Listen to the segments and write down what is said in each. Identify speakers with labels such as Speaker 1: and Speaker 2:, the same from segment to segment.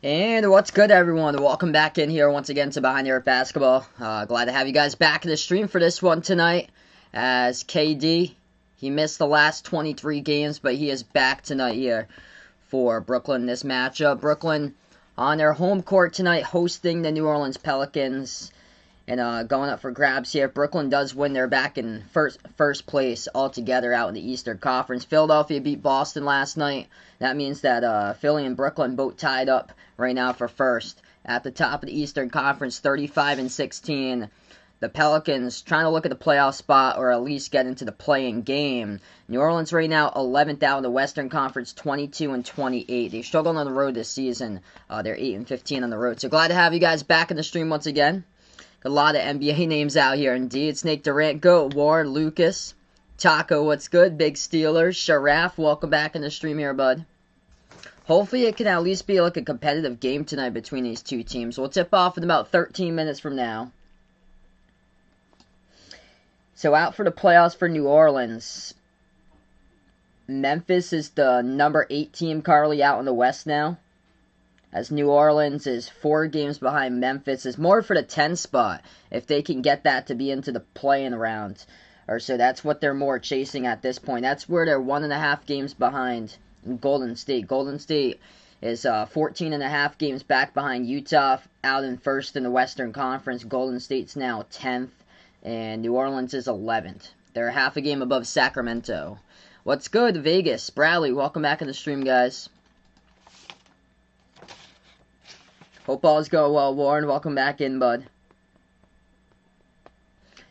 Speaker 1: And what's good, everyone? Welcome back in here once again to Behind the Arc Basketball. Glad to have you guys back in the stream for this one tonight. As KD, he missed the last 23 games, but he is back tonight here for Brooklyn in this matchup. Brooklyn on their home court tonight, hosting the New Orleans Pelicans. And going up for grabs here. If Brooklyn does win, they're back in first place altogether out in the Eastern Conference. Philadelphia beat Boston last night. That means that Philly and Brooklyn both tied up right now for first. At the top of the Eastern Conference, 35-16. The Pelicans trying to look at the playoff spot or at least get into the play-in game. New Orleans right now 11th out in the Western Conference, 22-28. They struggled on the road this season. They're 8-15 on the road. So glad to have you guys back in the stream once again. A lot of NBA names out here indeed. Snake Durant, Goat, Warren, Lucas, Taco, what's good? Big Steelers, Sharaf, welcome back in the stream here, bud. Hopefully it can at least be like a competitive game tonight between these two teams. We'll tip off in about 13 minutes from now. So out for the playoffs for New Orleans. Memphis is the number 8 team currently out in the West now. As New Orleans is 4 games behind Memphis, is more for the 10 spot, if they can get that to be into the play-in round. Or so that's what they're more chasing at this point. That's where they're 1.5 games behind Golden State. Golden State is 14.5 games back behind Utah, out in first in the Western Conference. Golden State's now 10th, and New Orleans is 11th. They're half a game above Sacramento. What's good, Vegas? Bradley, welcome back in the stream, guys. Hope all's going well, Warren. Welcome back in, bud.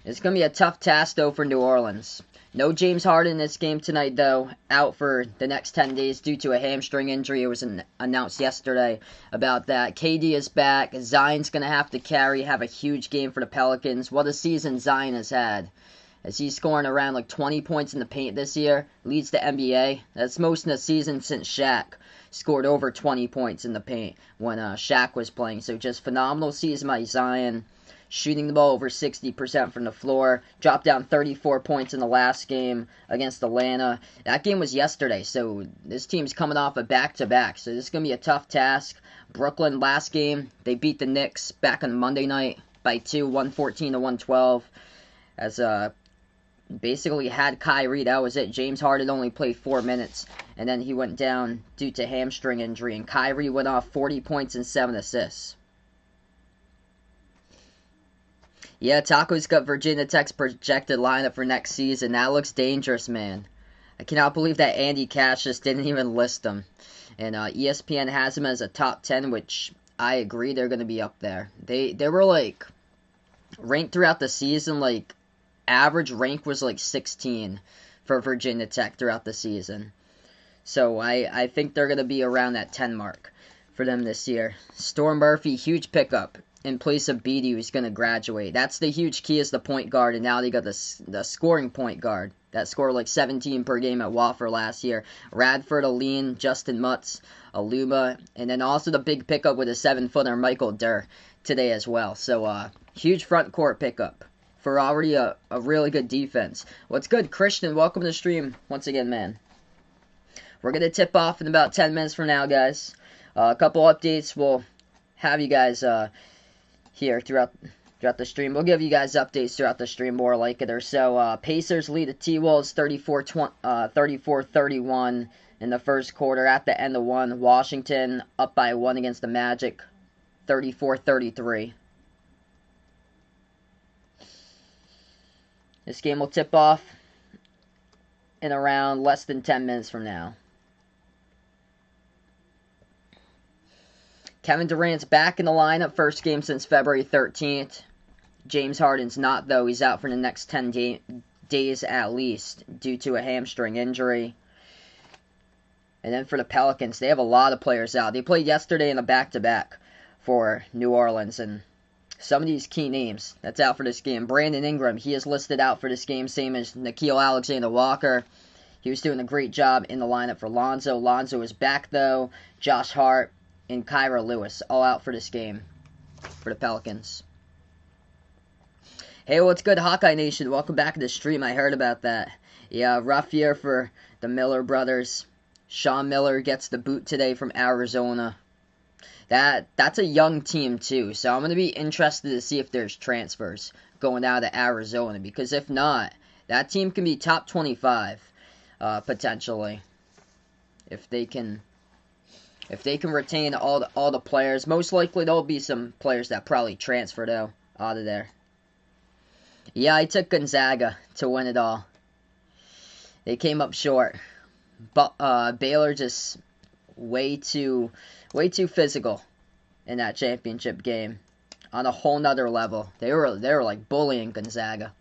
Speaker 1: It's going to be a tough task, though, for New Orleans. No James Harden in this game tonight, though. Out for the next 10 days due to a hamstring injury. It was announced yesterday about that. KD is back. Zion's going to have a huge game for the Pelicans. What a season Zion has had. As he's scoring around like 20 points in the paint this year. Leads the NBA. That's most in the season since Shaq scored over 20 points in the paint when Shaq was playing. So just phenomenal season by Zion. Shooting the ball over 60% from the floor. Dropped down 34 points in the last game against Atlanta. That game was yesterday, so this team's coming off a back-to-back. So this is going to be a tough task. Brooklyn last game, they beat the Knicks back on Monday night by 2, 114-112. As basically had Kyrie, that was it. James Harden only played 4 minutes, and then he went down due to hamstring injury, and Kyrie went off 40 points and 7 assists. Yeah, Taco's got Virginia Tech's projected lineup for next season. That looks dangerous, man. I cannot believe that Andy Cassius didn't even list them. And ESPN has them as a top 10, which I agree they're going to be up there. They were like ranked throughout the season, like average rank was like 16 for Virginia Tech throughout the season. So I think they're going to be around that 10 mark for them this year. Storm Murphy, huge pickup in place of Beatty, who's going to graduate. That's the huge key, is the point guard, and now they got the scoring point guard that scored like 17 per game at Wofford last year. Radford, Aline, Justin Mutz, Aluma, and then also the big pickup with a 7-footer, Michael Durr, today as well. So huge front court pickup for already a really good defense. What's good, Christian? Welcome to the stream once again, man. We're going to tip off in about 10 minutes from now, guys. A couple updates. We'll have you guys here throughout the stream. We'll give you guys updates throughout the stream, more like it or so. Pacers lead the T-Wolves 34-31 in the first quarter at the end of one. Washington up by 1 against the Magic, 34-33. This game will tip off in around less than 10 minutes from now. Kevin Durant's back in the lineup, first game since February 13th. James Harden's not, though. He's out for the next 10 days at least due to a hamstring injury. And then for the Pelicans, they have a lot of players out. They played yesterday in a back-to-back for New Orleans, and some of these key names that's out for this game. Brandon Ingram, he is listed out for this game, same as Nickeil Alexander-Walker. He was doing a great job in the lineup for Lonzo. Lonzo is back, though. Josh Hart and Kyra Lewis all out for this game for the Pelicans. Hey, what's good, Hawkeye Nation? Welcome back to the stream. I heard about that. Yeah, rough year for the Miller brothers. Sean Miller gets the boot today from Arizona. That's a young team too. So I'm gonna be interested to see if there's transfers going out of Arizona, because if not, that team can be top 25 potentially if they can retain all the players. Most likely there'll be some players that probably transfer though out of there. Yeah, I took Gonzaga to win it all. They came up short. But Baylor just way too physical in that championship game. On a whole nother level. They were like bullying Gonzaga.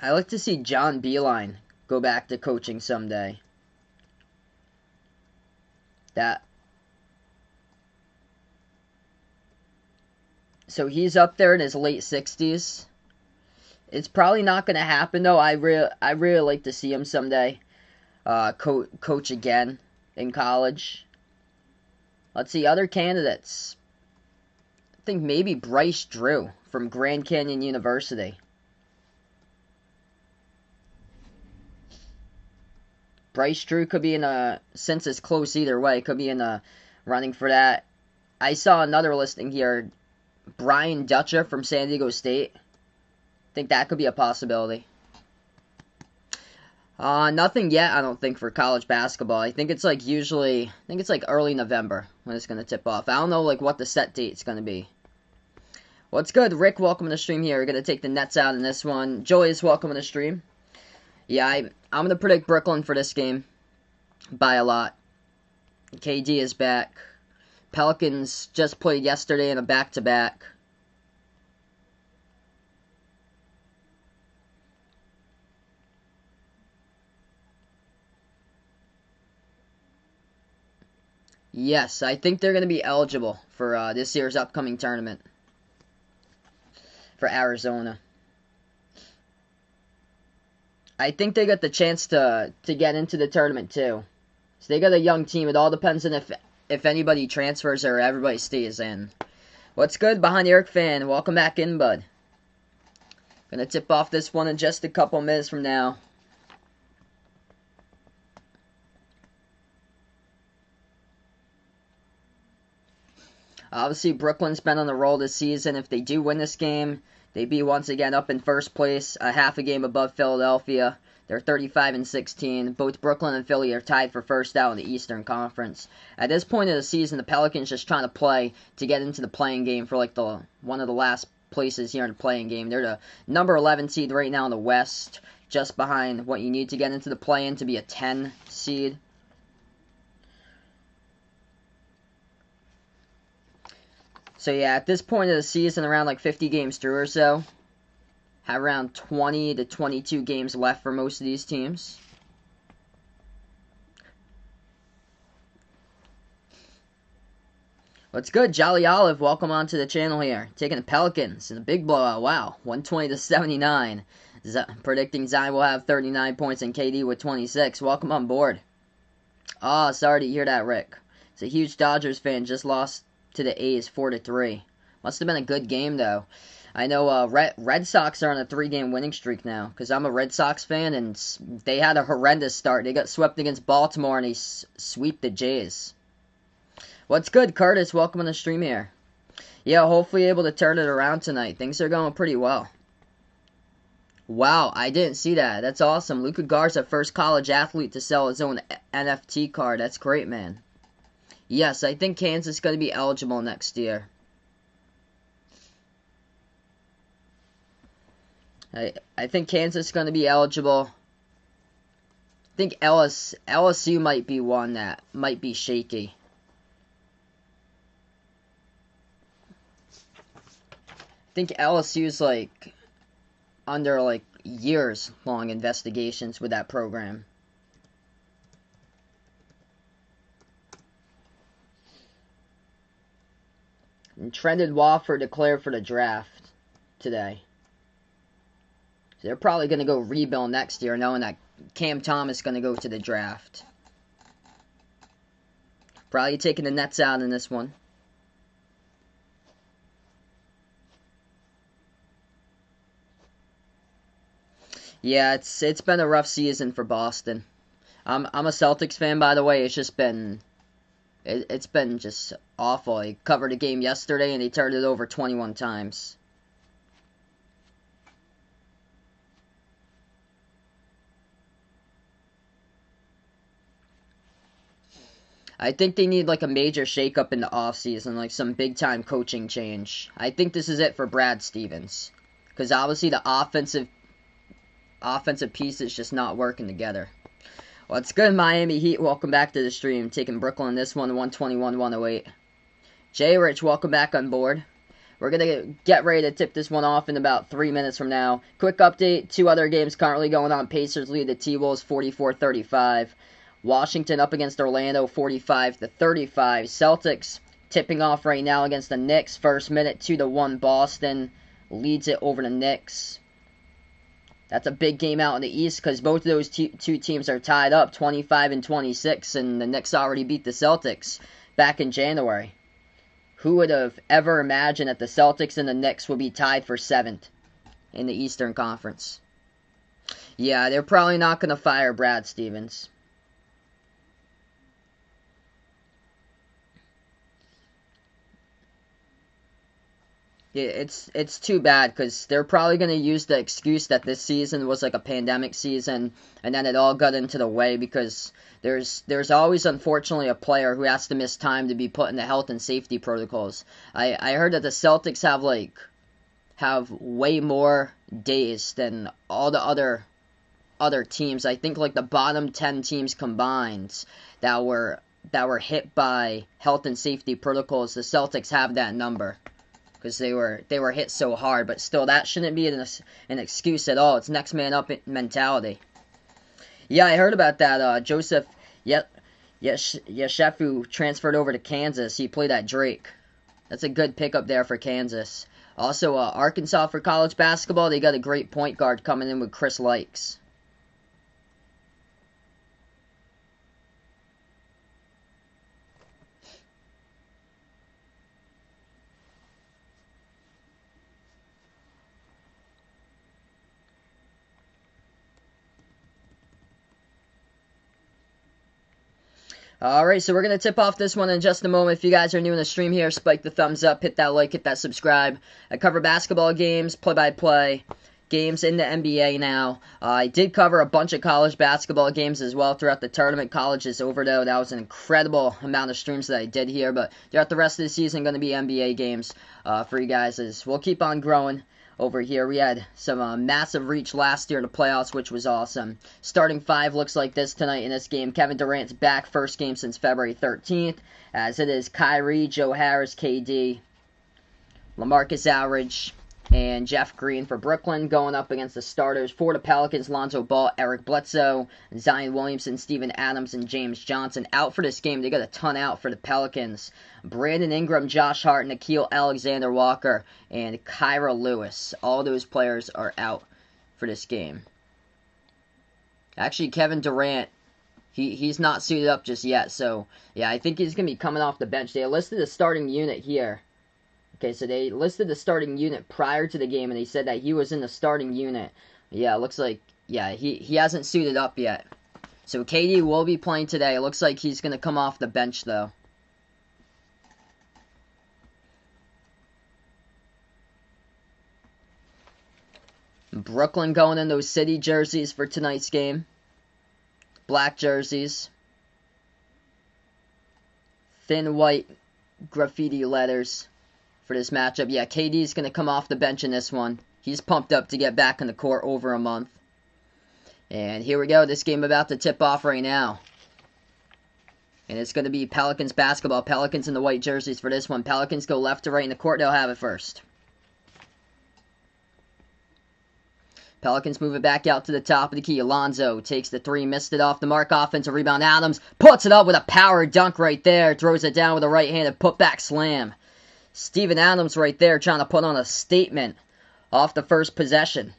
Speaker 1: I like to see John Beilein go back to coaching someday. So he's up there in his late 60s. It's probably not going to happen though. I really like to see him someday coach again in college. Let's see other candidates. I think maybe Bryce Drew from Grand Canyon University. Bryce Drew could be in a, since it's close either way, could be in a running for that. I saw another listing here. Brian Dutcher from San Diego State. Think that could be a possibility. Nothing yet, I don't think, for college basketball. I think it's like early November when it's gonna tip off. I don't know like what the set date's gonna be. What's good, Rick? Welcome to the stream here. We're gonna take the Nets out in this one. Joyce, welcome to the stream. Yeah, I'm gonna predict Brooklyn for this game by a lot. KD is back. Pelicans just played yesterday in a back-to-back. Yes, I think they're going to be eligible for this year's upcoming tournament for Arizona. I think they got the chance to get into the tournament too. So they got a young team. It all depends on if anybody transfers or everybody stays in. What's good, Behind Eric fan? Welcome back in, bud. Gonna tip off this one in just a couple minutes from now. Obviously, Brooklyn's been on the roll this season. If they do win this game, they'd be once again up in first place, a half a game above Philadelphia. They're 35-16. Both Brooklyn and Philly are tied for first out in the Eastern Conference. At this point of the season, the Pelicans just trying to play to get into the playing game for like one of the last places here in the playing game. They're the number 11 seed right now in the West, just behind what you need to get into the play-in to be a 10 seed. So yeah, at this point of the season, around like 50 games through or so, have around 20 to 22 games left for most of these teams. What's good, Jolly Olive? Welcome onto the channel here. Taking the Pelicans in a big blowout. Wow, 120-79. Predicting Zion will have 39 points and KD with 26. Welcome on board. Oh, sorry to hear that, Rick. It's a huge Dodgers fan. Just lost to the A's 4-3. Must have been a good game though. I know Red Sox are on a 3-game winning streak now because I'm a Red Sox fan and they had a horrendous start. They got swept against Baltimore and they sweep the Jays. What's good, Curtis? Welcome on the stream here. Yeah, hopefully able to turn it around tonight. Things are going pretty well. Wow, I didn't see that. That's awesome. Luka Garza, first college athlete to sell his own NFT card. That's great, man. Yes, I think Kansas is going to be eligible next year. I think Kansas is going to be eligible. I think LSU might be one that might be shaky. I think LSU's like under like years long investigations with that program. And Trendon Wofford declared for the draft today. They're probably going to go rebuild next year, knowing that Cam Thomas is going to go to the draft. Probably taking the Nets out in this one. Yeah, it's been a rough season for Boston. I'm a Celtics fan, by the way. It's been just awful. He covered a game yesterday and he turned it over 21 times. I think they need like a major shakeup in the offseason, like some big time coaching change. I think this is it for Brad Stevens. Because obviously the offensive piece is just not working together. What's good, Miami Heat? Welcome back to the stream. Taking Brooklyn this one, 121-108. Jay Rich, welcome back on board. We're going to get ready to tip this one off in about 3 minutes from now. Quick update, 2 other games currently going on. Pacers lead the T-Wolves 44-35. Washington up against Orlando 45-35. Celtics tipping off right now against the Knicks. First minute, 2-1. Boston leads it over the Knicks. That's a big game out in the East because both of those two teams are tied up 25-26, and the Knicks already beat the Celtics back in January. Who would have ever imagined that the Celtics and the Knicks would be tied for 7th in the Eastern Conference? Yeah, they're probably not going to fire Brad Stevens. Yeah, it's too bad because they're probably going to use the excuse that this season was like a pandemic season, and then it all got into the way because there's always unfortunately a player who has to miss time to be put in the health and safety protocols. I heard that the Celtics have way more days than all the other teams. I think like the bottom 10 teams combined that were hit by health and safety protocols. The Celtics have that number. Because they were hit so hard, but still, that shouldn't be an excuse at all. It's next man up mentality. Yeah, I heard about that. Joseph Yeshefu transferred over to Kansas. He played at Drake. That's a good pickup there for Kansas. Also, Arkansas for college basketball, they got a great point guard coming in with Chris Likes. Alright, so we're going to tip off this one in just a moment. If you guys are new in the stream here, spike the thumbs up, hit that like, hit that subscribe. I cover basketball games, play-by-play, games in the NBA now. I did cover a bunch of college basketball games as well throughout the tournament. College is over, though. That was an incredible amount of streams that I did here. But throughout the rest of the season, going to be NBA games for you guys. As we'll keep on growing. Over here, we had some massive reach last year in the playoffs, which was awesome. Starting 5 looks like this tonight in this game. Kevin Durant's back, first game since February 13th, as it is Kyrie, Joe Harris, KD, LaMarcus Aldridge, and Jeff Green for Brooklyn going up against the starters for the Pelicans. Lonzo Ball, Eric Bledsoe, Zion Williamson, Steven Adams, and James Johnson out for this game. They got a ton out for the Pelicans. Brandon Ingram, Josh Hart, Nickeil Alexander-Walker, and Kyra Lewis. All those players are out for this game. Actually, Kevin Durant, he's not suited up just yet. So, yeah, I think he's going to be coming off the bench. They listed the starting unit here. Okay, so they listed the starting unit prior to the game, and they said that he was in the starting unit. Yeah, it looks like, yeah, he hasn't suited up yet. So KD will be playing today. It looks like he's going to come off the bench, though. Brooklyn going in those city jerseys for tonight's game. Black jerseys. Thin white graffiti letters for this matchup. Yeah, KD's going to come off the bench in this one. He's pumped up to get back in the court over a month. And here we go. This game about to tip off right now. And it's going to be Pelicans basketball. Pelicans in the white jerseys for this one. Pelicans go left to right in the court. They'll have it first. Pelicans move it back out to the top of the key. Alonzo takes the 3, missed it off the mark. Offensive rebound. Adams puts it up with a power dunk right there. Throws it down with a right-handed putback slam. Steven Adams right there trying to put on a statement off the first possession.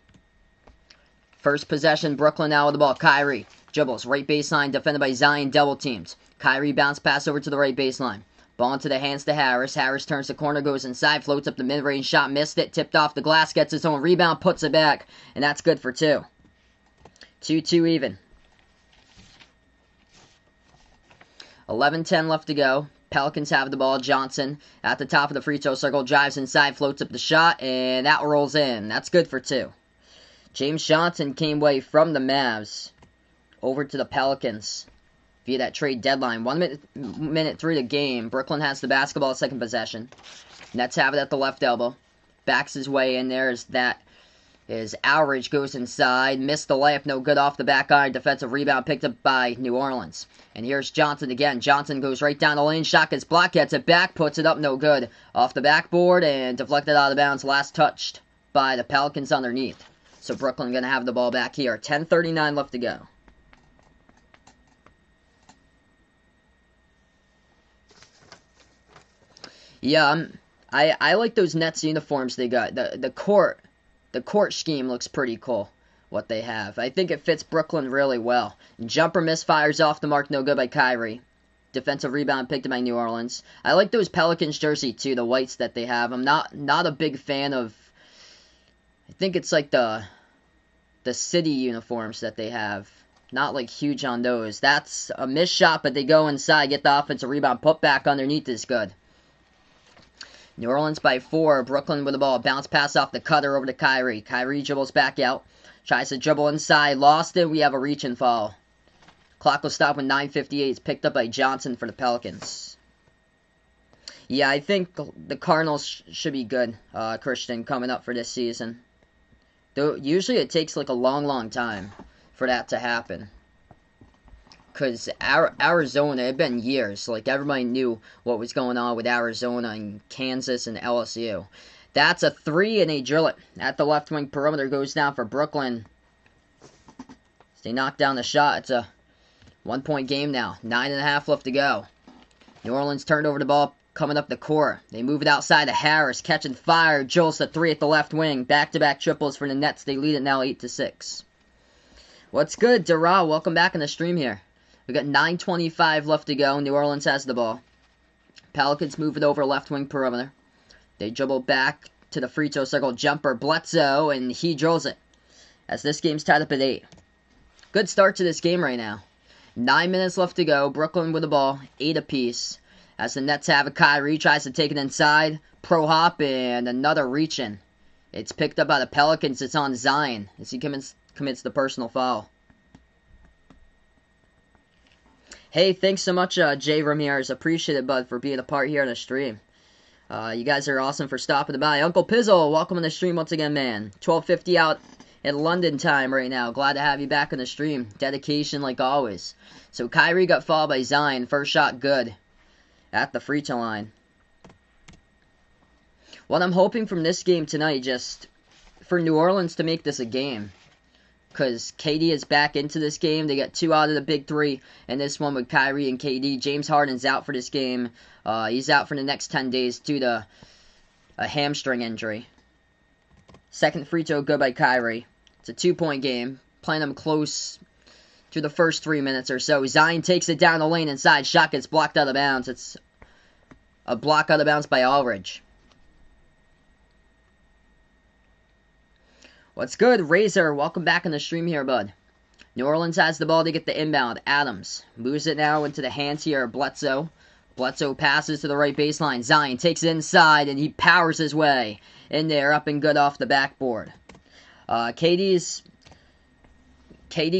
Speaker 1: First possession, Brooklyn now with the ball. Kyrie dribbles, right baseline, defended by Zion, double teamed. Kyrie bounce pass over to the right baseline. Ball into the hands to Harris. Harris turns the corner, goes inside, floats up the mid-range shot, missed it, tipped off the glass, gets his own rebound, puts it back, and that's good for 2. 2-2 even. 11:10 left to go. Pelicans have the ball. Johnson at the top of the free throw circle, drives inside, floats up the shot, and that rolls in. That's good for 2. James Johnson came away from the Mavs over to the Pelicans via that trade deadline. 1 minute through the game. Brooklyn has the basketball, second possession. Nets have it at the left elbow. Backs his way in there as Outridge goes inside. Missed the layup, no good off the back iron. Defensive rebound picked up by New Orleans. And here's Johnson again. Johnson goes right down the lane. Shot gets blocked, gets it back, puts it up, no good. Off the backboard and deflected out of bounds. Last touched by the Pelicans underneath. So Brooklyn going to have the ball back here. 10:39 left to go. Yeah, I like those Nets uniforms they got. The court scheme looks pretty cool, what they have. I think it fits Brooklyn really well. Jumper misfires off the mark, no good by Kyrie. Defensive rebound picked up by New Orleans. I like those Pelicans jersey too, the whites that they have. I'm not a big fan of, I think it's like the city uniforms that they have. Not like huge on those. That's a missed shot, but they go inside, get the offensive rebound, put back underneath is good. New Orleans by 4. Brooklyn with the ball. Bounce pass off the cutter over to Kyrie. Kyrie dribbles back out. Tries to dribble inside. Lost it. We have a reach and foul. Clock will stop when 9:58. It's picked up by Johnson for the Pelicans. Yeah, I think the Cardinals should be good, Christian, coming up for this season. Though usually it takes like a long time for that to happen. Because Arizona, it had been years. Like, everybody knew what was going on with Arizona and Kansas and LSU. That's a 3, and they drill it. At the left wing perimeter, goes down for Brooklyn. They knock down the shot. It's a 1-point game now. 9.5 left to go. New Orleans turned over the ball, coming up the court. They move it outside to Harris, catching fire. Drills the 3 at the left wing. Back-to-back triples for the Nets. They lead it now 8-6. What's good, Dara? Welcome back in the stream here. We got 9:25 left to go. New Orleans has the ball. Pelicans move it over left wing perimeter. They dribble back to the free throw circle. Jumper, Bledsoe, and he drills it. As this game's tied up at 8. Good start to this game right now. 9 minutes left to go. Brooklyn with the ball. 8 apiece. As the Nets have it, Kyrie tries to take it inside. Pro hop and another reach in. It's picked up by the Pelicans. It's on Zion as he commits the personal foul. Hey, thanks so much, Jay Ramirez. Appreciate it, bud, for being a part here on the stream. You guys are awesome for stopping by. Uncle Pizzle, welcome on the stream once again, man. 12:50 out in London time right now. Glad to have you back on the stream. Dedication like always. So Kyrie got fouled by Zion. First shot good at the free throw line. What I'm hoping from this game tonight, just for New Orleans to make this a game. Because KD is back into this game. They got 2 out of the big 3 in this one with Kyrie and KD. James Harden's out for this game. He's out for the next 10 days due to a hamstring injury. Second free throw good by Kyrie. It's a 2-point game. Playing them close through the first 3 minutes or so. Zion takes it down the lane inside. Shot gets blocked out of bounds. It's a block out of bounds by Aldridge. What's good, Razor? Welcome back on the stream here, bud. New Orleans has the ball to get the inbound. Adams moves it now into the hands here of Bledsoe. Bledsoe passes to the right baseline. Zion takes it inside, and he powers his way in there, up and good off the backboard. KD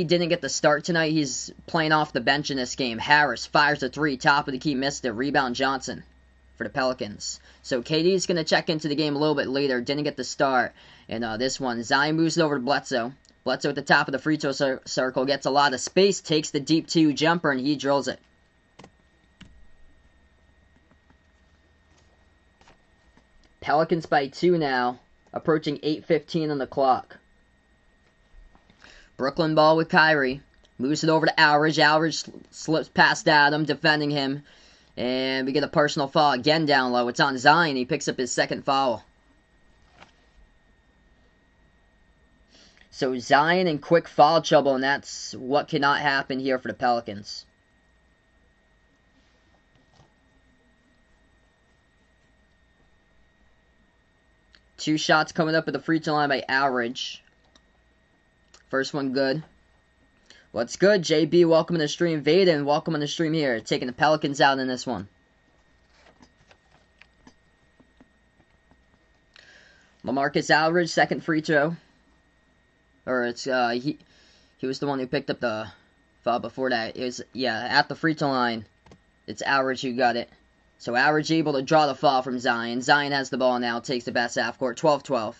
Speaker 1: didn't get the start tonight. He's playing off the bench in this game. Harris fires a 3, top of the key, missed it. Rebound Johnson for the Pelicans. So KD's going to check into the game a little bit later. Didn't get the start in this one. Zion moves it over to Bledsoe. Bledsoe at the top of the free throw circle. Gets a lot of space. Takes the deep 2 jumper, and he drills it. Pelicans by 2 now. Approaching 8:15 on the clock. Brooklyn ball with Kyrie. Moves it over to Aldridge. Aldridge slips past Adam, defending him. And we get a personal foul again down low. It's on Zion. He picks up his second foul. So Zion in quick foul trouble, and that's what cannot happen here for the Pelicans. Two shots coming up at the free throw line by Average. First one good. What's good, JB? Welcome to the stream. Vaden, welcome on the stream here. Taking the Pelicans out in this one. LaMarcus Aldridge, second free throw. Or it's he was the one who picked up the foul before that. It was, yeah, at the free throw line. It's Aldridge who got it. So Aldridge able to draw the foul from Zion. Zion has the ball now, takes the best half court, 12-12.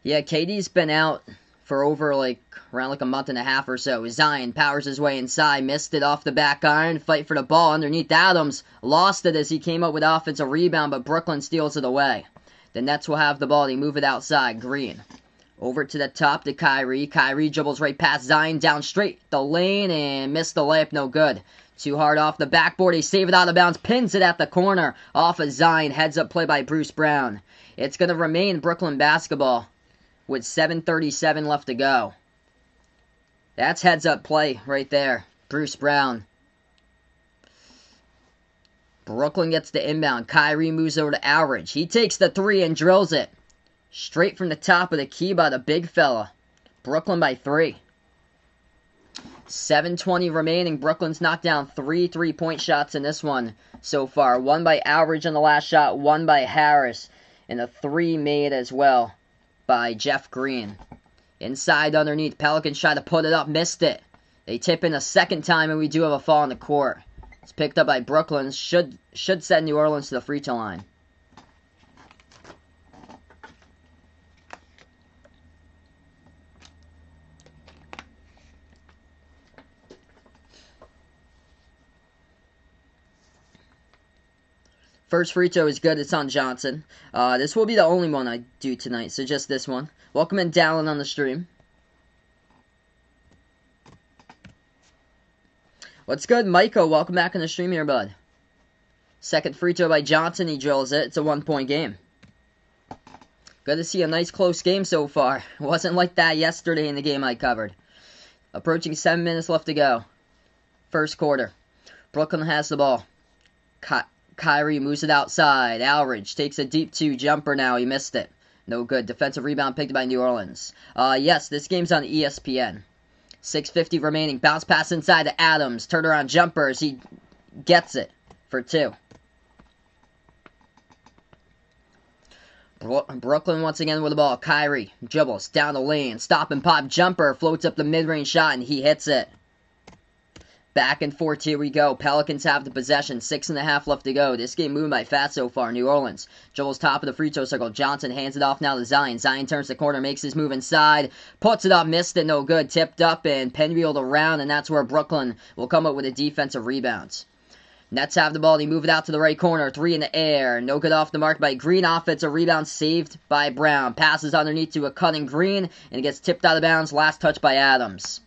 Speaker 1: Yeah, KD's been out for over around a month and a half or so. Zion powers his way inside, missed it off the back iron, fight for the ball underneath Adams, lost it as he came up with offensive rebound, but Brooklyn steals it away. The Nets will have the ball, they move it outside, Green. Over to the top to Kyrie. Kyrie dribbles right past Zion, down straight the lane, and missed the layup, no good. Too hard off the backboard, he saved it out of bounds, pins it at the corner, off of Zion, heads up play by Bruce Brown. It's going to remain Brooklyn basketball with 7:37 left to go. That's heads up play right there, Bruce Brown. Brooklyn gets the inbound, Kyrie moves over to Aldridge. He takes the three and drills it. Straight from the top of the key by the big fella. Brooklyn by 3. 7:20 remaining. Brooklyn's knocked down 3 3-point shots in this one so far. One by Aldridge on the last shot, one by Harris, and a 3 made as well by Jeff Green. Inside underneath, Pelicans try to put it up, missed it. They tip in a second time, and we do have a fall on the court. It's picked up by Brooklyn. Should send New Orleans to the free throw line. First free throw is good. It's on Johnson. This will be the only one I do tonight, so just this one. Welcome in Dallin on the stream. What's good, Michael? Welcome back on the stream here, bud. Second free throw by Johnson. He drills it. It's a 1-point game. Good to see a nice close game so far. It wasn't like that yesterday in the game I covered. Approaching 7 minutes left to go. First quarter. Brooklyn has the ball. Kyrie moves it outside. Aldridge takes a deep 2 jumper now. He missed it. No good. Defensive rebound picked by New Orleans. Yes, this game's on ESPN. 6:50 remaining. Bounce pass inside to Adams. Turnaround jumpers. He gets it for 2. Brooklyn once again with the ball. Kyrie dribbles down the lane. Stop and pop jumper. Floats up the mid-range shot and he hits it. Back and forth, here we go. Pelicans have the possession. 6.5 left to go. This game moving by fast so far. New Orleans dribbles top of the free throw circle. Johnson hands it off now to Zion. Zion turns the corner, makes his move inside. Puts it up, missed it, no good. Tipped up and pinwheeled around, and that's where Brooklyn will come up with a defensive rebound. Nets have the ball. They move it out to the right corner. 3 in the air. No good off the mark by Green. Offensive rebound saved by Brown. Passes underneath to a cutting Green, and it gets tipped out of bounds. Last touch by Adams.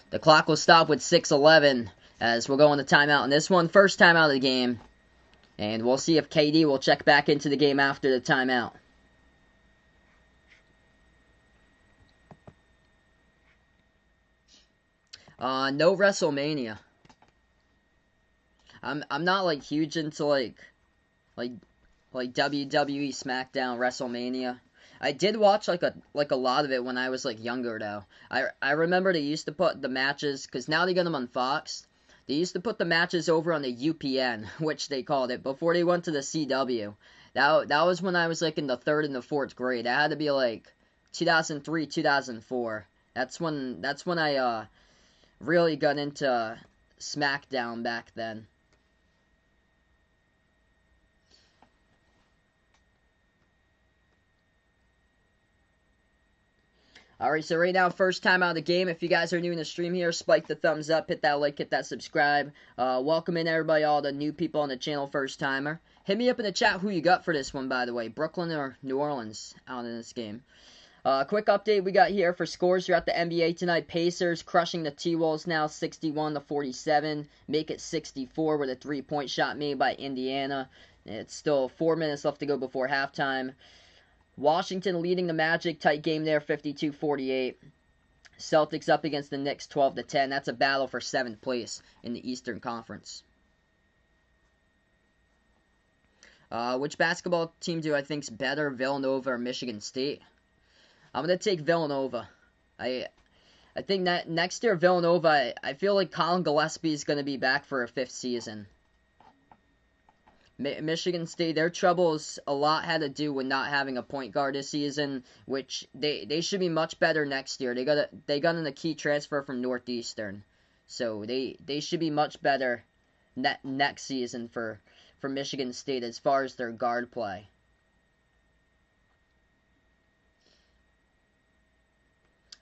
Speaker 1: The clock will stop with 6:11 as we'll go into timeout in this one. First timeout of the game. And we'll see if KD will check back into the game after the timeout. No WrestleMania. I'm not huge into like WWE, SmackDown, WrestleMania. I did watch a lot of it when I was younger though. I remember they used to put the matches, because now they got them on Fox. They used to put the matches over on the UPN, which they called it, before they went to the CW. That was when I was in the 3rd and the 4th grade. That had to be 2003, 2004. That's when I really got into SmackDown back then. Alright, so right now, first time out of the game. If you guys are new in the stream here, spike the thumbs up, hit that like, hit that subscribe. Welcome in everybody, all the new people on the channel, first timer. Hit me up in the chat who you got for this one, by the way. Brooklyn or New Orleans out in this game. Quick update we got here for scores throughout the NBA tonight. Pacers crushing the T-Wolves now 61-47. Make it 64 with a 3-point shot made by Indiana. It's still 4 minutes left to go before halftime. Washington leading the Magic. Tight game there, 52-48. Celtics up against the Knicks, 12-10. That's a battle for 7th place in the Eastern Conference. Which basketball team do I think's better, Villanova or Michigan State? I'm going to take Villanova. I think that next year, Villanova, I feel like Colin Gillespie is going to be back for a 5th season. Michigan State, their troubles a lot had to do with not having a point guard this season, which they should be much better next year. They got in a key transfer from Northeastern, so they should be much better next season for Michigan State as far as their guard play.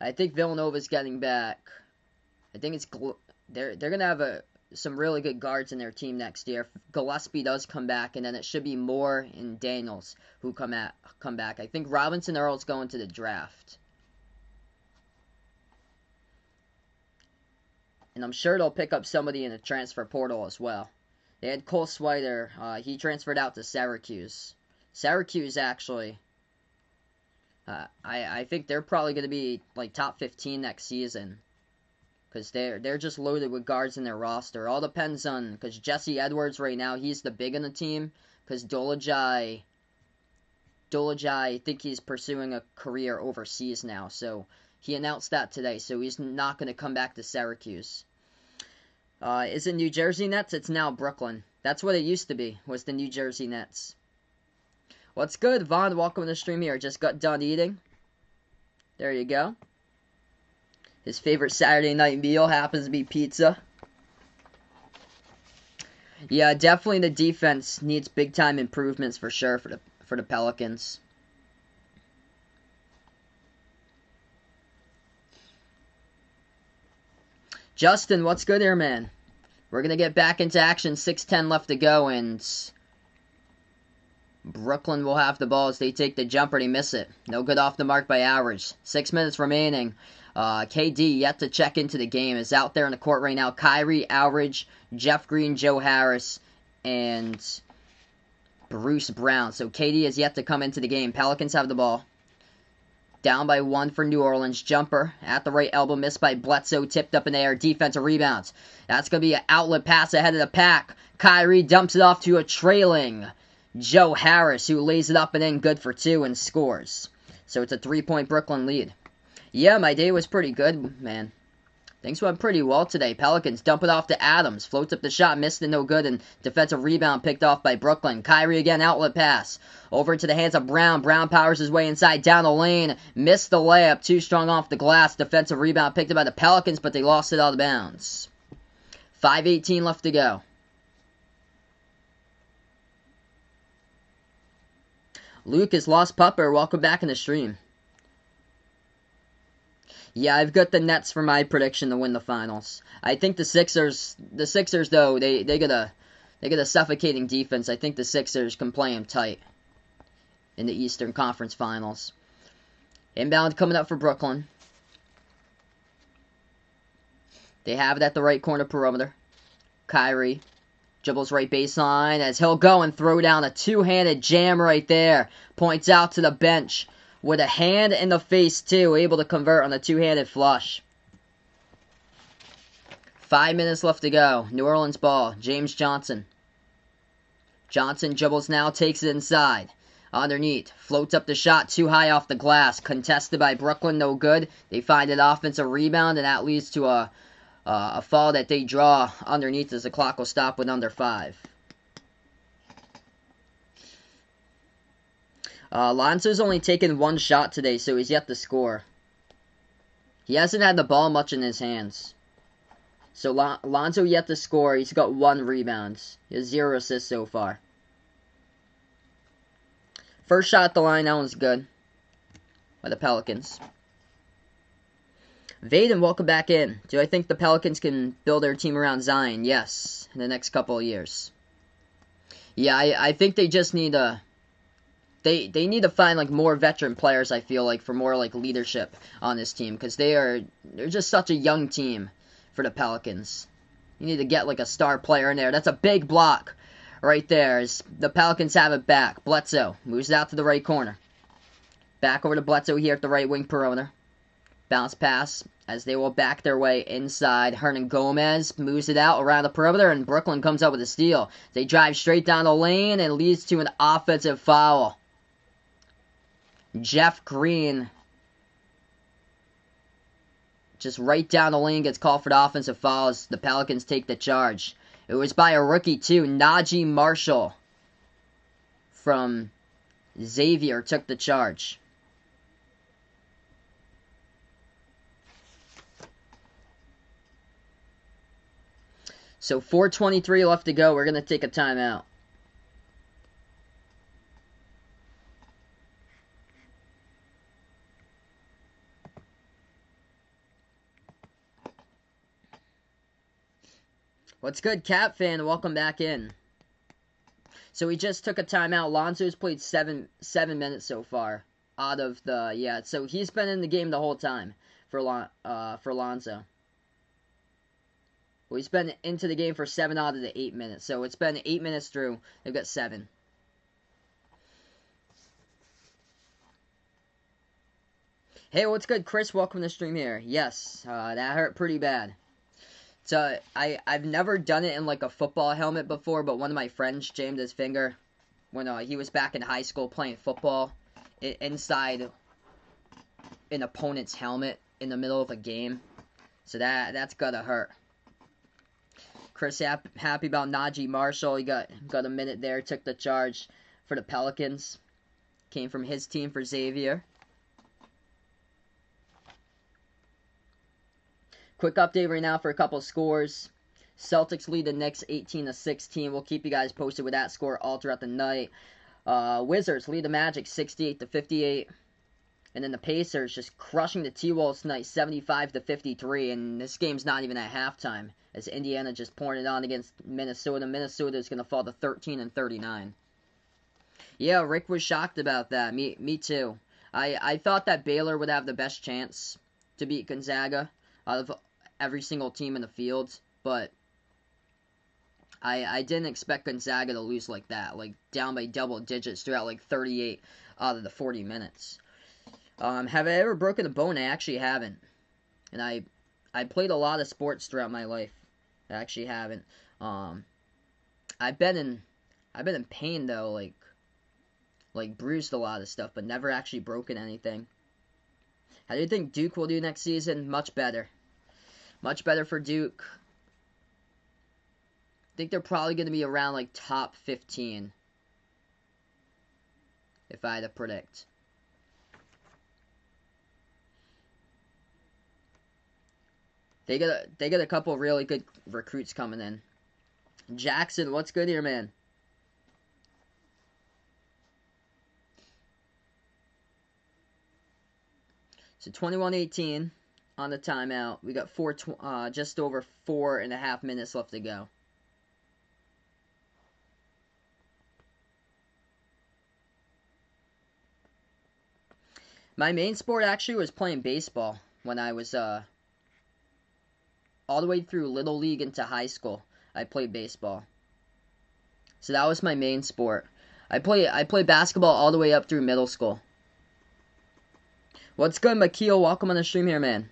Speaker 1: I think Villanova's getting back. I think they're gonna have some really good guards in their team next year. If Gillespie does come back, and then it should be Moore and Daniels who come back. I think Robinson Earl's going to the draft. And I'm sure they'll pick up somebody in the transfer portal as well. They had Cole Swider. He transferred out to Syracuse. Syracuse, actually, I think they're probably going to be like top 15 next season. Because they're just loaded with guards in their roster. All depends on, because Jesse Edwards right now, he's the big in the team. Because Dolajai, I think he's pursuing a career overseas now. So he announced that today. So he's not going to come back to Syracuse. Is it New Jersey Nets? It's now Brooklyn. That's what it used to be, was the New Jersey Nets. What's good, Vaughn? Welcome to the stream here. Just got done eating. There you go. His favorite Saturday night meal happens to be pizza. Yeah, definitely the defense needs big-time improvements for sure for the Pelicans. Justin, what's good here, man? We're going to get back into action. 6:10 left to go, and Brooklyn will have the ball as they take the jumper. They miss it. No good off the mark by average. 6 minutes remaining. KD yet to check into the game. Is out there in the court right now. Kyrie, Aldridge, Jeff Green, Joe Harris, and Bruce Brown. So KD is yet to come into the game. Pelicans have the ball. Down by 1 for New Orleans. Jumper at the right elbow. Missed by Bledsoe. Tipped up in the air. Defensive rebounds. That's going to be an outlet pass ahead of the pack. Kyrie dumps it off to a trailing Joe Harris, who lays it up and in, good for 2 and scores. So it's a 3-point Brooklyn lead. Yeah, my day was pretty good, man. Things went pretty well today. Pelicans dump it off to Adams. Floats up the shot, missed it, no good, and defensive rebound picked off by Brooklyn. Kyrie again, outlet pass. Over into the hands of Brown. Brown powers his way inside, down the lane. Missed the layup, too strong off the glass. Defensive rebound picked up by the Pelicans, but they lost it out of bounds. 5:18 left to go. Lucas Lost Pupper, welcome back in the stream. Yeah, I've got the Nets for my prediction to win the finals. I think the Sixers though, they get a suffocating defense. I think the Sixers can play them tight in the Eastern Conference Finals. Inbound coming up for Brooklyn. They have it at the right corner perimeter. Kyrie dribbles right baseline as he'll go and throw down a two-handed jam right there. Points out to the bench with a hand in the face too, able to convert on the two-handed flush. 5 minutes left to go. New Orleans ball. James Johnson. Johnson dribbles now, takes it inside. Underneath, floats up the shot, too high off the glass. Contested by Brooklyn, no good. They find an offensive rebound, and that leads to a fall that they draw underneath as the clock will stop with under 5. Lonzo's only taken 1 shot today, so he's yet to score. He hasn't had the ball much in his hands. So Lonzo yet to score. He's got 1 rebound. He has 0 assists so far. First shot at the line, that one's good. By the Pelicans. Vaden, welcome back in. Do I think the Pelicans can build their team around Zion? Yes, in the next couple of years. Yeah, I think they just need a... They need to find like more veteran players, I feel like, for more like leadership on this team. Because they're just such a young team for the Pelicans. You need to get like a star player in there. That's a big block right there as the Pelicans have it back. Bledsoe moves it out to the right corner. Back over to Bledsoe here at the right wing perimeter. Bounce pass as they will back their way inside. Hernan Gomez moves it out around the perimeter, and Brooklyn comes up with a steal. They drive straight down the lane, and it leads to an offensive foul. Jeff Green, just right down the lane, gets called for the offensive foul as the Pelicans take the charge. It was by a rookie, too. Najee Marshall from Xavier took the charge. So 4:23 left to go. We're going to take a timeout. What's good, Cap fan? Welcome back in. So we just took a timeout. Lonzo's played seven minutes so far out of the So he's been in the game the whole time for Lonzo. Well, he's been into the game for 7 out of the 8 minutes. So it's been 8 minutes through. They've got 7. Hey, what's good, Chris? Welcome to the stream here. Yes, that hurt pretty bad. So I've never done it in like a football helmet before, but one of my friends jammed his finger when he was back in high school playing football inside an opponent's helmet in the middle of a game. So that's gotta hurt. Chris happy about Najee Marshall. He got a minute there. Took the charge for the Pelicans. Came from his team for Xavier. Quick update right now for a couple scores. Celtics lead the Knicks 18-16. We'll keep you guys posted with that score all throughout the night. Wizards lead the Magic 68-58. And then the Pacers just crushing the T-Wolves tonight 75-53. And this game's not even at halftime, as Indiana just pouring it on against Minnesota. Minnesota is going to fall to 13-39. Yeah, Rick was shocked about that. Me too. I thought that Baylor would have the best chance to beat Gonzaga out of every single team in the field, but I didn't expect Gonzaga to lose like that, like down by double digits throughout like 38 out of the 40 minutes. Have I ever broken a bone? I actually haven't. And I played a lot of sports throughout my life. I actually haven't. I've been in pain though, like bruised a lot of stuff, but never actually broken anything. How do you think Duke will do next season? Much better. Much better for Duke. I think they're probably going to be around like top 15. If I had to predict. They got a couple really good recruits coming in. Jackson, what's good here, man? So 21-18 on the timeout. We got just over 4.5 minutes left to go. My main sport actually was playing baseball when I was all the way through Little League into high school. I played baseball. So that was my main sport. I played basketball all the way up through middle school. What's good, Makeel? Welcome on the stream here, man.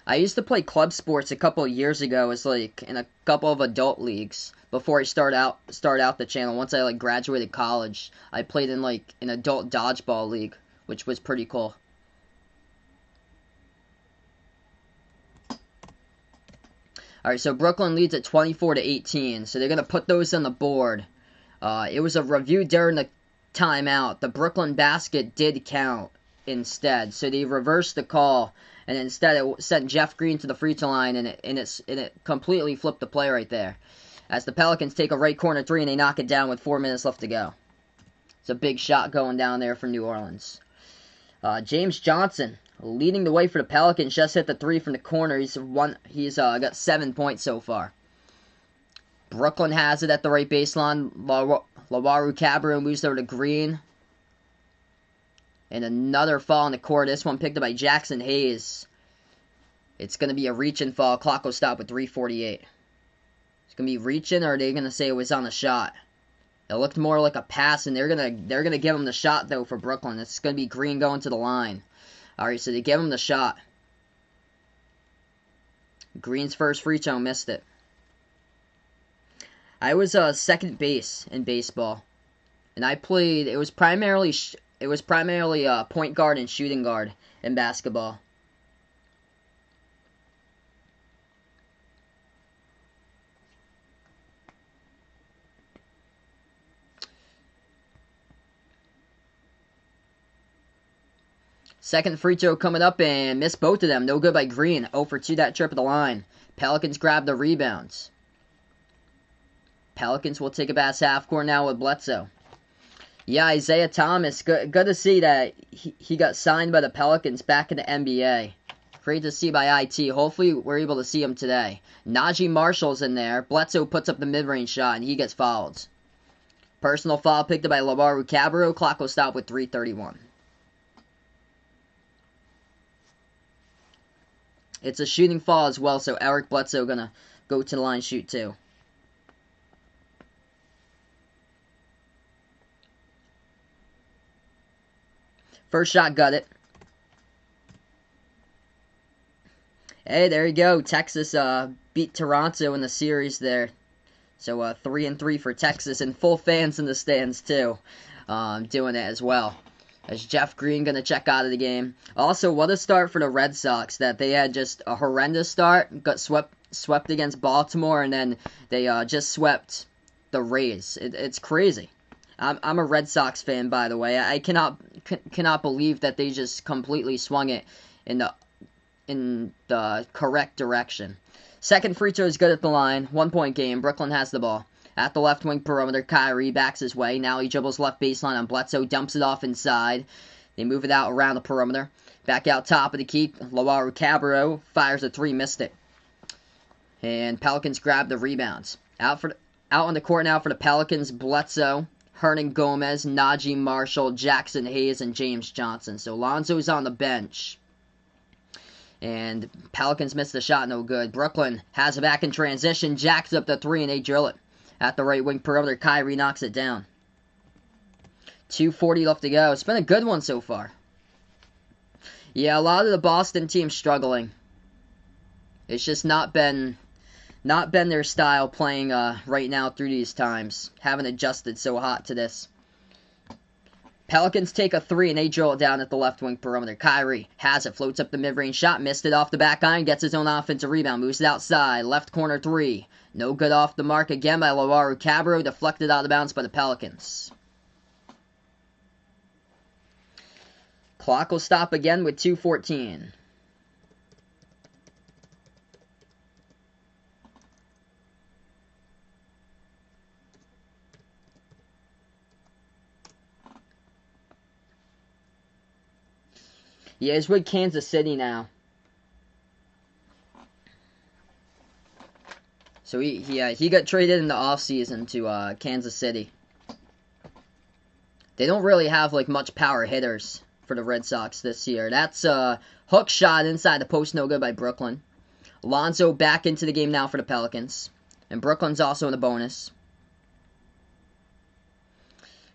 Speaker 1: I used to play club sports a couple of years ago. It's like in a couple of adult leagues before I start out the channel. Once I like graduated college, I played in like an adult dodgeball league, which was pretty cool. Alright, so Brooklyn leads at 24-18. So they're going to put those on the board. It was a review during the timeout. The Brooklyn basket did count instead. So they reversed the call. And instead it sent Jeff Green to the free throw line. And it completely flipped the play right there. As the Pelicans take a right corner three and they knock it down with 4 minutes left to go. It's a big shot going down there from New Orleans. James Johnson leading the way for the Pelicans, just hit the three from the corner. He's got 7 points so far. Brooklyn has it at the right baseline. Lawaru Cabarrot moves over to Green. And another fall on the court. This one picked up by Jackson Hayes. It's going to be a reach and fall. Clock will stop with 3:48. It's going to be reaching, or are they going to say it was on a shot? It looked more like a pass, and they're gonna give him the shot though for Brooklyn. It's gonna be Green going to the line. All right, so they give him the shot. Green's first free throw, missed it. I was second base in baseball, and I played. It was primarily point guard and shooting guard in basketball. Second free throw coming up and missed both of them. No good by Green. 0 for 2 that trip at the line. Pelicans grab the rebounds. Pelicans will take a pass half court now with Bledsoe. Yeah, Isaiah Thomas. Good to see that he got signed by the Pelicans back in the NBA. Great to see by IT. Hopefully we're able to see him today. Najee Marshall's in there. Bledsoe puts up the mid-range shot and he gets fouled. Personal foul picked up by Labaru Cabarro. Clock will stop with 3:31. It's a shooting foul as well, so Eric Bledsoe gonna go to the line shoot too. First shot, got it. Hey, there you go. Texas beat Toronto in the series there. So 3-3 for Texas, and full fans in the stands too, doing it as well. As Jeff Green going to check out of the game. Also, what a start for the Red Sox, that they had just a horrendous start, got swept against Baltimore, and then they just swept the Rays. It's crazy. I'm a Red Sox fan, by the way. I cannot believe that they just completely swung it in the correct direction. Second free throw is good at the line. 1 point game. Brooklyn has the ball. At the left wing perimeter, Kyrie backs his way. Now he dribbles left baseline on Bledsoe, dumps it off inside. They move it out around the perimeter. Back out top of the key, Labaru Cabarro fires a three, missed it. And Pelicans grab the rebounds. Out on the court now for the Pelicans, Bledsoe, Hernan Gomez, Najee Marshall, Jackson Hayes, and James Johnson. So Lonzo's on the bench. And Pelicans missed the shot, no good. Brooklyn has it back in transition, jacks up the three, and they drill it. At the right wing perimeter, Kyrie knocks it down. 2:40 left to go. It's been a good one so far. Yeah, a lot of the Boston teams struggling. It's just not been their style playing right now through these times. Haven't adjusted so hot to this. Pelicans take a three, and they drill it down at the left wing perimeter. Kyrie has it, floats up the mid-range shot, missed it off the back iron, gets his own offensive rebound, moves it outside, left corner three. No good off the mark again by Labaru Cabarro, deflected out of bounds by the Pelicans. Clock will stop again with 2:14. Yeah, he's with Kansas City now. So he got traded in the offseason to Kansas City. They don't really have like much power hitters for the Red Sox this year. That's a hook shot inside the post, no good by Brooklyn. Lonzo back into the game now for the Pelicans. And Brooklyn's also in the bonus.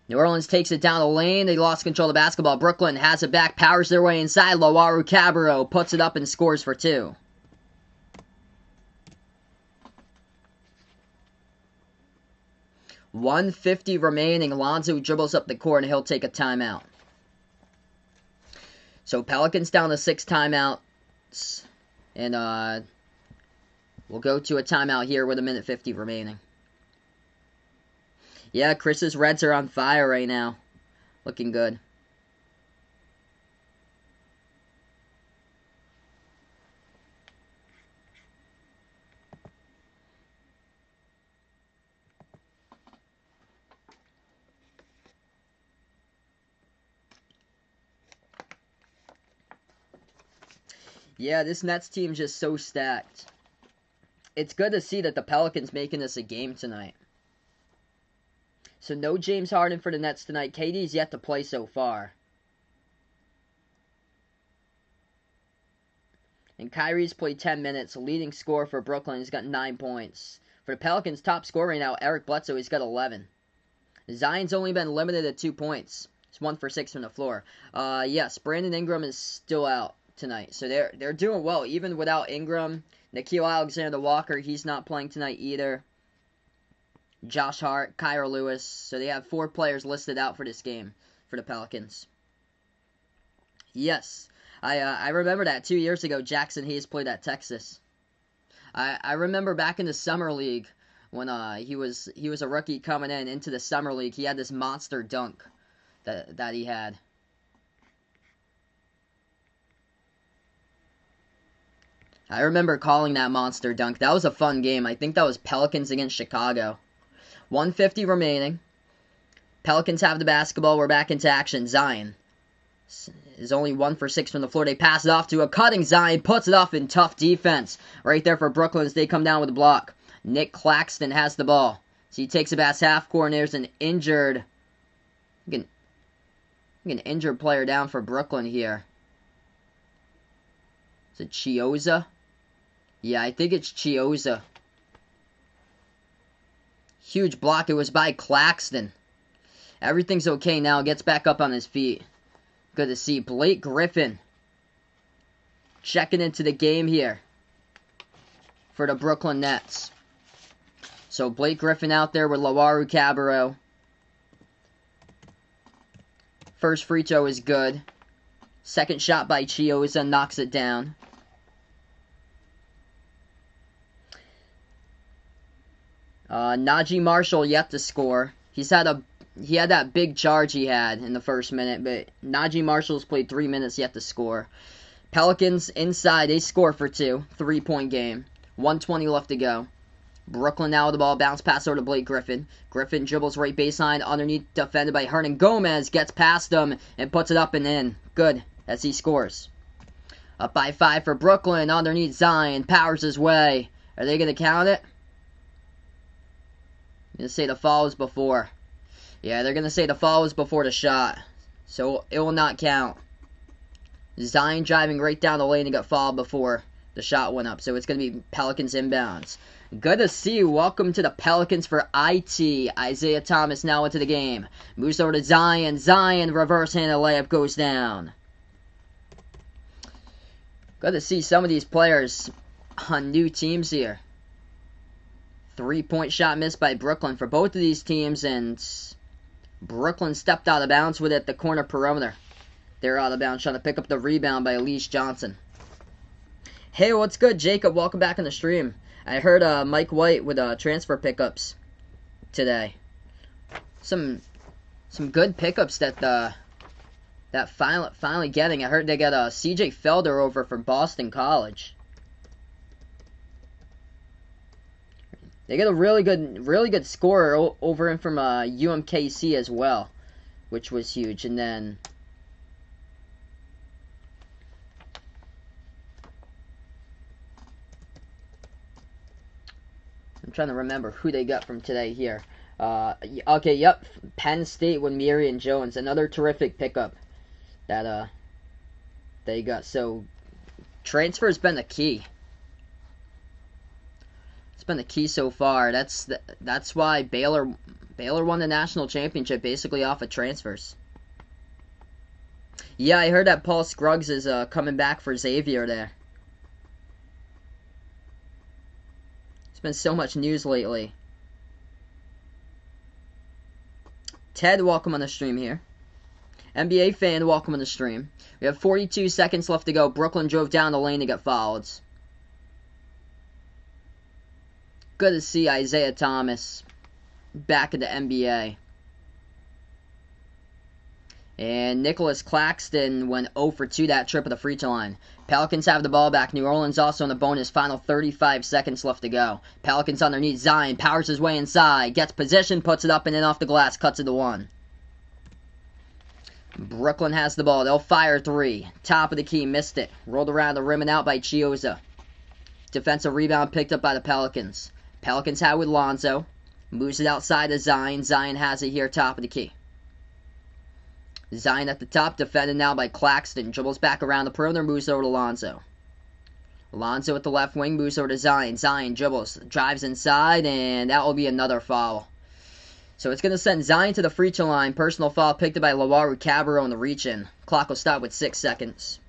Speaker 1: New Orleans takes it down the lane. They lost control of the basketball. Brooklyn has it back, powers their way inside. Labaru Cabarro puts it up and scores for two. .150 remaining. Lonzo dribbles up the court and he'll take a timeout. So Pelicans down to 6 timeouts. And we'll go to a timeout here with 1:50 remaining. Yeah, Chris's Reds are on fire right now. Looking good. Yeah, this Nets team's just so stacked. It's good to see that the Pelicans making this a game tonight. So no James Harden for the Nets tonight. KD's yet to play so far. And Kyrie's played 10 minutes. Leading scorer for Brooklyn. He's got 9 points. For the Pelicans, top scorer right now, Eric Bledsoe. He's got 11. Zion's only been limited to 2 points. He's 1 for 6 from the floor. Yes, Brandon Ingram is still out tonight, so they're doing well even without Ingram. Nickeil Alexander-Walker, he's not playing tonight either. Josh Hart, Kyra Lewis, so they have 4 players listed out for this game for the Pelicans. Yes, I remember that 2 years ago Jackson Hayes played at Texas. I remember back in the summer league when he was a rookie coming into the summer league. He had this monster dunk that he had. I remember calling that monster dunk. That was a fun game. I think that was Pelicans against Chicago. 1:50 remaining. Pelicans have the basketball. We're back into action. Zion is only 1 for 6 from the floor. They pass it off to a cutting Zion. Puts it off in tough defense. Right there for Brooklyn as they come down with a block. Nick Claxton has the ball. So he takes it past half court, and there's an injured player down for Brooklyn here. Is it Chioza? Yeah, I think it's Chioza. Huge block. It was by Claxton. Everything's okay now. Gets back up on his feet. Good to see. Blake Griffin checking into the game here for the Brooklyn Nets. So Blake Griffin out there with Lawaru Cabarrot. First free throw is good. Second shot by Chioza knocks it down. Najee Marshall yet to score. He had that big charge he had in the first minute, but Najee Marshall's played 3 minutes yet to score. Pelicans inside, they score for 2. 3-point game. 1:20 left to go. Brooklyn now with the ball, bounce pass over to Blake Griffin. Griffin dribbles right baseline, underneath, defended by Hernan Gomez, gets past him and puts it up and in. Good, as he scores. Up by 5 for Brooklyn, underneath Zion, powers his way. Are they going to count it? Going to say the foul was before. Yeah, they're going to say the foul was before the shot. So it will not count. Zion driving right down the lane and got fouled before the shot went up. So it's going to be Pelicans inbounds. Good to see you. Welcome to the Pelicans for IT. Isaiah Thomas now into the game. Moves over to Zion. Zion, reverse-handed layup goes down. Good to see some of these players on new teams here. 3-point shot missed by Brooklyn for both of these teams, and Brooklyn stepped out of bounds with it at the corner perimeter. They're out of bounds, trying to pick up the rebound by Elise Johnson. Hey, what's good, Jacob? Welcome back on the stream. I heard Mike White with transfer pickups today. Some good pickups that finally getting. I heard they got CJ Felder over from Boston College. They got a really good scorer over in from UMKC as well, which was huge. And then I'm trying to remember who they got from today here. Okay, yep, Penn State with Marion Jones, another terrific pickup that they got. So transfer's been the key. Been the key so far. That's why Baylor won the national championship basically off of transfers. Yeah, I heard that Paul Scruggs is coming back for Xavier there. There's been so much news lately. Ted, welcome on the stream here. NBA fan, welcome on the stream. We have 42 seconds left to go. Brooklyn drove down the lane to get fouled. Good to see Isaiah Thomas back in the NBA. And Nicholas Claxton went 0 for 2 that trip at the free throw line. Pelicans have the ball back. New Orleans also in the bonus. Final 35 seconds left to go. Pelicans underneath. Zion powers his way inside. Gets position, puts it up and in off the glass. Cuts it to 1. Brooklyn has the ball. They'll fire 3. Top of the key. Missed it. Rolled around the rim and out by Chioza. Defensive rebound picked up by the Pelicans. Pelicans have with Lonzo. Moves it outside to Zion. Zion has it here, top of the key. Zion at the top, defended now by Claxton. Dribbles back around the perimeter, moves over to Lonzo. Lonzo at the left wing, moves over to Zion. Zion dribbles, drives inside, and that will be another foul. So it's going to send Zion to the free throw line. Personal foul picked up by Lawaru Cabarro on the reach-in. Clock will stop with 6 seconds.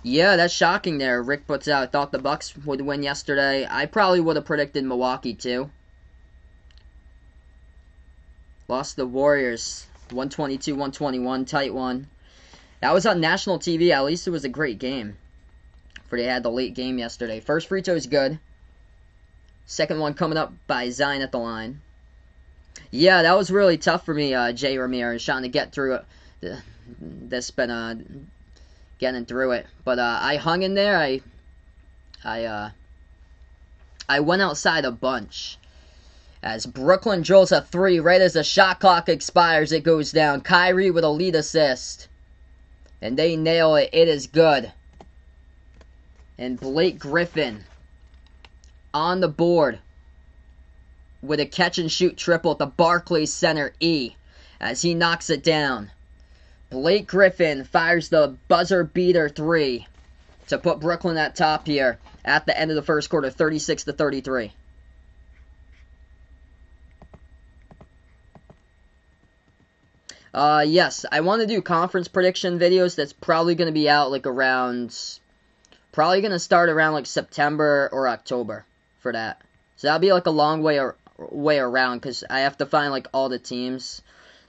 Speaker 1: Yeah, that's shocking there. Rick puts out, I thought the Bucks would win yesterday. I probably would have predicted Milwaukee too. Lost the Warriors 122-121, tight one. That was on national TV. At least it was a great game. For they had the late game yesterday. First free throw is good. Second one coming up by Zion at the line. Yeah, that was really tough for me, Jay Ramirez, trying to get through it. That's been getting through it. But I hung in there. I went outside a bunch. As Brooklyn drills a 3 right as the shot clock expires, it goes down. Kyrie with a lead assist. And they nail it. It is good. And Blake Griffin on the board with a catch-and-shoot triple at the Barclays Center E as he knocks it down. Blake Griffin fires the buzzer-beater 3 to put Brooklyn at top here at the end of the first quarter, 36-33. Yes, I want to do conference prediction videos. That's probably going to be out like around... Probably going to start around like September or October for that. So that'll be like a long way around because I have to find like all the teams,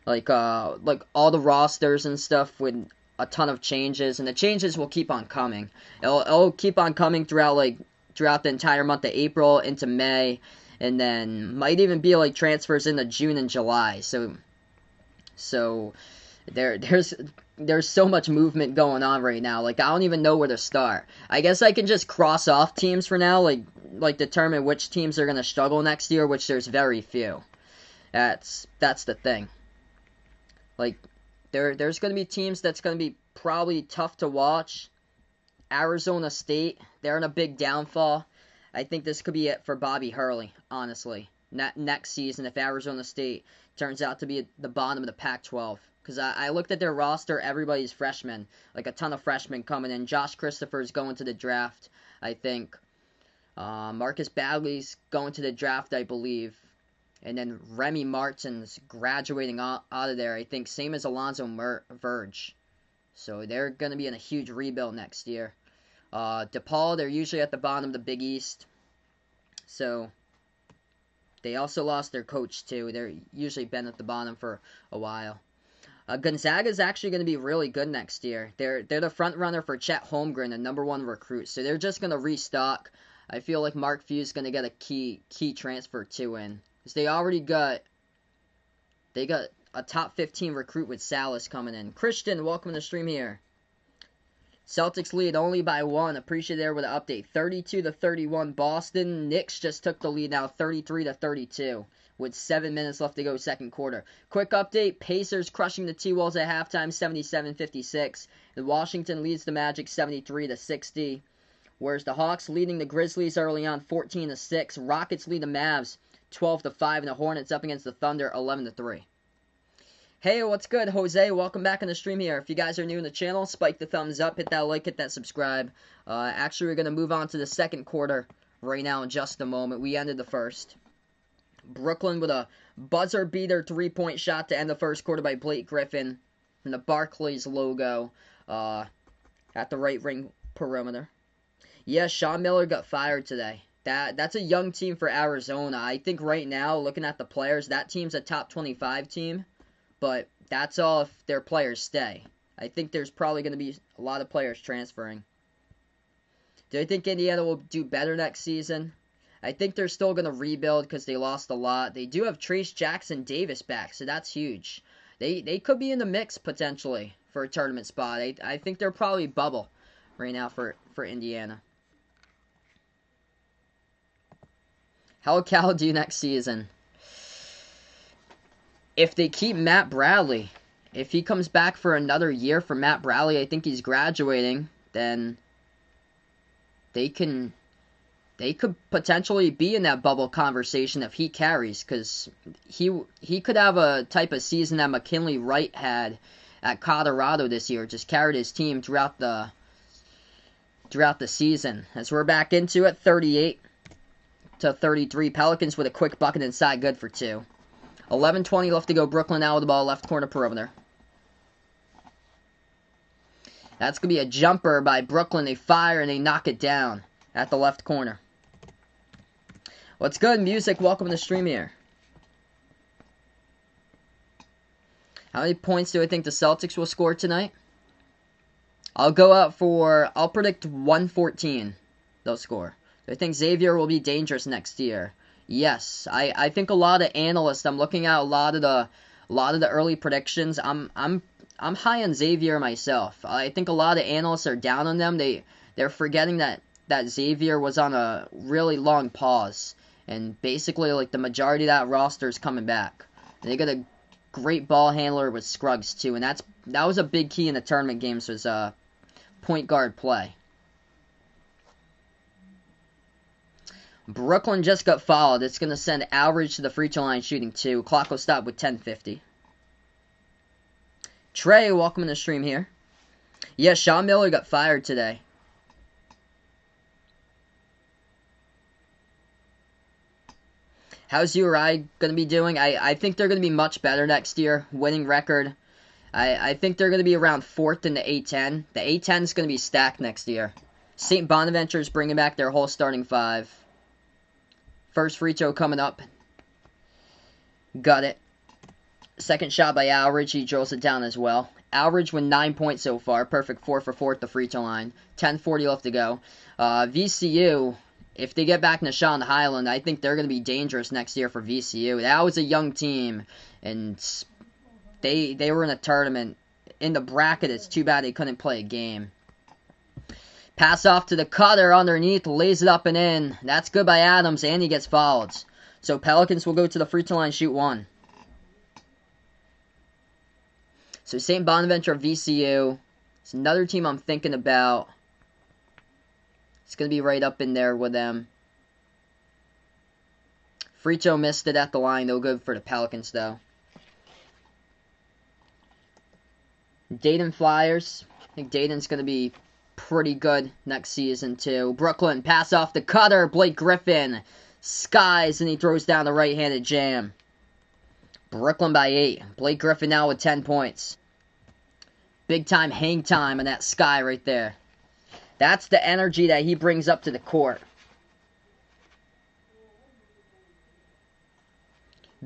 Speaker 1: like all the rosters and stuff with a ton of changes, and the changes will keep on coming. It'll keep on coming throughout the entire month of April into May, and then might even be like transfers into June and July. So there's so much movement going on right now. Like, I don't even know where to start. I guess I can just cross off teams for now, like determine which teams are going to struggle next year, which there's very few. That's the thing. Like, there's going to be teams that's going to be probably tough to watch. Arizona State, they're in a big downfall. I think this could be it for Bobby Hurley, honestly. Next season, if Arizona State turns out to be at the bottom of the Pac-12. Because I looked at their roster, everybody's freshmen. Like a ton of freshmen coming in. Josh Christopher's going to the draft, I think. Marcus Bagley's going to the draft, I believe. And then Remy Martin's graduating out of there, I think. Same as Alonzo Verge. So they're going to be in a huge rebuild next year. DePaul, they're usually at the bottom of the Big East. So they also lost their coach, too. They're usually been at the bottom for a while. Gonzaga is actually going to be really good next year. They're the front runner for Chet Holmgren, the #1 recruit. So they're just going to restock. I feel like Mark Few is going to get a key transfer too in, because they got a top 15 recruit with Salas coming in. Christian, welcome to the stream here. Celtics lead only by 1. Appreciate there with an update. 32-31 Boston. Knicks just took the lead now, 33-32. With 7 minutes left to go second quarter. Quick update, Pacers crushing the T-Wolves at halftime, 77-56. And Washington leads the Magic 73-60. Whereas the Hawks leading the Grizzlies early on, 14-6. Rockets lead the Mavs 12-5. And the Hornets up against the Thunder, 11-3. Hey, what's good? Jose, welcome back on the stream here. If you guys are new in the channel, spike the thumbs up, hit that like, hit that subscribe. Actually, we're going to move on to the second quarter right now in just a moment. We ended the first. Brooklyn with a buzzer-beater 3-point shot to end the first quarter by Blake Griffin from the Barclays logo at the right ring perimeter. Yeah, Sean Miller got fired today. That's a young team for Arizona. I think right now, looking at the players, that team's a top 25 team, but that's all if their players stay. I think there's probably going to be a lot of players transferring. Do I think Indiana will do better next season? I think they're still going to rebuild because they lost a lot. They do have Trace Jackson Davis back, so that's huge. They could be in the mix, potentially, for a tournament spot. I think they're probably bubble right now for Indiana. How will Cal do next season? If they keep Matt Bradley, if he comes back for another year for Matt Bradley, I think he's graduating, then they could potentially be in that bubble conversation if he carries, because he could have a type of season that McKinley Wright had at Colorado this year, just carried his team throughout the throughout the season. As we're back into it, 38-33. Pelicans with a quick bucket inside, good for 2. 11:20 left to go. Brooklyn now with the ball, left corner perimeter. That's going to be a jumper by Brooklyn. They fire and they knock it down at the left corner. What's good, Music? Welcome to the stream here. How many points do I think the Celtics will score tonight? I'll predict 114 they'll score. Do I think Xavier will be dangerous next year? Yes. I think a lot of analysts, I'm looking at a lot of the early predictions. I'm high on Xavier myself. I think a lot of analysts are down on them. They're forgetting that Xavier was on a really long pause. And basically, like, the majority of that roster is coming back. And they got a great ball handler with Scruggs, too. And that was a big key in the tournament games, was point guard play. Brooklyn just got fouled. It's going to send Average to the free throw line shooting 2. Clock will stop with 10:50. Trey, welcome to the stream here. Yeah, Sean Miller got fired today. How's URI going to be doing? I think they're going to be much better next year. Winning record. I think they're going to be around 4th in the A10. The A10 is going to be stacked next year. St. Bonaventure is bringing back their whole starting 5. First free throw coming up. Got it. Second shot by Average. He drills it down as well. Average with 9 points so far. Perfect 4 for 4 at the free throw line. 10:40 left to go. VCU... If they get back Nashawn Highland, I think they're going to be dangerous next year for VCU. That was a young team, and they were in a tournament. In the bracket, it's too bad they couldn't play a game. Pass off to the cutter underneath, lays it up and in. That's good by Adams, and he gets fouled. So Pelicans will go to the free throw line, shoot 1. So St. Bonaventure, VCU. It's another team I'm thinking about. It's going to be right up in there with them. Free throw missed it at the line. No good for the Pelicans, though. Dayton Flyers. I think Dayton's going to be pretty good next season, too. Brooklyn, pass off the cutter. Blake Griffin skies, and he throws down the right-handed jam. Brooklyn by 8. Blake Griffin now with 10 points. Big-time hang time on that sky right there. That's the energy that he brings up to the court.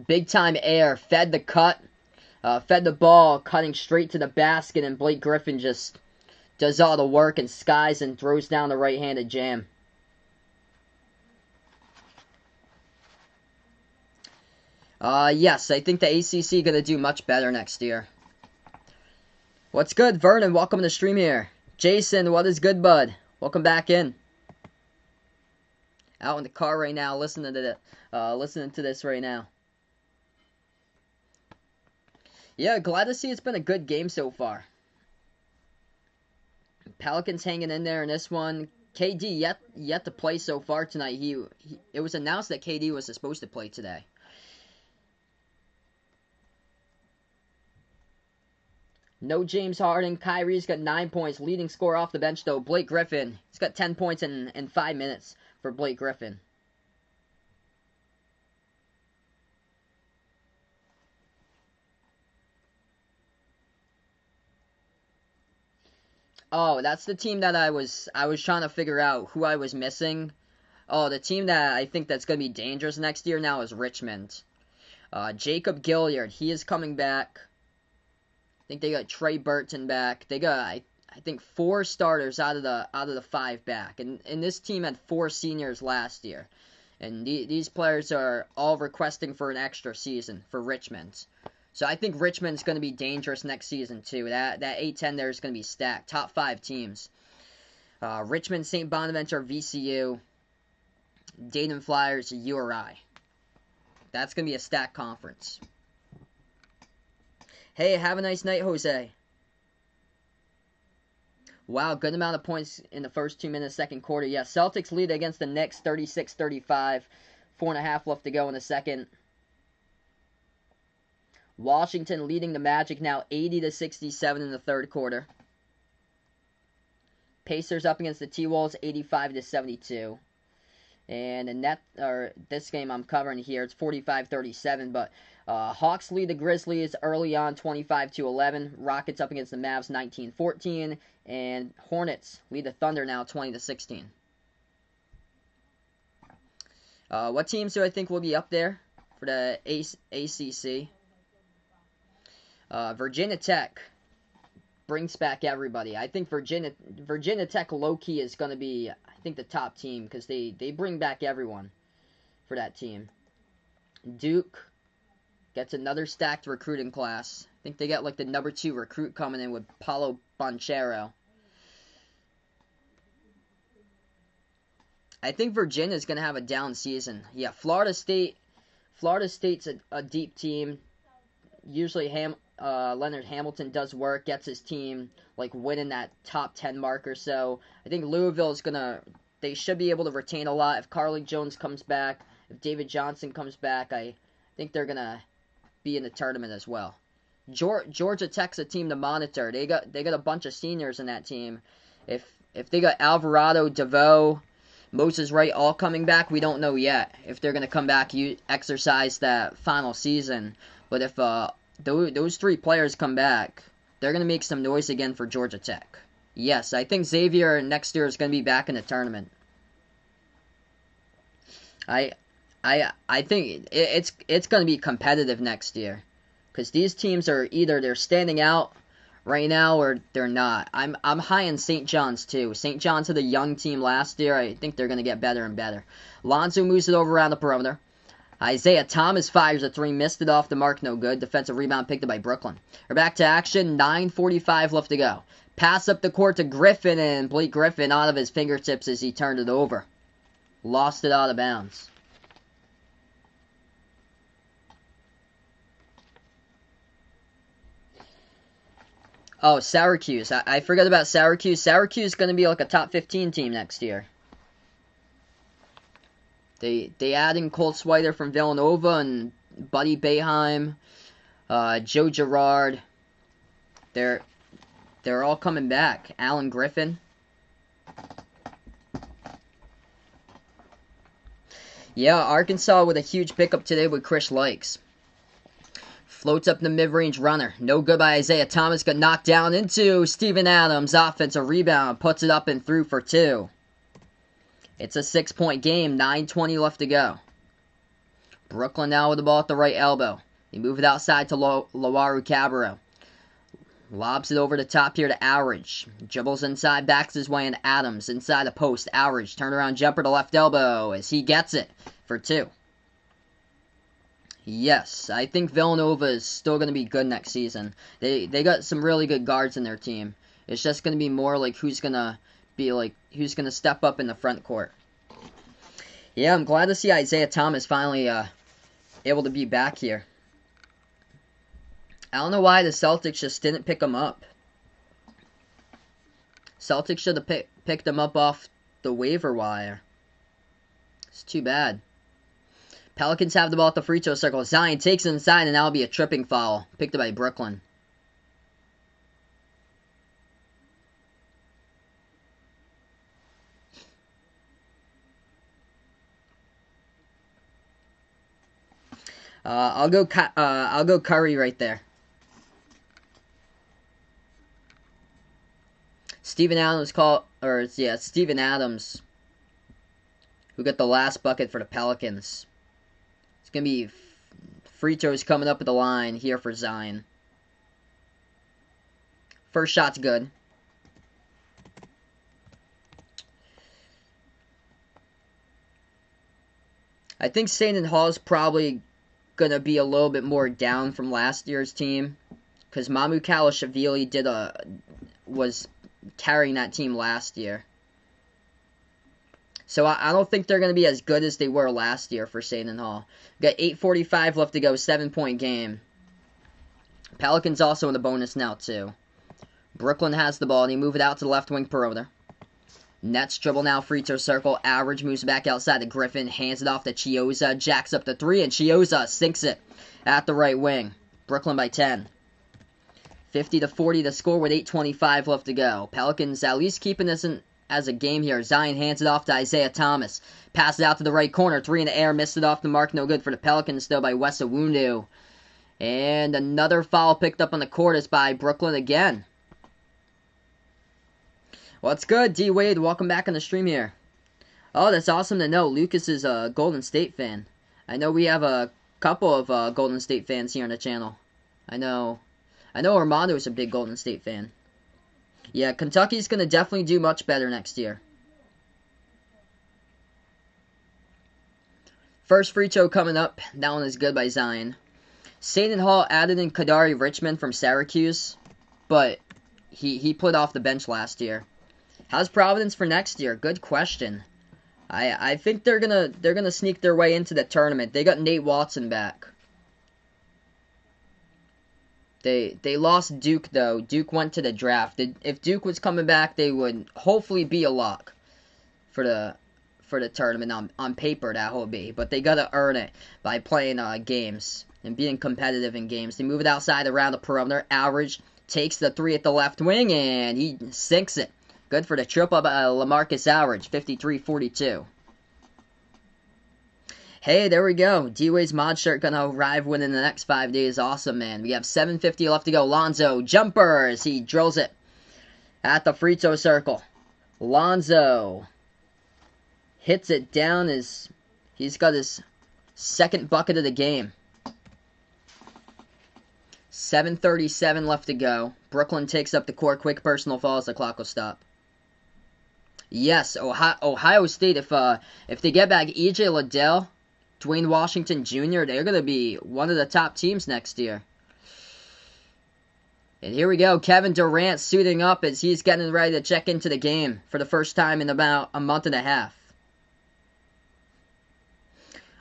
Speaker 1: Big time air. Fed the cut. Fed the ball. Cutting straight to the basket. And Blake Griffin just does all the work and skies and throws down the right-handed jam. Yes, I think the ACC going to do much better next year. What's good, Vernon? Welcome to the stream here. Jason, what is good, bud? Welcome back in. Out in the car right now, listening to this right now. Yeah, glad to see it's been a good game so far. Pelicans hanging in there in this one. KD yet to play so far tonight. It was announced that KD was supposed to play today. No James Harden. Kyrie's got 9 points. Leading scorer off the bench, though. Blake Griffin. He's got 10 points in 5 minutes for Blake Griffin. Oh, that's the team that I was trying to figure out who I was missing. Oh, the team that I think that's going to be dangerous next year now is Richmond. Jacob Gilyard. He is coming back. I think they got Trey Burton back. They got I think 4 starters out of the 5 back, and this team had 4 seniors last year, and these players are all requesting for an extra season for Richmond. So I think Richmond's going to be dangerous next season too. That A10 there is going to be stacked. Top 5 teams. Richmond, St. Bonaventure, VCU, Dayton Flyers, URI. That's going to be a stacked conference. Hey, have a nice night, Jose. Wow, good amount of points in the first 2 minutes, second quarter. Yeah, Celtics lead against the Knicks, 36-35. 4.5 left to go in the second. Washington leading the Magic now 80-67 in the third quarter. Pacers up against the T-Wolves, 85-72. And this game I'm covering here, it's 45-37. But Hawks lead the Grizzlies early on, 25-11. Rockets up against the Mavs, 19-14. And Hornets lead the Thunder now, 20-16. What teams do I think will be up there for the ACC? Virginia Tech brings back everybody. I think Virginia Tech low-key is going to be, I think, the top team because they bring back everyone for that team. Duke gets another stacked recruiting class. I think they got like the number 2 recruit coming in with Paulo Banchero. I think Virginia's going to have a down season. Yeah, Florida State's a deep team. Usually Leonard Hamilton does work, gets his team like winning that top 10 mark or so. I think Louisville is they should be able to retain a lot if Carly Jones comes back, if David Johnson comes back. I think they're gonna be in the tournament as well. Georgia Tech's a team to monitor. They got a bunch of seniors in that team. If they got Alvarado, DeVoe, Moses Wright all coming back, we don't know yet if they're gonna come back, exercise that final season. But if those 3 players come back, they're going to make some noise again for Georgia Tech. Yes, I think Xavier next year is going to be back in the tournament. I think it's going to be competitive next year because these teams are either they're standing out right now or they're not. I'm high in St. John's too. St. John's had a young team last year. I think they're going to get better and better. Lonzo moves it over around the perimeter. Isaiah Thomas fires a 3, missed it off the mark, no good. Defensive rebound picked up by Brooklyn. We're back to action, 9:45 left to go. Pass up the court to Griffin, and Blake Griffin out of his fingertips as he turned it over. Lost it out of bounds. Oh, Syracuse. I forgot about Syracuse. Syracuse is going to be like a top 15 team next year. They add in Colt Swider from Villanova and Buddy Boeheim, Joe Girard. They're all coming back. Alan Griffin. Yeah, Arkansas with a huge pickup today with Chris Likes. Floats up the mid-range runner. No good by Isaiah Thomas. Got knocked down into Steven Adams. Offensive rebound. Puts it up and through for 2. It's a 6-point game, 9:20 left to go. Brooklyn now with the ball at the right elbow. They move it outside to Loaru Cabarro. Lobs it over the top here to Outridge. Dribbles inside, backs his way in Adams. Inside the post, Outridge. Turnaround jumper to left elbow as he gets it for 2. Yes, I think Villanova is still going to be good next season. They got some really good guards in their team. It's just going to be more like who's going to step up in the front court. Yeah, I'm glad to see Isaiah Thomas finally able to be back here. I don't know why the Celtics just didn't pick him up. Celtics should have picked him up off the waiver wire. It's too bad. Pelicans have the ball at the free throw circle. Zion takes it inside, and that'll be a tripping foul. Picked up by Brooklyn. I'll go Curry right there. Steven Adams who got the last bucket for the Pelicans. It's gonna be free throws coming up at the line here for Zion. First shot's good. I think Seton Hall's probably going to be a little bit more down from last year's team because Mamu Kalashvili was carrying that team last year. So I don't think they're going to be as good as they were last year for Seton Hall. Got 8:45 left to go, 7-point game. Pelicans also in the bonus now too. Brooklyn has the ball and they move it out to the left wing perimeter. Nets dribble now, free throw circle. Average moves back outside to Griffin. Hands it off to Chiozza. Jacks up the 3, and Chiozza sinks it at the right wing. Brooklyn by 10. 50-40 to score with 8:25 left to go. Pelicans at least keeping this as a game here. Zion hands it off to Isaiah Thomas. Passes out to the right corner. 3 in the air. Missed it off the mark. No good for the Pelicans, though, by Wes Iwundu. And another foul picked up on the court is by Brooklyn again. What's good, D-Wade? Welcome back on the stream here. Oh, that's awesome to know. Lucas is a Golden State fan. I know we have a couple of Golden State fans here on the channel. I know Armando's a big Golden State fan. Yeah, Kentucky's going to definitely do much better next year. First free throw coming up. That one is good by Zion. Seton Hall added in Kadari Richmond from Syracuse, but he played off the bench last year. How's Providence for next year? Good question. I think they're gonna sneak their way into the tournament. They got Nate Watson back. They lost Duke though. Duke went to the draft. If Duke was coming back, they would hopefully be a lock for the tournament. On paper, that will be, but they gotta earn it by playing games and being competitive in games. They move it outside around the perimeter. Average takes the 3 at the left wing, and he sinks it. Good for the triple by LaMarcus Average, 53-42. Hey, there we go. D-Wade's mod shirt gonna arrive within the next 5 days. Awesome, man. We have 7:50 left to go. Lonzo, jumpers. He drills it at the free throw circle. Lonzo hits it down. He's got his second bucket of the game. 7:37 left to go. Brooklyn takes up the court. Quick personal foul as the clock will stop. Yes, Ohio State, if they get back E.J. Liddell, Dwayne Washington Jr., they're going to be one of the top teams next year. And here we go. Kevin Durant suiting up as he's getting ready to check into the game for the first time in about a month and a half.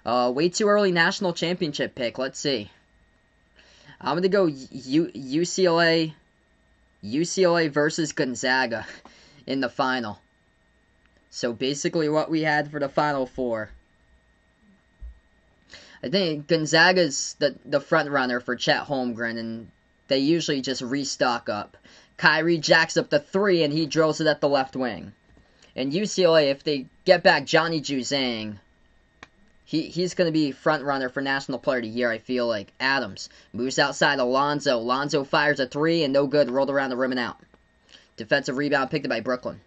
Speaker 1: Way too early national championship pick. Let's see. I'm going to go UCLA versus Gonzaga in the final. So basically what we had for the Final Four. I think Gonzaga's the front runner for Chet Holmgren, and they usually just restock up. Kyrie jacks up the 3, and he drills it at the left wing. And UCLA, if they get back Johnny Juzang, he's going to be front runner for National Player of the Year, I feel like. Adams moves outside Alonzo. Lonzo fires a 3, and no good. Rolled around the rim and out. Defensive rebound picked up by Brooklyn.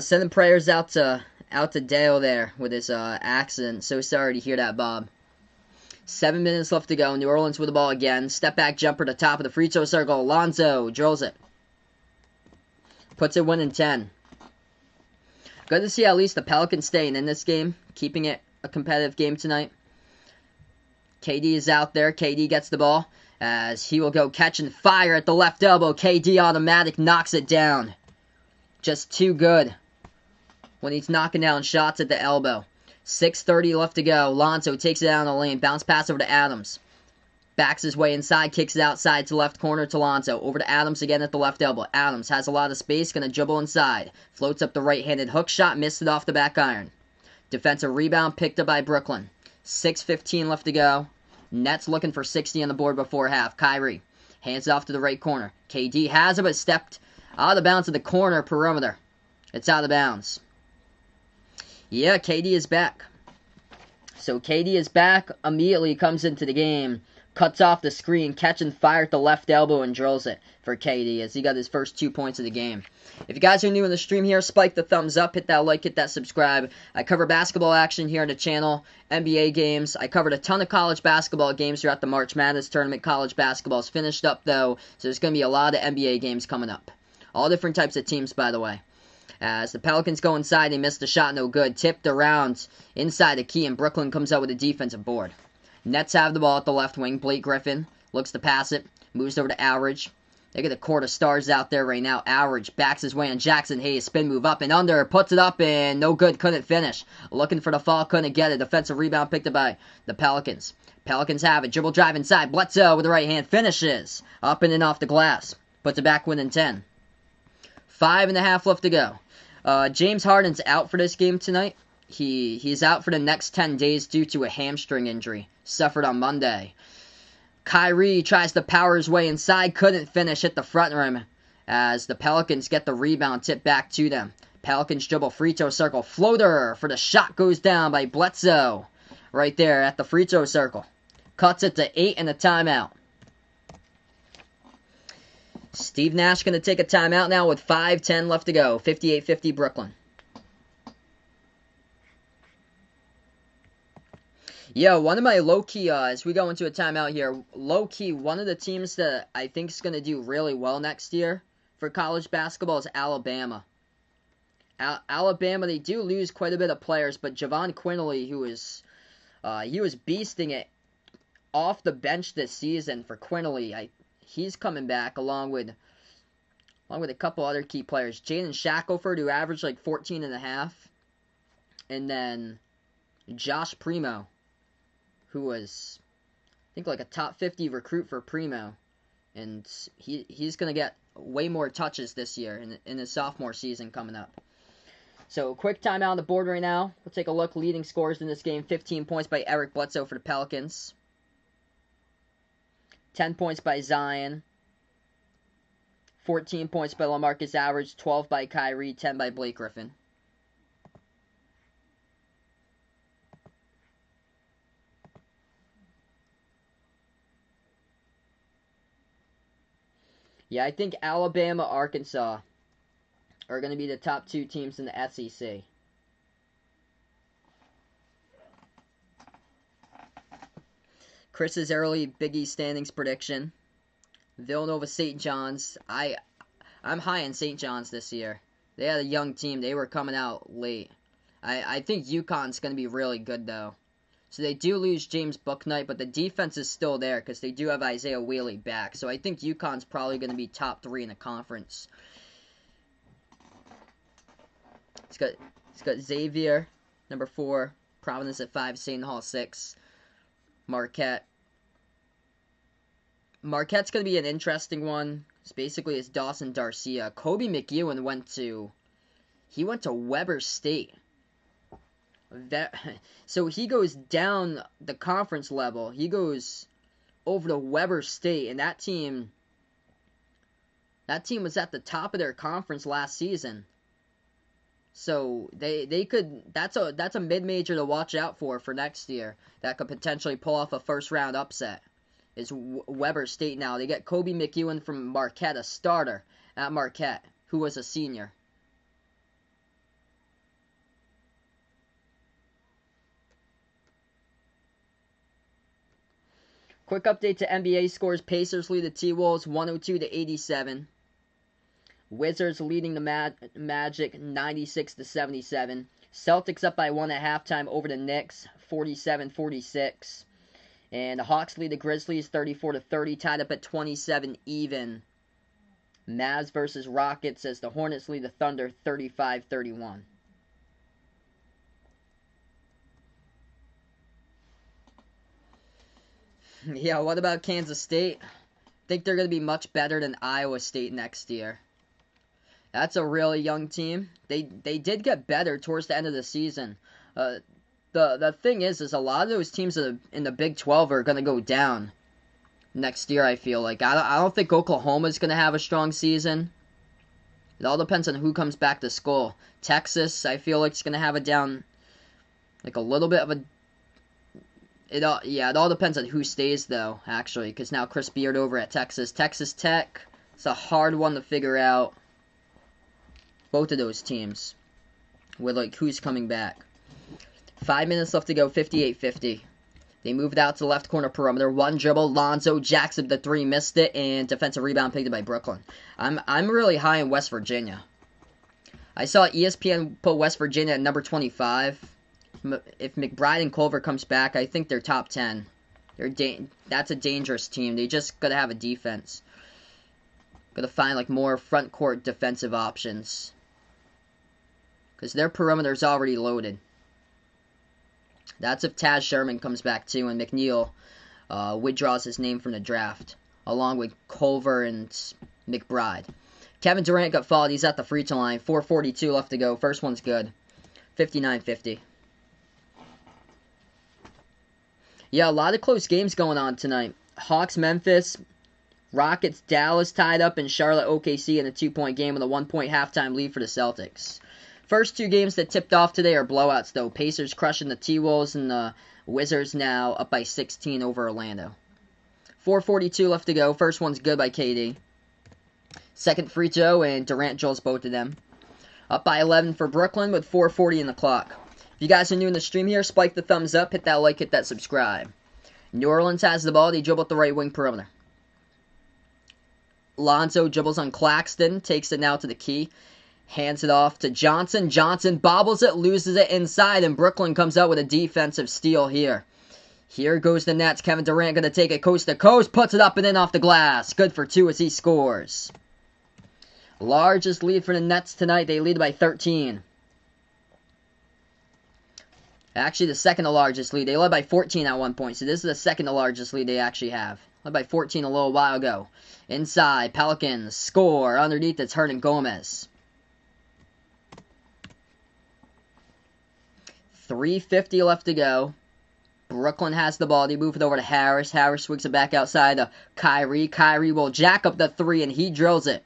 Speaker 1: Sending prayers out to Dale there with his accident. So sorry to hear that, Bob. 7 minutes left to go. New Orleans with the ball again. Step back jumper to top of the free throw circle. Lonzo drills it. Puts it 1-10. Good to see at least the Pelicans staying in this game. Keeping it a competitive game tonight. KD is out there. KD gets the ball as he will go catch and fire at the left elbow. KD automatic knocks it down. Just too good when he's knocking down shots at the elbow. 6:30 left to go. Lonzo takes it down the lane. Bounce pass over to Adams. Backs his way inside. Kicks it outside to left corner to Lonzo. Over to Adams again at the left elbow. Adams has a lot of space. Going to dribble inside. Floats up the right-handed hook shot. Missed it off the back iron. Defensive rebound picked up by Brooklyn. 6:15 left to go. Nets looking for 60 on the board before half. Kyrie hands it off to the right corner. KD has it, but stepped out of bounds to the corner perimeter. It's out of bounds. Yeah, KD is back. So KD is back, immediately comes into the game, cuts off the screen, catch and fire at the left elbow and drills it for KD as he got his first 2 points of the game. If you guys are new in the stream here, spike the thumbs up, hit that like, hit that subscribe. I cover basketball action here on the channel, NBA games. I covered a ton of college basketball games throughout the March Madness tournament. College basketball is finished up though, so there's going to be a lot of NBA games coming up. All different types of teams, by the way. As the Pelicans go inside, they missed the shot, no good. Tipped around inside the key, and Brooklyn comes out with a defensive board. Nets have the ball at the left wing. Blake Griffin looks to pass it. Moves over to Average. They get the court of stars out there right now. Average backs his way on Jackson Hayes. Spin move up and under. Puts it up and no good. Couldn't finish. Looking for the fall. Couldn't get it. Defensive rebound picked up by the Pelicans. Pelicans have it. Dribble drive inside. Bledsoe with the right hand. Finishes. Up and in off the glass. Puts it back within 10. 5.5 left to go. James Harden's out for this game tonight. He's out for the next 10 days due to a hamstring injury suffered on Monday. Kyrie tries to power his way inside, couldn't finish, hit the front rim as the Pelicans get the rebound, tipped back to them. Pelicans dribble free throw circle, floater for the shot goes down by Bledsoe right there at the free throw circle. Cuts it to 8 and a timeout. Steve Nash going to take a timeout now with 5:10 left to go. 58-50 Brooklyn. Yeah, one of my low-key, as we go into a timeout here, low-key, one of the teams that I think is going to do really well next year for college basketball is Alabama. Alabama, they do lose quite a bit of players, but Javon Quinerly, he was beasting it off the bench this season for Quinerly. He's coming back along with a couple other key players. Jaden Shackelford, who averaged like 14 and a half, and then Josh Primo, who was, I think, like a top 50 recruit for Primo. And he's going to get way more touches this year in his sophomore season coming up. So, quick timeout on the board right now. We'll take a look. Leading scorers in this game. 15 points by Eric Bledsoe for the Pelicans. 10 points by Zion. 14 points by LaMarcus Aldridge. 12 by Kyrie. 10 by Blake Griffin. Yeah, I think Alabama, Arkansas are going to be the top two teams in the SEC. Chris's early Big East standings prediction. Villanova, St. John's. I'm high in St. John's this year. They had a young team. They were coming out late. I think UConn's going to be really good, though. So they do lose James Bouknight, but the defense is still there because they do have Isaiah Whaley back. So I think UConn's probably going to be top 3 in the conference. It's got Xavier, number 4. Providence at 5. Seton Hall 6. Marquette. Marquette's going to be an interesting one. It's Dawson Darcia. Kobe McEwen went to Weber State. So he goes down the conference level. He goes over to Weber State, and that team was at the top of their conference last season. So they could that's a mid-major to watch out for next year that could potentially pull off a first-round upset. Is Weber State now. They get Kobe McEwen from Marquette, a starter at Marquette, who was a senior. Quick update to NBA scores. Pacers lead the T-Wolves 102-87. Wizards leading the Magic 96-77. Celtics up by 1 at halftime over the Knicks 47-46. And the Hawks lead the Grizzlies 34-30, tied up at 27 even. Mavs versus Rockets as the Hornets lead the Thunder 35-31. Yeah, what about Kansas State? Think they're going to be much better than Iowa State next year. That's a really young team. They did get better towards the end of the season. The thing is a lot of those teams in the Big 12 are going to go down next year, I feel like. I don't think Oklahoma's going to have a strong season. It all depends on who comes back to school. Texas, I feel like, is going to have a down, like a little bit of a... It all depends on who stays, though, actually, because now Chris Beard over at Texas. Texas Tech, it's a hard one to figure out. Both of those teams, with, like, who's coming back. 5 minutes left to go, 58-50. They moved out to the left corner perimeter. One dribble, Lonzo Jackson, the 3, missed it, and defensive rebound picked up by Brooklyn. I'm really high in West Virginia. I saw ESPN put West Virginia at number 25. If McBride and Culver comes back, I think they're top 10. That's a dangerous team. They just gotta have a defense. Gotta find like more front court defensive options, because their perimeter's already loaded. That's if Taz Sherman comes back too, and McNeil withdraws his name from the draft, along with Culver and McBride. Kevin Durant got fouled. He's at the free throw line. 4:42 left to go. First one's good. 59-50. Yeah, a lot of close games going on tonight. Hawks, Memphis, Rockets, Dallas tied up, and Charlotte, OKC in a 2-point game with a 1-point halftime lead for the Celtics. First two games that tipped off today are blowouts, though. Pacers crushing the T-Wolves, and the Wizards now up by 16 over Orlando. 4:42 left to go. First one's good by KD. Second free throw, and Durant drills both of them. Up by 11 for Brooklyn with 4:40 in the clock. If you guys are new in the stream here, spike the thumbs up, hit that like, hit that subscribe. New Orleans has the ball. They dribble at the right wing perimeter. Lonzo dribbles on Claxton, takes it now to the key, hands it off to Johnson. Johnson bobbles it, loses it inside, and Brooklyn comes out with a defensive steal here. Here goes the Nets. Kevin Durant going to take it coast to coast, puts it up and in off the glass. Good for two as he scores. Largest lead for the Nets tonight. They lead by 13. Actually, the second to largest lead. They led by 14 at one point, so this is the second to largest lead they actually have. Led by 14 a little while ago. Inside, Pelicans score. Underneath, it's Hernan Gomez. 3:50 left to go. Brooklyn has the ball. They move it over to Harris. Harris swings it back outside to Kyrie. Kyrie will jack up the three, and he drills it.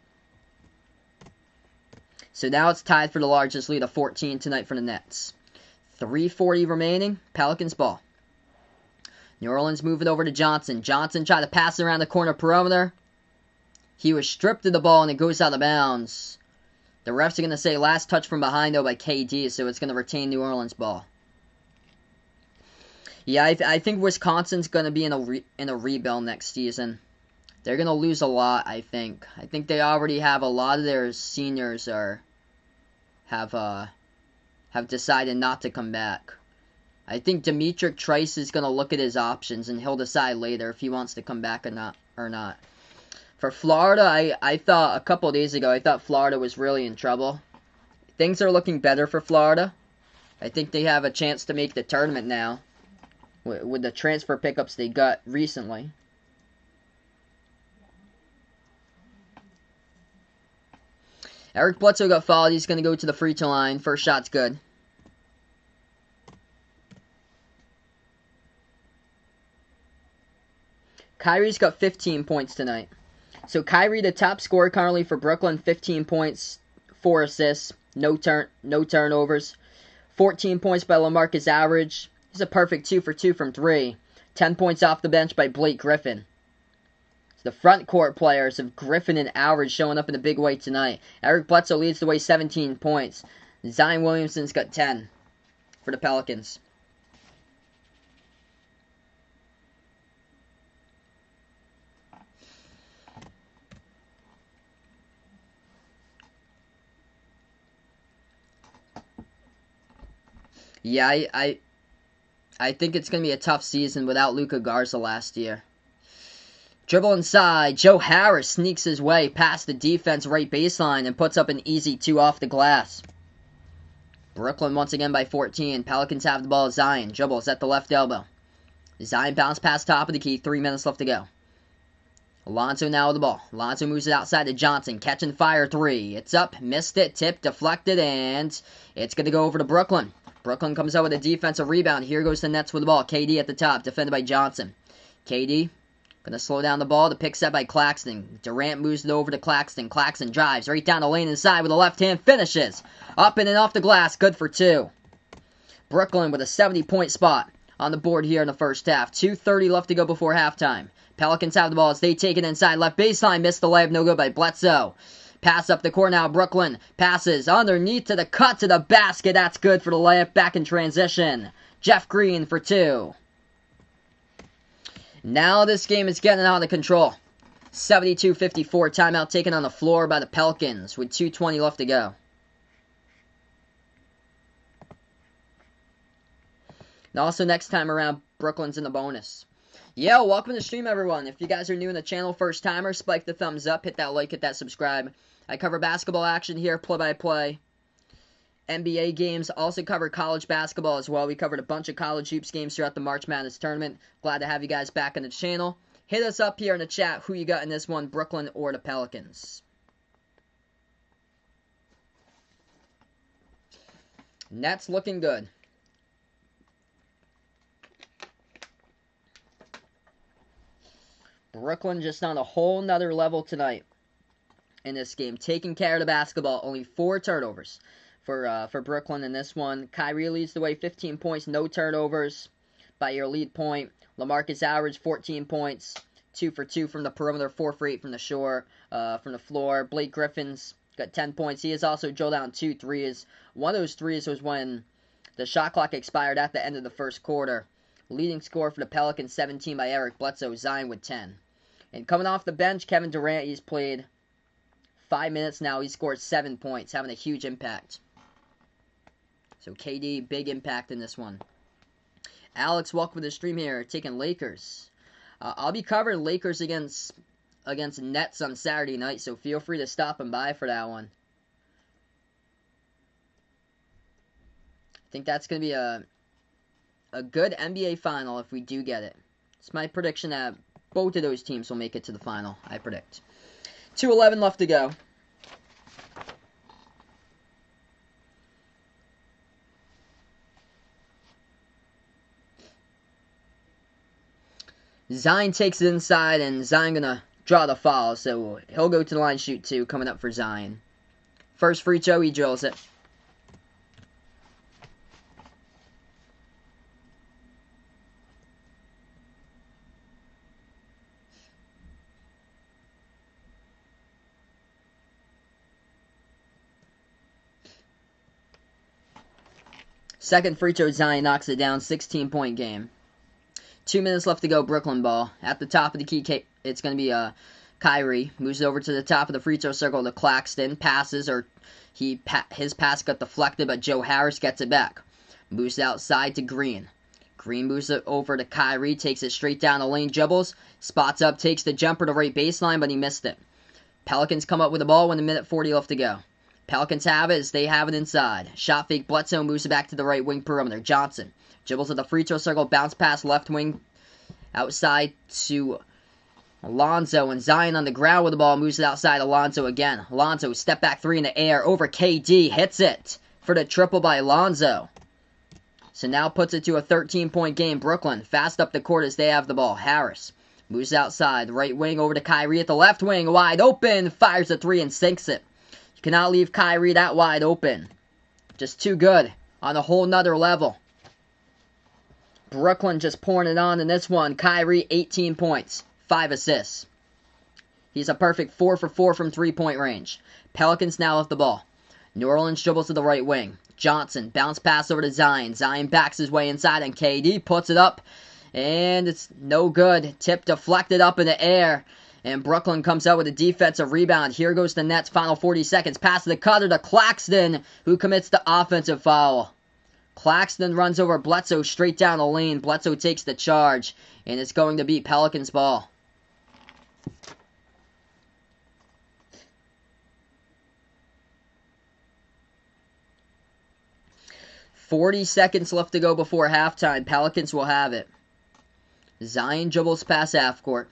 Speaker 1: So now it's tied for the largest lead of 14 tonight for the Nets. 3:40 remaining. Pelicans ball. New Orleans move it over to Johnson. Johnson tried to pass it around the corner perimeter. He was stripped of the ball, and it goes out of bounds. The refs are going to say last touch from behind, though, by KD, so it's going to retain New Orleans ball. Yeah, I think Wisconsin's going to be in a rebuild next season. They're going to lose a lot, I think. I think they already have a lot of their seniors have decided not to come back. I think Demetric Trice is going to look at his options, and he'll decide later if he wants to come back or not. For Florida, I thought a couple of days ago, I thought Florida was really in trouble. Things are looking better for Florida. I think they have a chance to make the tournament now with the transfer pickups they got recently. Eric Bledsoe got fouled. He's going to go to the free throw line. First shot's good. Kyrie's got 15 points tonight. So Kyrie, the top scorer currently for Brooklyn, 15 points, 4 assists, no turnovers. 14 points by LaMarcus Aldridge. He's a perfect 2 for 2 from 3. 10 points off the bench by Blake Griffin. The front court players of Griffin and Aldridge showing up in a big way tonight. Eric Bledsoe leads the way, 17 points. Zion Williamson's got 10 for the Pelicans. Yeah, I think it's going to be a tough season without Luka Garza last year. Dribble inside. Joe Harris sneaks his way past the defense right baseline and puts up an easy 2 off the glass. Brooklyn once again by 14. Pelicans have the ball. Zion dribbles at the left elbow. Zion bounce past top of the key. 3 minutes left to go. Alonzo now with the ball. Alonzo moves it outside to Johnson. Catch and fire 3. It's up. Missed it. Tipped. Deflected. And it's going to go over to Brooklyn. Brooklyn comes out with a defensive rebound. Here goes the Nets with the ball. KD at the top. Defended by Johnson. KD going to slow down the ball. The pick set by Claxton. Durant moves it over to Claxton. Claxton drives right down the lane inside with a left hand. Finishes. Up and off the glass. Good for 2. Brooklyn with a 70-point spot on the board here in the first half. 2:30 left to go before halftime. Pelicans have the ball as they take it inside. Left baseline. Missed the layup. No good by Bledsoe. Pass up the court now. Brooklyn passes underneath to the cut to the basket. That's good for the layup. Back in transition. Jeff Green for 2. Now this game is getting out of control. 72-54. Timeout taken on the floor by the Pelicans with 2:20 left to go. And also next time around, Brooklyn's in the bonus. Yo, welcome to the stream, everyone. If you guys are new in the channel, first timer, spike the thumbs up, hit that like, hit that subscribe. I cover basketball action here, play-by-play. NBA games, also cover college basketball as well. We covered a bunch of college hoops games throughout the March Madness tournament. Glad to have you guys back on the channel. Hit us up here in the chat who you got in this one, Brooklyn or the Pelicans. Nets looking good. Brooklyn just on a whole nother level tonight in this game, taking care of the basketball. Only 4 turnovers for Brooklyn in this one. Kyrie leads the way, 15 points, no turnovers by your lead point. LaMarcus Aldridge, 14 points, 2 for 2 from the perimeter, 4 for 8 from the floor. Blake Griffin's got 10 points. He has also drilled down 2 threes. One of those threes was when the shot clock expired at the end of the first quarter. Leading scorer for the Pelicans, 17 by Eric Bledsoe. Zion with 10. And coming off the bench, Kevin Durant, he's played 5 minutes now. He scored 7 points, having a huge impact. So KD, big impact in this one. Alex, welcome to the stream here, taking Lakers. I'll be covering Lakers against Nets on Saturday night, so feel free to stop and by for that one. I think that's going to be a good NBA final if we do get it. It's my prediction that both of those teams will make it to the final, I predict. 2:11 left to go. Zion takes it inside, and Zion gonna draw the foul, so he'll go to the line, shoot 2, coming up for Zion. First free throw, he drills it. Second free throw, Zion knocks it down, 16-point game. 2 minutes left to go, Brooklyn ball. At the top of the key, it's going to be Kyrie. Moves over to the top of the free throw circle to Claxton. Passes, or his pass got deflected, but Joe Harris gets it back. Moves outside to Green. Green moves it over to Kyrie. Takes it straight down the lane, dribbles. Spots up, takes the jumper to right baseline, but he missed it. Pelicans come up with the ball with 1:40 left to go. Pelicans have it as they have it inside. Shot fake, Bledsoe moves it back to the right wing perimeter. Johnson dribbles to the free throw circle, bounce pass left wing outside to Alonzo, and Zion on the ground with the ball, moves it outside. Alonzo again. Alonzo, step back 3 in the air over KD, hits it for the triple by Alonzo. So now puts it to a 13-point game. Brooklyn fast up the court as they have the ball. Harris moves outside, right wing over to Kyrie at the left wing, wide open, fires a 3 and sinks it. You cannot leave Kyrie that wide open. Just too good on a whole nother level. Brooklyn just pouring it on in this one. Kyrie, 18 points, 5 assists. He's a perfect 4 for 4 from 3-point range. Pelicans now have the ball. New Orleans dribbles to the right wing. Johnson, bounce pass over to Zion. Zion backs his way inside, and KD puts it up. And it's no good. Tip deflected up in the air. And Brooklyn comes out with a defensive rebound. Here goes the Nets, final 40 seconds. Pass to the cutter to Claxton, who commits the offensive foul. Claxton runs over Bledsoe straight down the lane. Bledsoe takes the charge, and it's going to be Pelicans ball. $40 seconds left to go before halftime. Pelicans will have it. Zion dribbles past half court.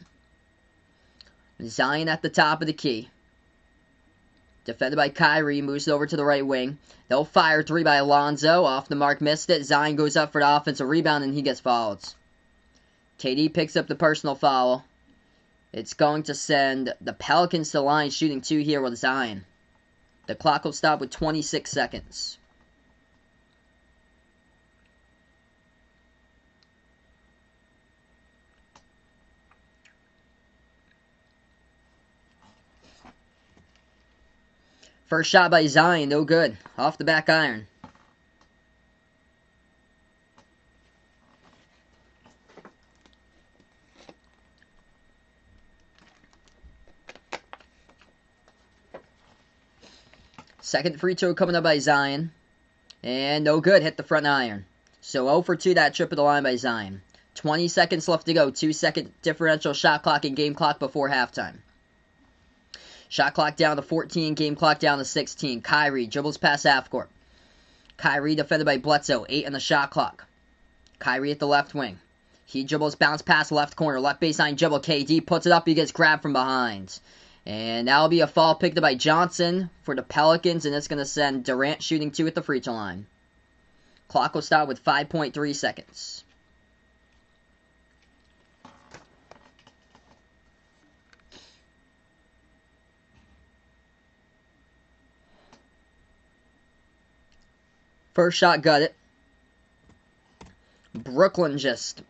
Speaker 1: Zion at the top of the key. Defended by Kyrie, moves it over to the right wing. They'll fire 3 by Alonzo. Off the mark, missed it. Zion goes up for the offensive rebound, and he gets fouled. KD picks up the personal foul. It's going to send the Pelicans to the line, shooting 2 here with Zion. The clock will stop with 26 seconds. First shot by Zion, no good. Off the back iron. Second free throw coming up by Zion. And no good, hit the front iron. So 0 for 2 that trip at the line by Zion. 20 seconds left to go. 2-second differential shot clock and game clock before halftime. Shot clock down to 14, game clock down to 16. Kyrie dribbles past half court. Kyrie defended by Bledsoe, 8 on the shot clock. Kyrie at the left wing. He dribbles, bounce pass left corner, left baseline dribble. KD puts it up, he gets grabbed from behind. And that'll be a foul picked up by Johnson for the Pelicans, and it's going to send Durant shooting 2 at the free throw line. Clock will start with 5.3 seconds. First shot got it. Brooklyn just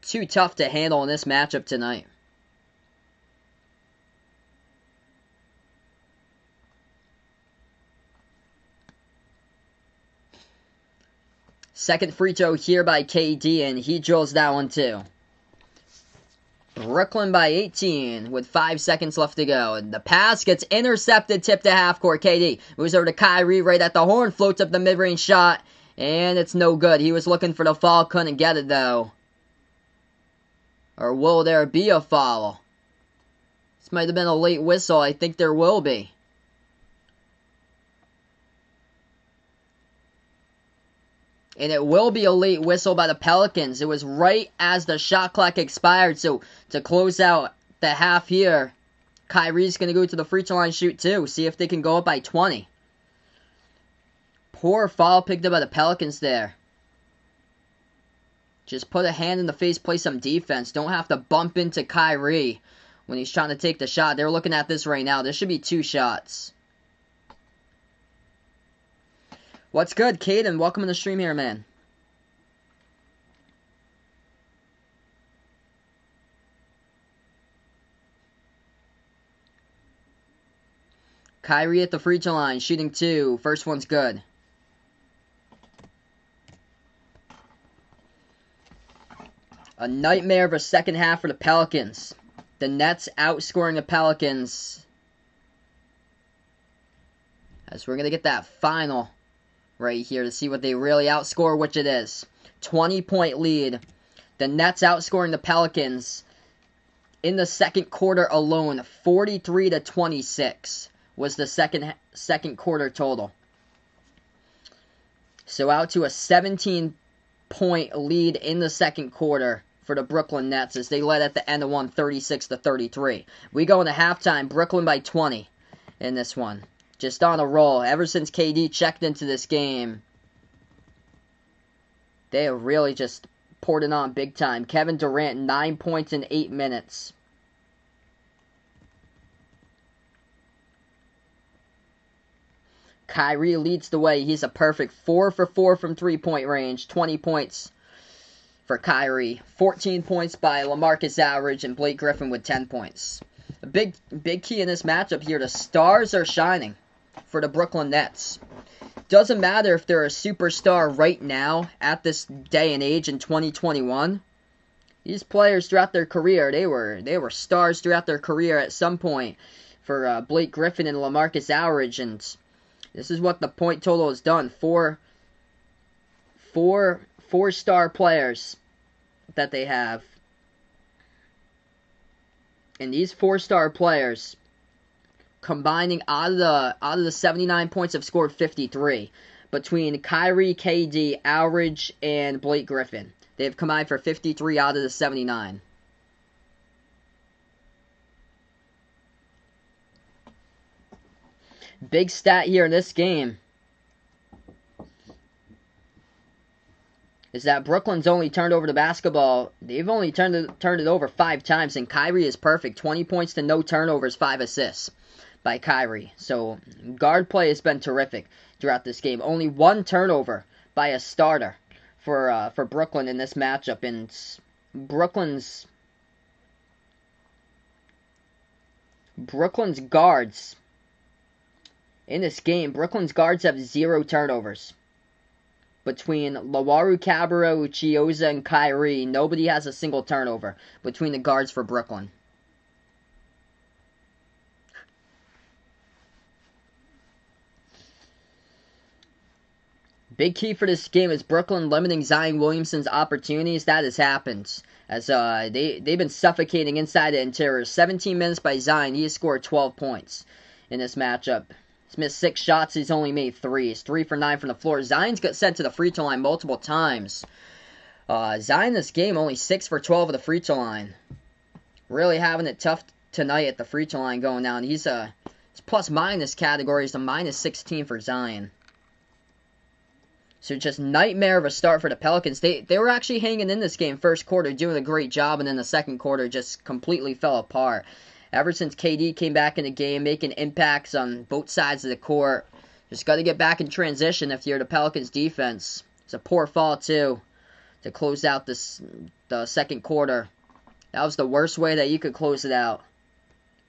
Speaker 1: too tough to handle in this matchup tonight. Second free throw here by KD, and he drills that one too. Brooklyn by 18 with 5 seconds left to go. And the pass gets intercepted, tipped to half court. KD moves over to Kyrie right at the horn, floats up the mid-range shot, and it's no good. He was looking for the foul, couldn't get it though. Or will there be a foul? This might have been a late whistle. I think there will be. And it will be a late whistle by the Pelicans. It was right as the shot clock expired. So to close out the half here, Kyrie's going to go to the free throw line, shoot two. See if they can go up by 20. Poor foul picked up by the Pelicans there. Just put a hand in the face, play some defense. Don't have to bump into Kyrie when he's trying to take the shot. They're looking at this right now. There should be 2 shots. What's good, Caden? Welcome to the stream here, man. Kyrie at the free throw line, shooting 2. First one's good. A nightmare of a second half for the Pelicans. The Nets outscoring the Pelicans. As we're going to get that final right here to see what they really outscore, which it is. 20-point lead. The Nets outscoring the Pelicans in the second quarter alone. 43-26 was the second quarter total. So out to a 17-point lead in the second quarter for the Brooklyn Nets as they led at the end of one, 36-33. We go into halftime, Brooklyn by 20 in this one. Just on a roll. Ever since KD checked into this game, they have really just poured it on big time. Kevin Durant, 9 points in 8 minutes. Kyrie leads the way. He's a perfect 4 for 4 from three-point range. 20 points for Kyrie. 14 points by LaMarcus Aldridge and Blake Griffin with 10 points. A big key in this matchup here. The stars are shining for the Brooklyn Nets. Doesn't matter if they're a superstar right now at this day and age in 2021. These players throughout their career, they were stars throughout their career at some point for Blake Griffin and LaMarcus Aldridge, and this is what the point total has done. Four-star players that they have. And these 4-star players, combining out of the 79 points, have scored 53 between Kyrie, KD, Aldridge, and Blake Griffin. They've combined for 53 out of the 79. Big stat here in this game is that Brooklyn's only turned over the basketball. They've only turned it over 5 times, and Kyrie is perfect. 20 points to no turnovers, 5 assists by Kyrie. So guard play has been terrific throughout this game. Only 1 turnover by a starter for Brooklyn in this matchup, and Brooklyn's guards in this game. Brooklyn's guards have 0 turnovers. Between Lawaru Cabarro, Chioza, and Kyrie, nobody has a single turnover between the guards for Brooklyn. Big key for this game is Brooklyn limiting Zion Williamson's opportunities. That has happened, as they've been suffocating inside the interior. 17 minutes by Zion. He has scored 12 points in this matchup. He's missed 6 shots. He's only made 3. He's 3 for 9 from the floor. Zion's got sent to the free throw line multiple times. Zion this game only 6 for 12 at the free throw line. Really having it tough tonight at the free throw line going down. His plus minus category is a minus 16 for Zion. So just nightmare of a start for the Pelicans. They were actually hanging in this game first quarter, doing a great job, and then the second quarter just completely fell apart. Ever since KD came back in the game, making impacts on both sides of the court, Just got to get back in transition if you're the Pelicans defense. It's a poor fall, too, to close out the second quarter. That was the worst way that you could close it out.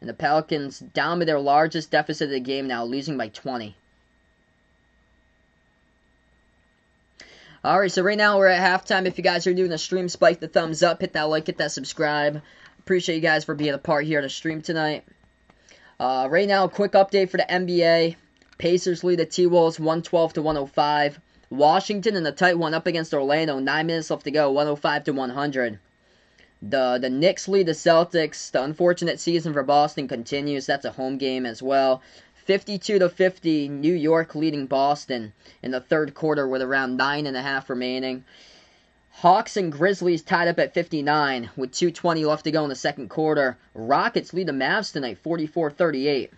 Speaker 1: And the Pelicans down to their largest deficit of the game now, losing by 20. Alright, so right now we're at halftime. If you guys are doing the stream, spike the thumbs up, hit that like, hit that subscribe. Appreciate you guys for being a part here on the stream tonight. Right now, a quick update for the NBA. Pacers lead the T-Wolves 112-105. Washington in a tight one up against Orlando. 9 minutes left to go, 105-100. The Knicks lead the Celtics. The unfortunate season for Boston continues. That's a home game as well. 52-50, New York leading Boston in the third quarter with around 9.5 remaining. Hawks and Grizzlies tied up at 59 with 2:20 left to go in the second quarter. Rockets lead the Mavs tonight 44-38.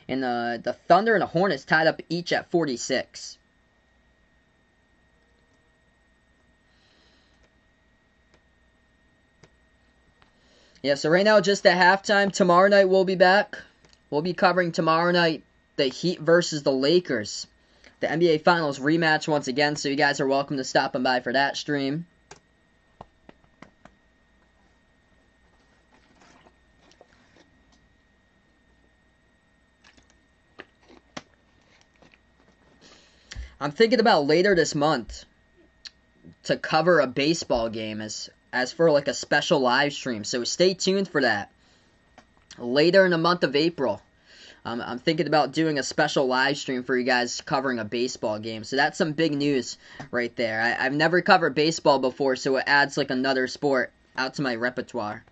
Speaker 1: And the Thunder and the Hornets tied up each at 46. Yeah, so right now just at halftime. Tomorrow night we'll be back. We'll be covering tomorrow night the Heat versus the Lakers. The NBA Finals rematch once again, so you guys are welcome to stop by for that stream. I'm thinking about later this month to cover a baseball game as for like a special live stream, so stay tuned for that. Later in the month of April, I'm thinking about doing a special live stream for you guys covering a baseball game. So that's some big news right there. I've never covered baseball before, so it adds like another sport out to my repertoire.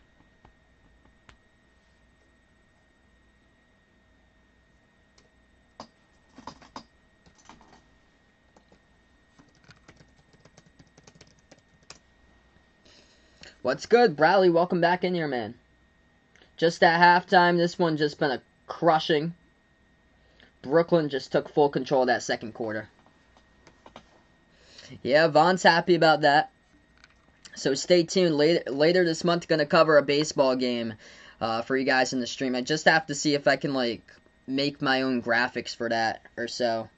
Speaker 1: What's good, Bradley? Welcome back in here, man. Just at halftime, this one just been a crushing. Brooklyn just took full control of that second quarter. Yeah, Vaughn's happy about that. So stay tuned. Later this month, going to cover a baseball game for you guys in the stream. I just have to see if I can like make my own graphics for that or so.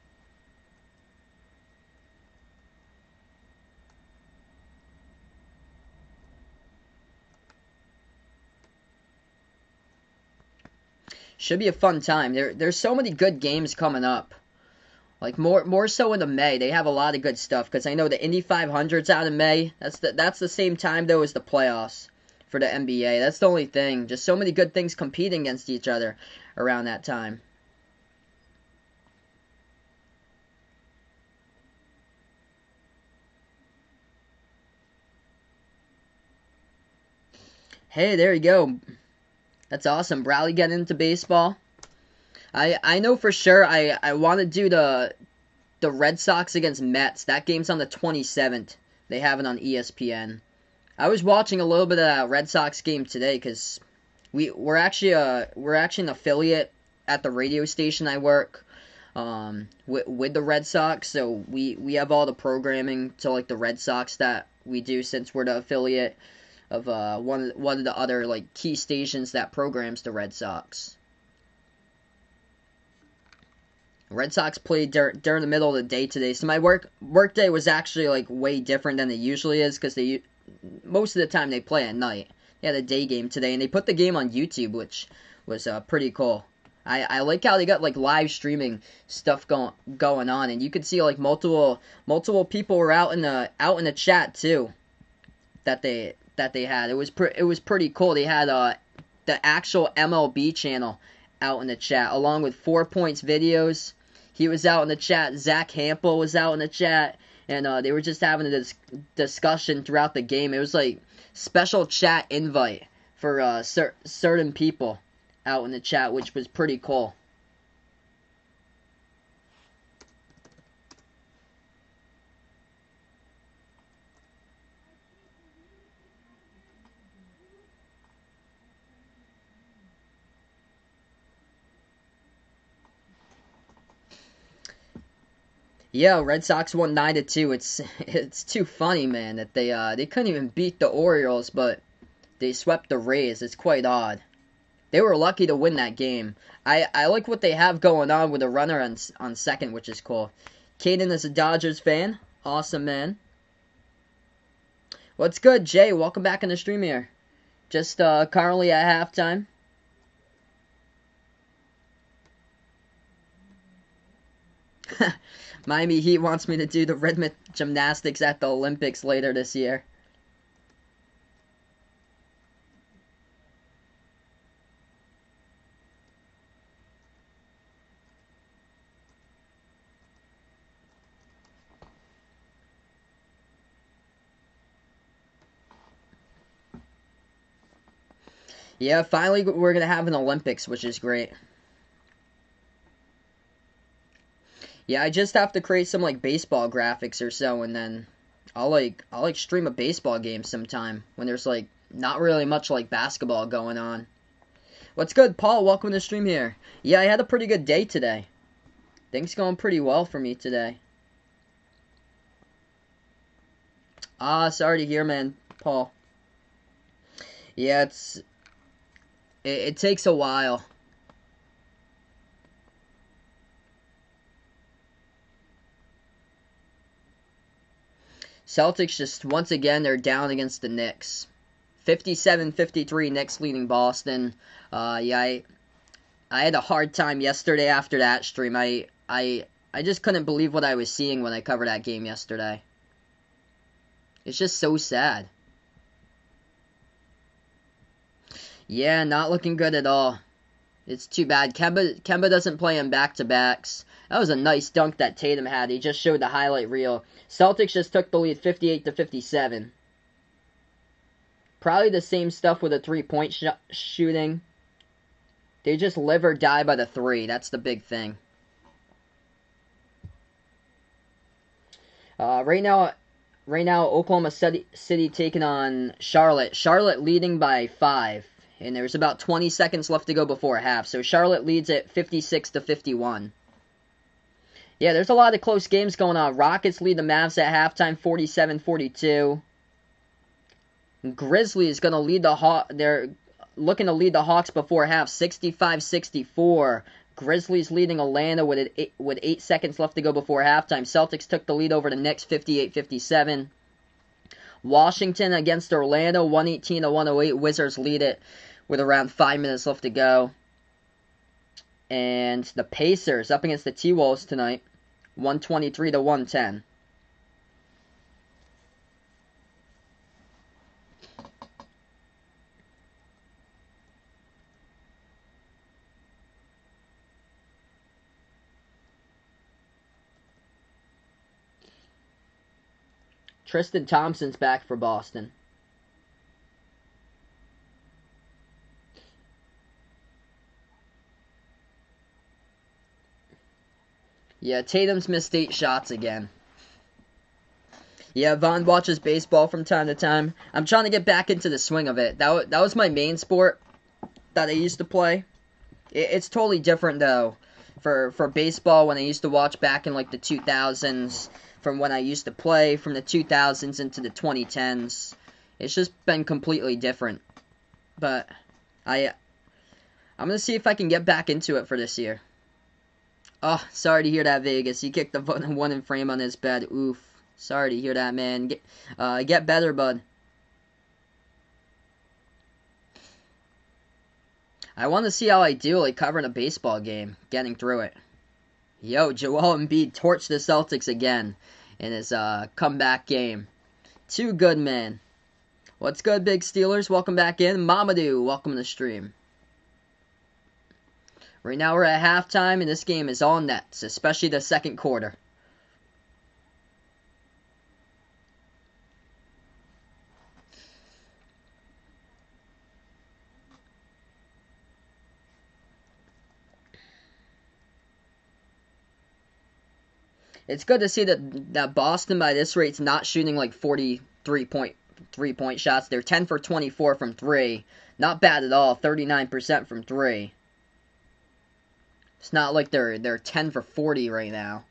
Speaker 1: Should be a fun time. There's so many good games coming up. Like more so in the May. They have a lot of good stuff because I know the Indy 500's out in May. That's the same time though as the playoffs for the NBA. That's the only thing. Just so many good things competing against each other around that time. Hey, there you go. That's awesome. Bradley getting into baseball. I know for sure I want to do the Red Sox against Mets. That game's on the 27th. They have it on ESPN. I was watching a little bit of that Red Sox game today because we're actually an affiliate at the radio station I work with the Red Sox. So we have all the programming to like the Red Sox that we do since we're the affiliate of one of the other like key stations that programs the Red Sox. Red Sox played during the middle of the day today, so my work day was actually like way different than it usually is because most of the time they play at night. They had a day game today, and they put the game on YouTube, which was pretty cool. I like how they got like live streaming stuff going on, and you could see like multiple people were out in the chat too. That they had. It was pretty cool. They had the actual MLB channel out in the chat along with 4 Points videos. He was out in the chat. Zach Hampel was out in the chat, and they were just having a discussion throughout the game. It was like special chat invite for certain people out in the chat, which was pretty cool. Yeah, Red Sox won 9-2. It's too funny, man, that they couldn't even beat the Orioles, but they swept the Rays. It's quite odd. They were lucky to win that game. I like what they have going on with a runner on second, which is cool. Caden is a Dodgers fan. Awesome, man. What's good, Jay? Welcome back in the stream here. Just currently at halftime. Miami Heat wants me to do the rhythmic gymnastics at the Olympics later this year. Yeah, finally we're going to have an Olympics, which is great. Yeah, I just have to create some like baseball graphics or so, and then I'll stream a baseball game sometime when there's like not really much like basketball going on. What's good, Paul? Welcome to the stream here. Yeah, I had a pretty good day today. Things going pretty well for me today. Sorry to hear, man, Paul. Yeah, it takes a while. Celtics just, once again, they're down against the Knicks. 57-53, Knicks leading Boston. Yeah, I had a hard time yesterday after that stream. I just couldn't believe what I was seeing when I covered that game yesterday. It's just so sad. Yeah, not looking good at all. It's too bad. Kemba doesn't play in back-to-backs. That was a nice dunk that Tatum had. He just showed the highlight reel. Celtics just took the lead 58-57. Probably the same stuff with a three-point shooting. They just live or die by the three. That's the big thing. Right now, Oklahoma City taking on Charlotte. Charlotte leading by 5. And there's about 20 seconds left to go before half. So Charlotte leads at 56-51. Yeah, there's a lot of close games going on. Rockets lead the Mavs at halftime 47-42. Grizzlies going to lead the Hawks. They're looking to lead the Hawks before half 65-64. Grizzlies leading Atlanta with 8 seconds left to go before halftime. Celtics took the lead over the Knicks 58-57. Washington against Orlando 118-108. Wizards lead it with around 5 minutes left to go. And the Pacers up against the T-Wolves tonight 123-110. Tristan Thompson's back for Boston. Yeah, Tatum's missed 8 shots again. Yeah, Vaughn watches baseball from time to time. I'm trying to get back into the swing of it. That was my main sport that I used to play. It's totally different, though, for baseball when I used to watch back in, like, the 2000s, from when I used to play from the 2000s into the 2010s. It's just been completely different. But I'm going to see if I can get back into it for this year. Oh, sorry to hear that, Vegas. He kicked the one in frame on his bed. Oof. Sorry to hear that, man. Get better, bud. I want to see how I do, like, covering a baseball game, getting through it. Yo, Joel Embiid torched the Celtics again in his comeback game. Too good, man. What's good, Big Steelers? Welcome back in. Mamadou, welcome to the stream. Right now we're at halftime, and this game is all nets, especially the second quarter. It's good to see that Boston, by this rate, is not shooting like 43-point shots. They're 10 for 24 from 3. Not bad at all. 39% from 3. It's not like they're 10 for 40 right now.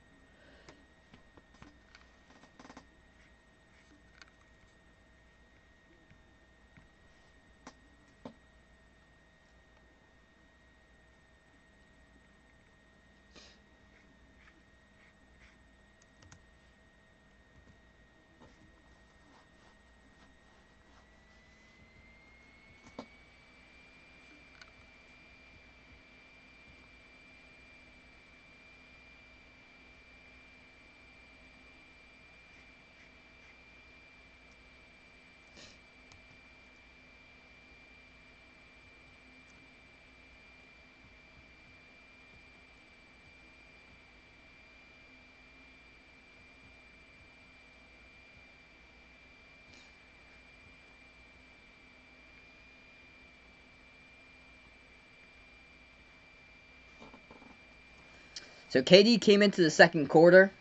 Speaker 1: So KD came into the second quarter.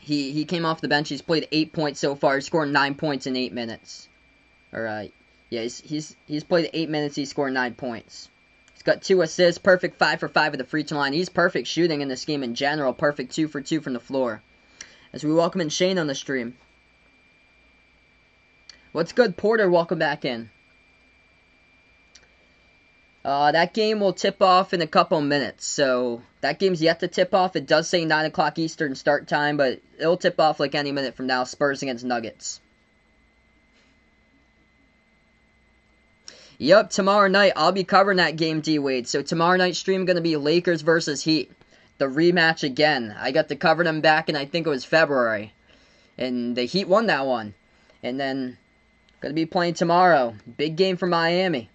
Speaker 1: He came off the bench. He's played 8 points so far. He scored 9 points in 8 minutes. All right. Yeah, he's played 8 minutes. He scored 9 points. He's got 2 assists. Perfect 5 for 5 at the free throw line. He's perfect shooting in this game in general. Perfect 2 for 2 from the floor. As we welcome in Shane on the stream. What's good, Porter? Welcome back in. That game will tip off in a couple minutes, so that game's yet to tip off. It does say 9 o'clock Eastern start time, but it'll tip off like any minute from now. Spurs against Nuggets. Yep, tomorrow night I'll be covering that game, D-Wade. So tomorrow night's stream going to be Lakers versus Heat. The rematch again. I got to cover them back in, I think it was February. And the Heat won that one. And then, going to be playing tomorrow. Big game for Miami.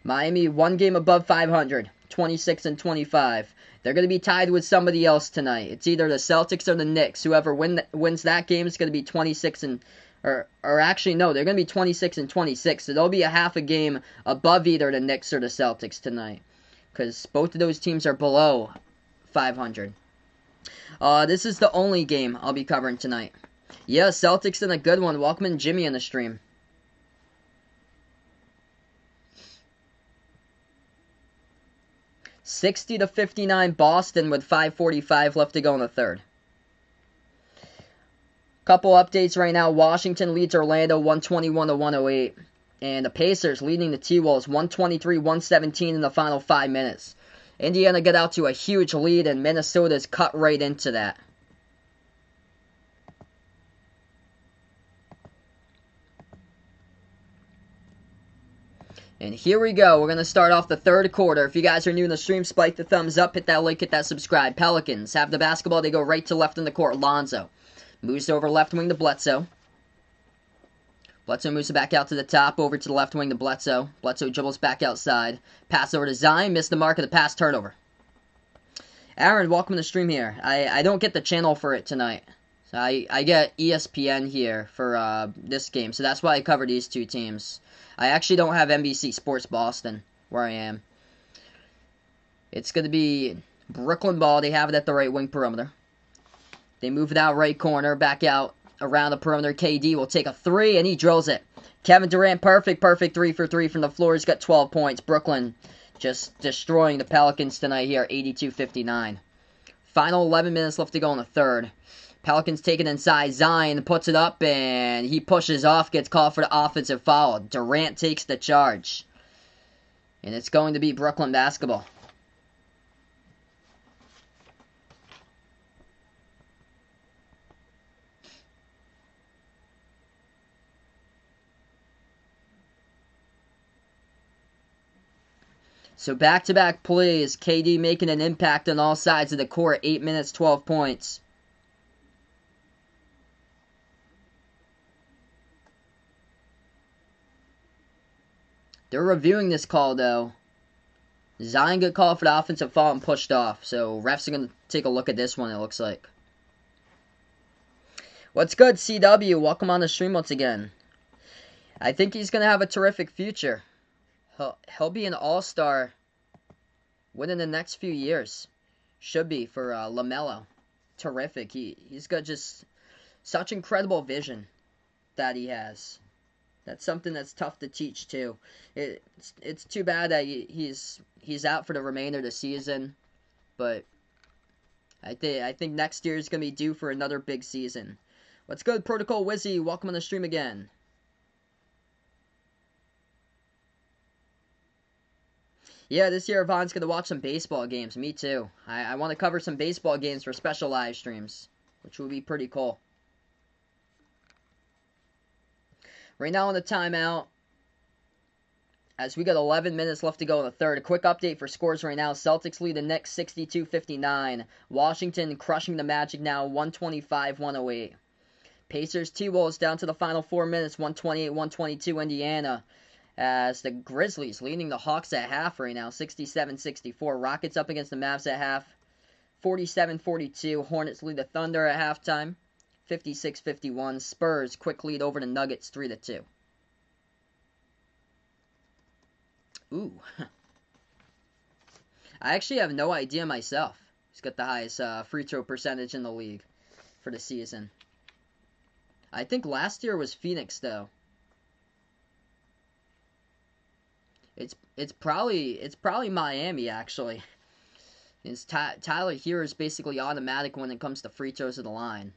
Speaker 1: Miami, one game above 500, 26 and 25. They're going to be tied with somebody else tonight. It's either the Celtics or the Knicks. Whoever wins that game is going to be 26 and... Or actually, no, they're going to be 26 and 26. So they'll be a half a game above either the Knicks or the Celtics tonight. Because both of those teams are below 500. This is the only game I'll be covering tonight. Yeah, Celtics in a good one. Welcome in Jimmy on the stream. 60-59 Boston with 5:45 left to go in the third. Couple updates right now. Washington leads Orlando 121-108. And the Pacers leading the T-Wolves 123-117 in the final 5 minutes. Indiana got out to a huge lead, and Minnesota's cut right into that. And here we go. We're going to start off the third quarter. If you guys are new in the stream, spike the thumbs up, hit that like, hit that subscribe. Pelicans have the basketball. They go right to left in the court. Lonzo moves over left wing to Bledsoe. Bledsoe moves it back out to the top, over to the left wing to Bledsoe. Bledsoe dribbles back outside. Pass over to Zion. Missed the mark of the pass, turnover. Aaron, welcome to the stream here. I don't get the channel for it tonight. So I get ESPN here for this game. So that's why I cover these two teams. I actually don't have NBC Sports Boston where I am. It's going to be Brooklyn ball. They have it at the right wing perimeter. They move it out right corner, back out around the perimeter. KD will take a three, and he drills it. Kevin Durant, perfect 3 for 3 from the floor. He's got 12 points. Brooklyn just destroying the Pelicans tonight here, 82-59. Final 11 minutes left to go in the third. Pelicans take it inside. Zion puts it up, and he pushes off, gets called for the offensive foul. Durant takes the charge. And it's going to be Brooklyn basketball. So back-to-back plays. KD making an impact on all sides of the court. 8 minutes, 12 points. They're reviewing this call, though. Zion got called for the offensive foul and pushed off. So refs are going to take a look at this one, it looks like. What's good, CW? Welcome on the stream once again. I think he's going to have a terrific future. He'll be an all-star within the next few years. Should be for LaMelo. Terrific. He's got just such incredible vision that he has. That's something that's tough to teach too. It's too bad that he's out for the remainder of the season, but I think next year is gonna be due for another big season. What's good, Protocol Wizzy? Welcome on the stream again. Yeah, this year Yvonne's gonna watch some baseball games. Me too. I want to cover some baseball games for special live streams, which would be pretty cool. Right now on the timeout, as we got 11 minutes left to go in the third. A quick update for scores right now. Celtics lead the Knicks 62-59. Washington crushing the Magic now 125-108. Pacers T-Wolves down to the final 4 minutes, 128-122 Indiana. As the Grizzlies leading the Hawks at half right now, 67-64. Rockets up against the Mavs at half, 47-42. Hornets lead the Thunder at halftime, 56-51. Spurs quick lead over the Nuggets 3-2. Ooh. I actually have no idea myself. He's got the highest free throw percentage in the league for the season. I think last year was Phoenix though. It's probably Miami actually. Tyler Hero is basically automatic when it comes to free throws at the line.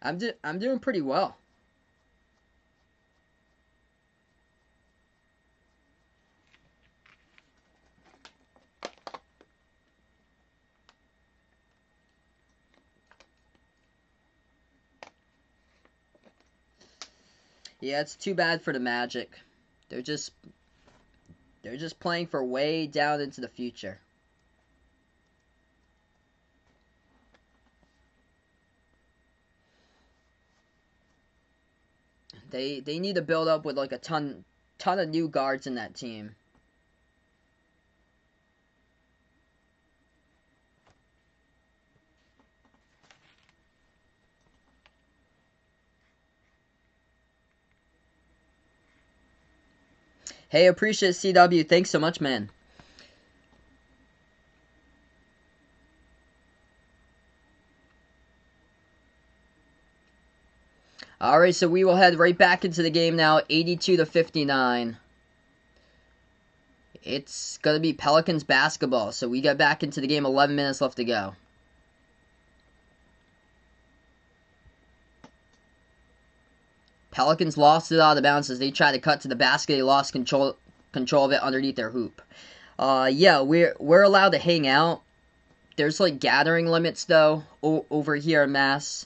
Speaker 1: I'm doing pretty well. Yeah, it's too bad for the Magic. They're just playing for way down into the future. They need to build up with like a ton of new guards in that team. Hey, appreciate CW. Thanks so much, man. Alright, so we will head right back into the game now, 82-59. It's going to be Pelicans basketball, so we get back into the game, 11 minutes left to go. Pelicans lost it out of bounds as they tried to cut to the basket. They lost control of it underneath their hoop. Yeah, we're allowed to hang out. There's like gathering limits though over here in Mass.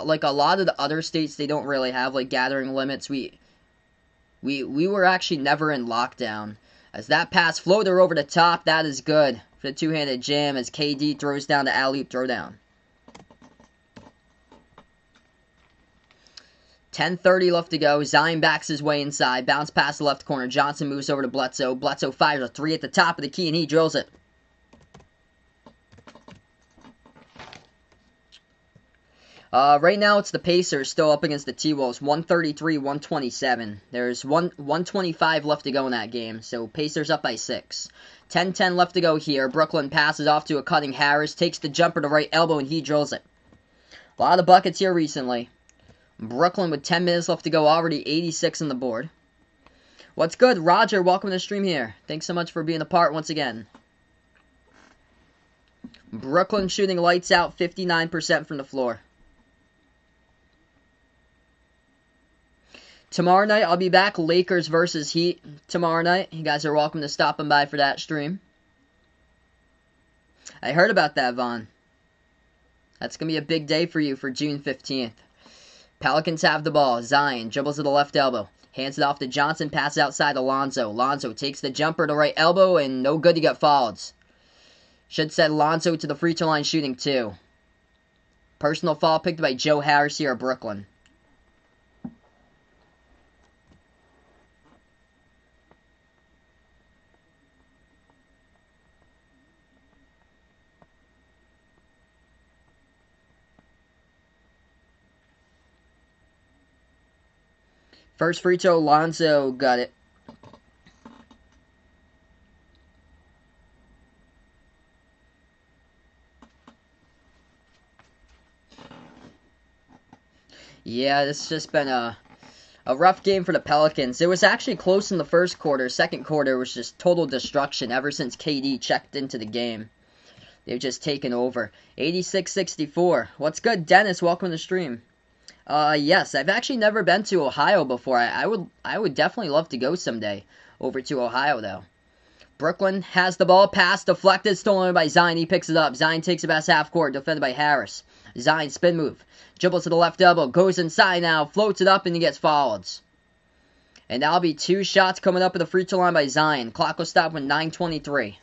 Speaker 1: Like a lot of the other states, they don't really have like gathering limits. We were actually never in lockdown. As that pass floater over the top, that is good for the two-handed jam as KD throws down the alley-oop throwdown. 10:30 left to go. Zion backs his way inside. Bounce past the left corner. Johnson moves over to Bledsoe. Bledsoe fires a three at the top of the key, and he drills it. Right now, it's the Pacers still up against the T-Wolves. 133-127. There's 125 left to go in that game, so Pacers up by 6. 10-10 left to go here. Brooklyn passes off to a cutting Harris. Takes the jumper to right elbow, and he drills it. A lot of buckets here recently. Brooklyn with 10 minutes left to go, already 86 on the board. What's good, Roger? Welcome to the stream here. Thanks so much for being a part once again. Brooklyn shooting lights out, 59% from the floor. Tomorrow night, I'll be back. Lakers versus Heat tomorrow night. You guys are welcome to stopping by for that stream. I heard about that, Vaughn. That's going to be a big day for you for June 15th. Pelicans have the ball. Zion dribbles to the left elbow. Hands it off to Johnson. Passes outside to Lonzo. Lonzo takes the jumper to right elbow, and no good, he got fouled. Should send Lonzo to the free throw line shooting too. Personal foul picked by Joe Harris here at Brooklyn. First free throw, Lonzo got it. Yeah, this has just been a rough game for the Pelicans. It was actually close in the first quarter. Second quarter was just total destruction ever since KD checked into the game. They've just taken over. 86-64. What's good, Dennis? Welcome to the stream. Yes, I've actually never been to Ohio before. I would definitely love to go someday over to Ohio, though. Brooklyn has the ball, pass deflected, stolen by Zion. He picks it up. Zion takes it past half court, defended by Harris. Zion spin move, dribbles to the left elbow, goes inside now, floats it up, and he gets fouled. And that'll be 2 shots coming up at the free throw line by Zion. Clock will stop with 9:23.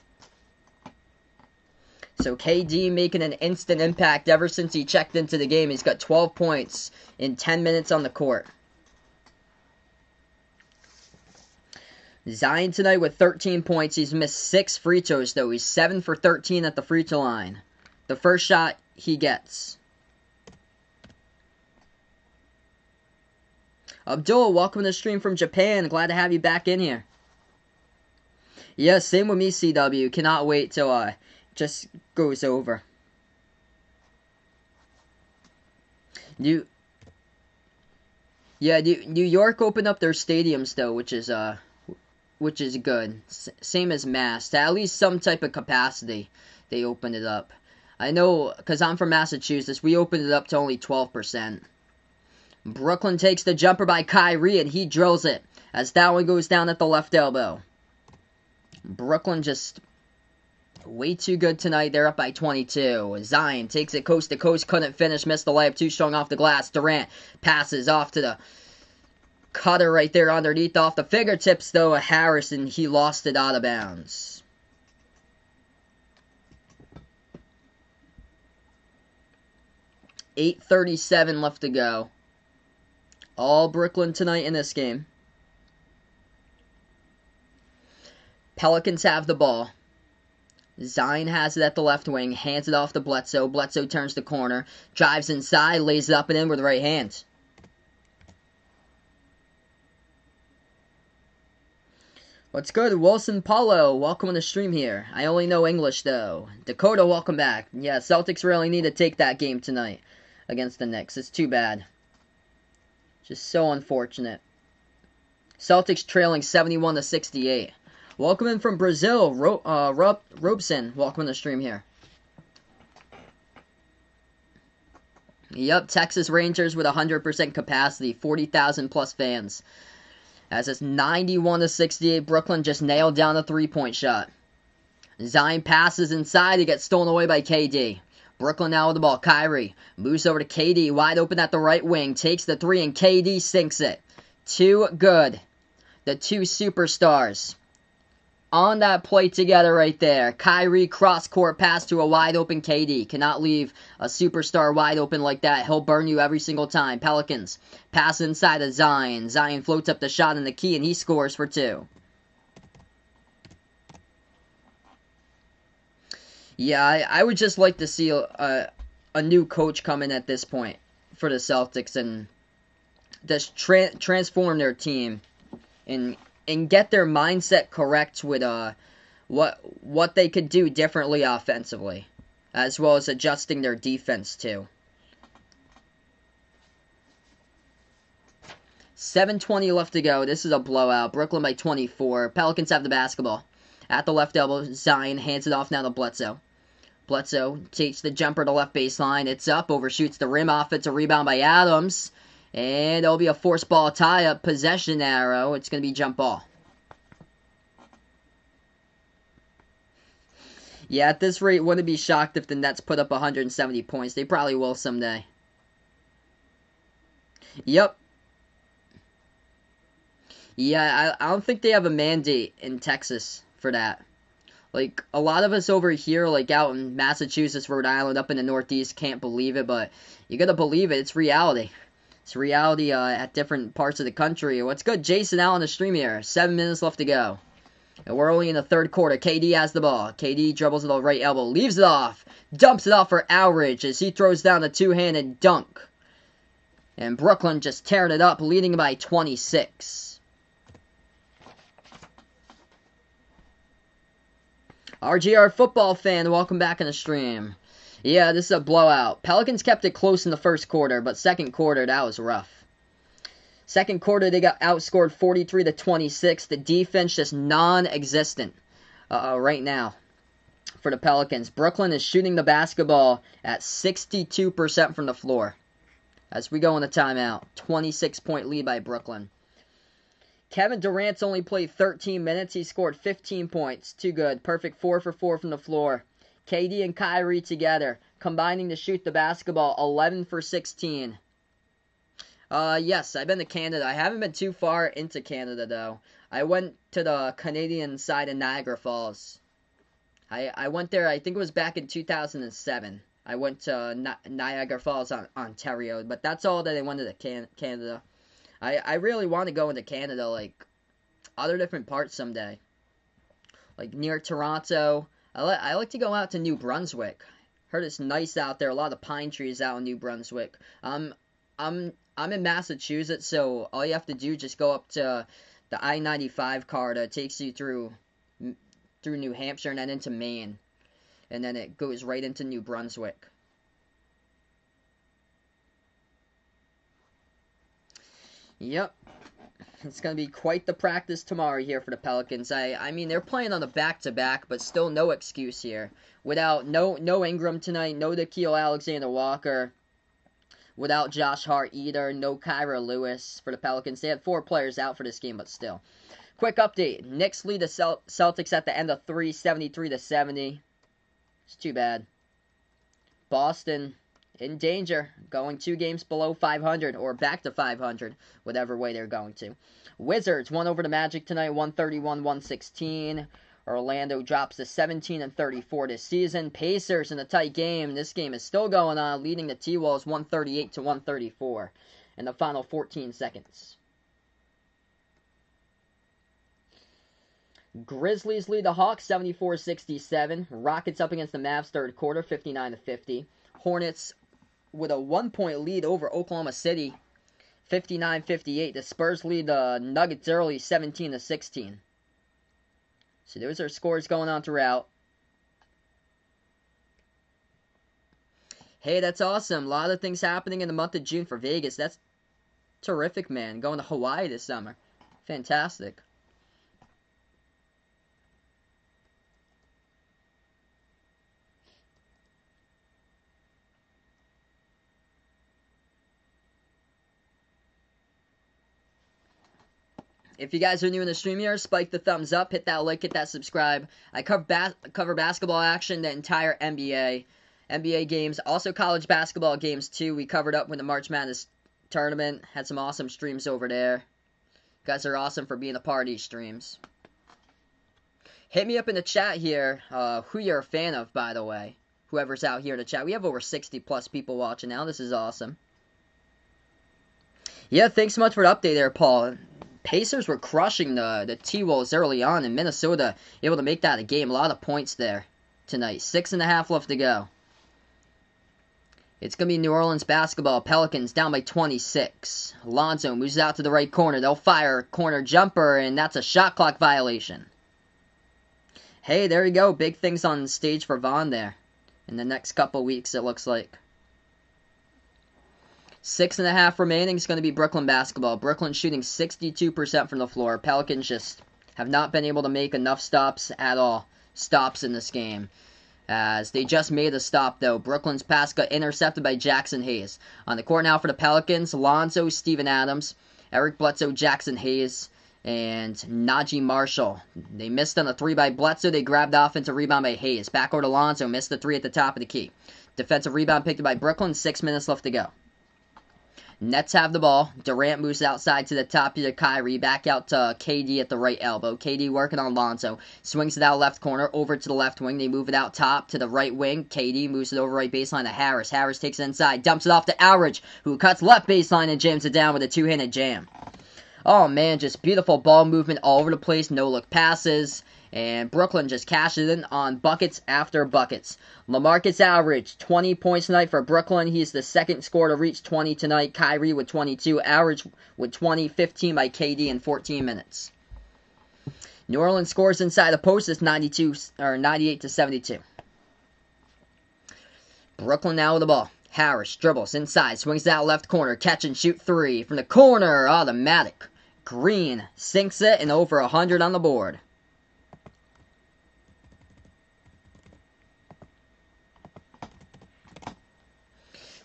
Speaker 1: So KD making an instant impact ever since he checked into the game. He's got 12 points in 10 minutes on the court. Zion tonight with 13 points. He's missed 6 free throws, though. He's 7 for 13 at the free throw line. The first shot he gets. Abdul, welcome to the stream from Japan. Glad to have you back in here. Yeah, same with me, CW. Cannot wait till just goes over. New Yeah, New York opened up their stadiums though, which is good. Same as Mass. To at least some type of capacity, they opened it up. I know, because I'm from Massachusetts, we opened it up to only 12%. Brooklyn takes the jumper by Kyrie, and he drills it as that one goes down at the left elbow. Brooklyn just way too good tonight. They're up by 22. Zion takes it coast to coast, couldn't finish, missed the layup, too strong off the glass. Durant passes off to the cutter right there underneath off the fingertips, though. Harrison, he lost it out of bounds. $8:37 left to go. All Brooklyn tonight in this game. Pelicans have the ball. Zion has it at the left wing, hands it off to Bledsoe. Bledsoe turns the corner, drives inside, lays it up and in with the right hand. What's good, Wilson Paulo? Welcome on the stream here. I only know English, though. Dakota, welcome back. Yeah, Celtics really need to take that game tonight against the Knicks. It's too bad. Just so unfortunate. Celtics trailing 71-68. Welcome in from Brazil, Robson. Welcome on the stream here. Yep, Texas Rangers with 100% capacity, 40,000 plus fans. As it's 91-68, Brooklyn just nailed down a three-point shot. Zion passes inside, he gets stolen away by KD. Brooklyn now with the ball. Kyrie moves over to KD, wide open at the right wing, takes the three, and KD sinks it. Too good. The two superstars on that play together right there. Kyrie cross-court pass to a wide-open KD. Cannot leave a superstar wide open like that. He'll burn you every single time. Pelicans pass inside of Zion. Zion floats up the shot in the key, and he scores for two. Yeah, I would just like to see a new coach come in at this point for the Celtics and just transform their team and get their mindset correct with what they could do differently offensively, as well as adjusting their defense too. 7:20 left to go. This is a blowout. Brooklyn by 24. Pelicans have the basketball. At the left elbow, Zion hands it off now to Bledsoe. Bledsoe takes the jumper to left baseline. It's up, overshoots the rim off. It's a rebound by Adams. And it'll be a forced ball tie-up, possession arrow. It's going to be jump ball. Yeah, at this rate, wouldn't be shocked if the Nets put up 170 points. They probably will someday. Yep. Yeah, I don't think they have a mandate in Texas for that. Like, a lot of us over here, like out in Massachusetts, Rhode Island, up in the Northeast, can't believe it, but you gotta believe it. It's reality. It's reality at different parts of the country. What's good? Jason out on the stream here. 7 minutes left to go. And we're only in the third quarter. KD has the ball. KD dribbles to the right elbow. Leaves it off. Dumps it off for Outridge as he throws down a two-handed dunk. And Brooklyn just tearing it up, leading by 26. RGR football fan, welcome back on the stream. Yeah, this is a blowout. Pelicans kept it close in the first quarter, but second quarter, that was rough. Second quarter, they got outscored 43-26. The defense just non-existent right now for the Pelicans. Brooklyn is shooting the basketball at 62% from the floor. As we go in the timeout, 26-point lead by Brooklyn. Kevin Durant's only played 13 minutes. He scored 15 points. Too good. Perfect 4 for 4 from the floor. KD and Kyrie together, combining to shoot the basketball, 11 for 16. Yes, I've been to Canada. I haven't been too far into Canada, though. I went to the Canadian side of Niagara Falls. I went there, I think it was back in 2007. I went to Niagara Falls, Ontario, but that's all that I went to Canada. I really want to go into Canada, like, other different parts someday. Like, near Toronto. I like to go out to New Brunswick. Heard it's nice out there. A lot of pine trees out in New Brunswick. I'm in Massachusetts, so all you have to do is just go up to the I-95 car that takes you through through New Hampshire and then into Maine. And then it goes right into New Brunswick. Yep. It's going to be quite the practice tomorrow here for the Pelicans. I mean, they're playing on a back-to-back, but still no excuse here. Without no Ingram tonight, no Nickeil Alexander-Walker, without Josh Hart either, no Kyra Lewis for the Pelicans. They had 4 players out for this game, but still. Quick update. Knicks lead the Celtics at the end of 3, 73-70. It's too bad. Boston in danger, going 2 games below 500 or back to 500, whatever way they're going to. Wizards won over the Magic tonight, 131-116. Orlando drops to 17-34 this season. Pacers in a tight game. This game is still going on, leading the T-Wolves 138-134 in the final 14 seconds. Grizzlies lead the Hawks 74-67. Rockets up against the Mavs third quarter 59-50. Hornets with a 1-point lead over Oklahoma City 59-58. The Spurs lead the Nuggets early 17-16. So those are scores going on throughout. Hey, that's awesome. A lot of things happening in the month of June for Vegas. That's terrific, man. Going to Hawaii this summer. Fantastic. If you guys are new in the stream here, spike the thumbs up, hit that like, hit that subscribe. I cover basketball action, the entire NBA games, also college basketball games too. We covered up with the March Madness tournament, had some awesome streams over there. You guys are awesome for being a part of these streams. Hit me up in the chat here, who you're a fan of, by the way. Whoever's out here in the chat. We have over 60 plus people watching now. This is awesome. Yeah, thanks so much for the update there, Paul. Pacers were crushing the T-Wolves early on, and Minnesota able to make that a game. A lot of points there tonight. 6.5 left to go. It's going to be New Orleans basketball. Pelicans down by 26. Lonzo moves out to the right corner. They'll fire a corner jumper, and that's a shot clock violation. Hey, there you go. Big things on stage for Vaughn there. In the next couple weeks, it looks like. 6.5 remaining is going to be Brooklyn basketball. Brooklyn shooting 62% from the floor. Pelicans just have not been able to make enough stops at all. Stops in this game. As they just made a stop, though. Brooklyn's pass got intercepted by Jackson Hayes. On the court now for the Pelicans, Lonzo, Steven Adams, Eric Bledsoe, Jackson Hayes, and Najee Marshall. They missed on a 3 by Bledsoe. They grabbed the offensive rebound by Hayes. Back over to Lonzo. Missed the 3 at the top of the key. Defensive rebound picked up by Brooklyn. 6 minutes left to go. Nets have the ball. Durant moves outside to the top to Kyrie. Back out to KD at the right elbow. KD working on Lonzo. Swings it out left corner. Over to the left wing. They move it out top to the right wing. KD moves it over right baseline to Harris. Harris takes it inside. Dumps it off to Aldridge, who cuts left baseline and jams it down with a 2-handed jam. Oh, man, just beautiful ball movement all over the place. No-look passes. And Brooklyn just cashes in on buckets after buckets. LaMarcus Aldridge, 20 points tonight for Brooklyn. He's the second scorer to reach 20 tonight. Kyrie with 22. Aldridge with 20. 15 by KD in 14 minutes. New Orleans scores inside the post. It's 98-72. Brooklyn now with the ball. Harris dribbles inside. Swings out left corner. Catch and shoot 3. From the corner. Automatic. Green sinks it and over 100 on the board.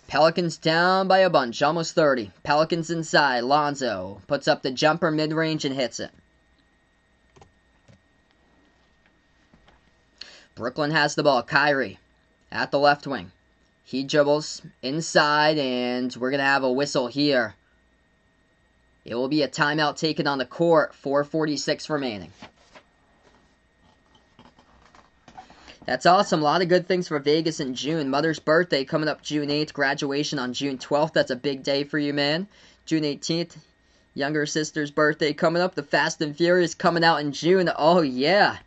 Speaker 1: Pelicans down by a bunch, almost 30. Pelicans inside. Lonzo puts up the jumper mid-range and hits it. Brooklyn has the ball. Kyrie at the left wing. He dribbles inside, and we're going to have a whistle here. It will be a timeout taken on the court. 4:46 remaining. That's awesome. A lot of good things for Vegas in June. Mother's birthday coming up June 8th. Graduation on June 12th. That's a big day for you, man. June 18th. Younger sister's birthday coming up. The Fast and Furious coming out in June. Oh, yeah.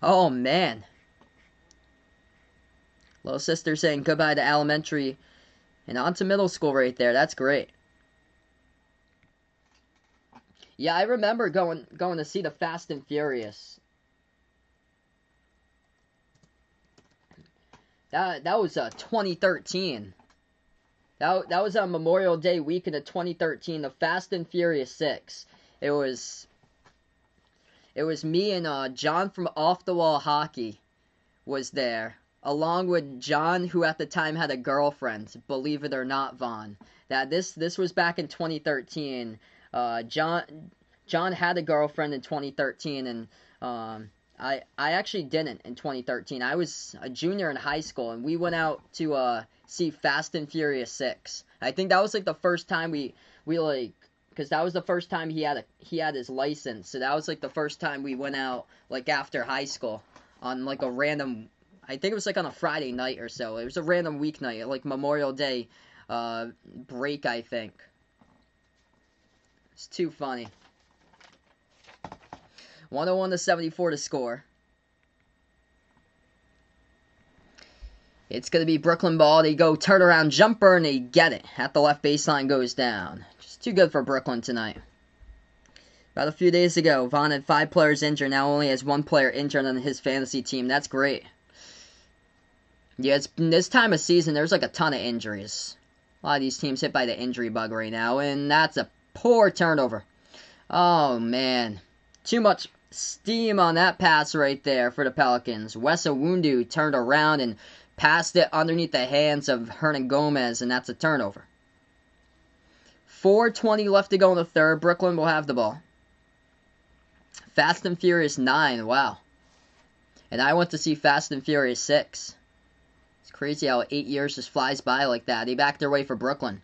Speaker 1: Oh, man. Little sister saying goodbye to elementary and on to middle school right there. That's great. Yeah, I remember going to see the Fast and Furious. That was 2013. That was on Memorial Day weekend of 2013. The Fast and Furious 6. It was me and John from Off the Wall Hockey was there, along with John, who at the time had a girlfriend. Believe it or not, Vaughn. This was back in 2013. John had a girlfriend in 2013, and I actually didn't in 2013. I was a junior in high school, and we went out to see Fast and Furious 6. I think that was like the first time we like, because that was the first time he had his license. So that was like the first time we went out like after high school on like a random. I think it was like on a Friday night or so. It was a random weeknight, like Memorial Day break, I think. It's too funny. 101-74 to score. It's going to be Brooklyn ball. They go turnaround jumper, and they get it. At the left baseline, goes down. Just too good for Brooklyn tonight. About a few days ago, Vaughn had 5 players injured. Now only has 1 player injured on his fantasy team. That's great. Yeah, it's this time of season, there's like a ton of injuries. A lot of these teams hit by the injury bug right now, and that's a poor turnover. Oh, man. Too much steam on that pass right there for the Pelicans. Wes Iwundu turned around and passed it underneath the hands of Hernan Gomez, and that's a turnover. 4:20 left to go in the third. Brooklyn will have the ball. Fast and Furious 9, wow. And I went to see Fast and Furious 6. It's crazy how 8 years just flies by like that. They back their way for Brooklyn.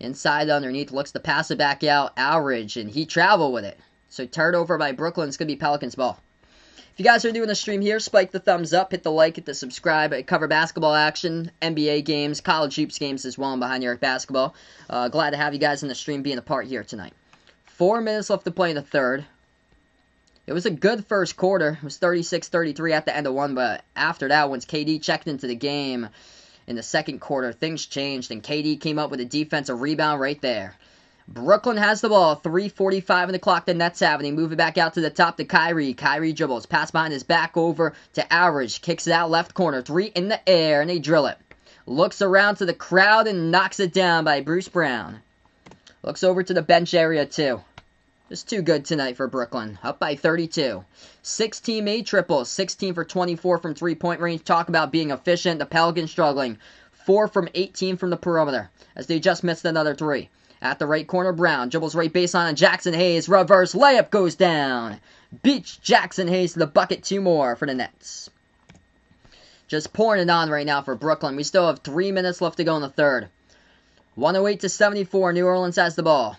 Speaker 1: Inside underneath, looks to pass it back out. Alridge, and he traveled with it. So turnover by Brooklyn. It's going to be Pelicans ball. If you guys are doing the stream here, spike the thumbs up, hit the like, hit the subscribe. I cover basketball action, NBA games, college hoops games as well, and Behind Your Arc basketball. Glad to have you guys in the stream being a part here tonight. 4 minutes left to play in the third. It was a good first quarter. It was 36-33 at the end of one, but after that, once KD checked into the game in the second quarter, things changed, and KD came up with a defensive rebound right there. Brooklyn has the ball. 3:45 on the clock. The Nets have it. They move it back out to the top to Kyrie. Kyrie dribbles. Pass behind his back over to Alridge. Kicks it out left corner. 3 in the air, and they drill it. Looks around to the crowd and knocks it down by Bruce Brown. Looks over to the bench area, too. Just too good tonight for Brooklyn. Up by 32. 6-team made triples. 16 for 24 from three-point range. Talk about being efficient. The Pelicans struggling. 4 from 18 from the perimeter, as they just missed another 3. At the right corner, Brown dribbles right baseline on Jackson Hayes. Reverse layup goes down. Beats Jackson Hayes to the bucket. 2 more for the Nets. Just pouring it on right now for Brooklyn. We still have 3 minutes left to go in the third. 108-74. New Orleans has the ball.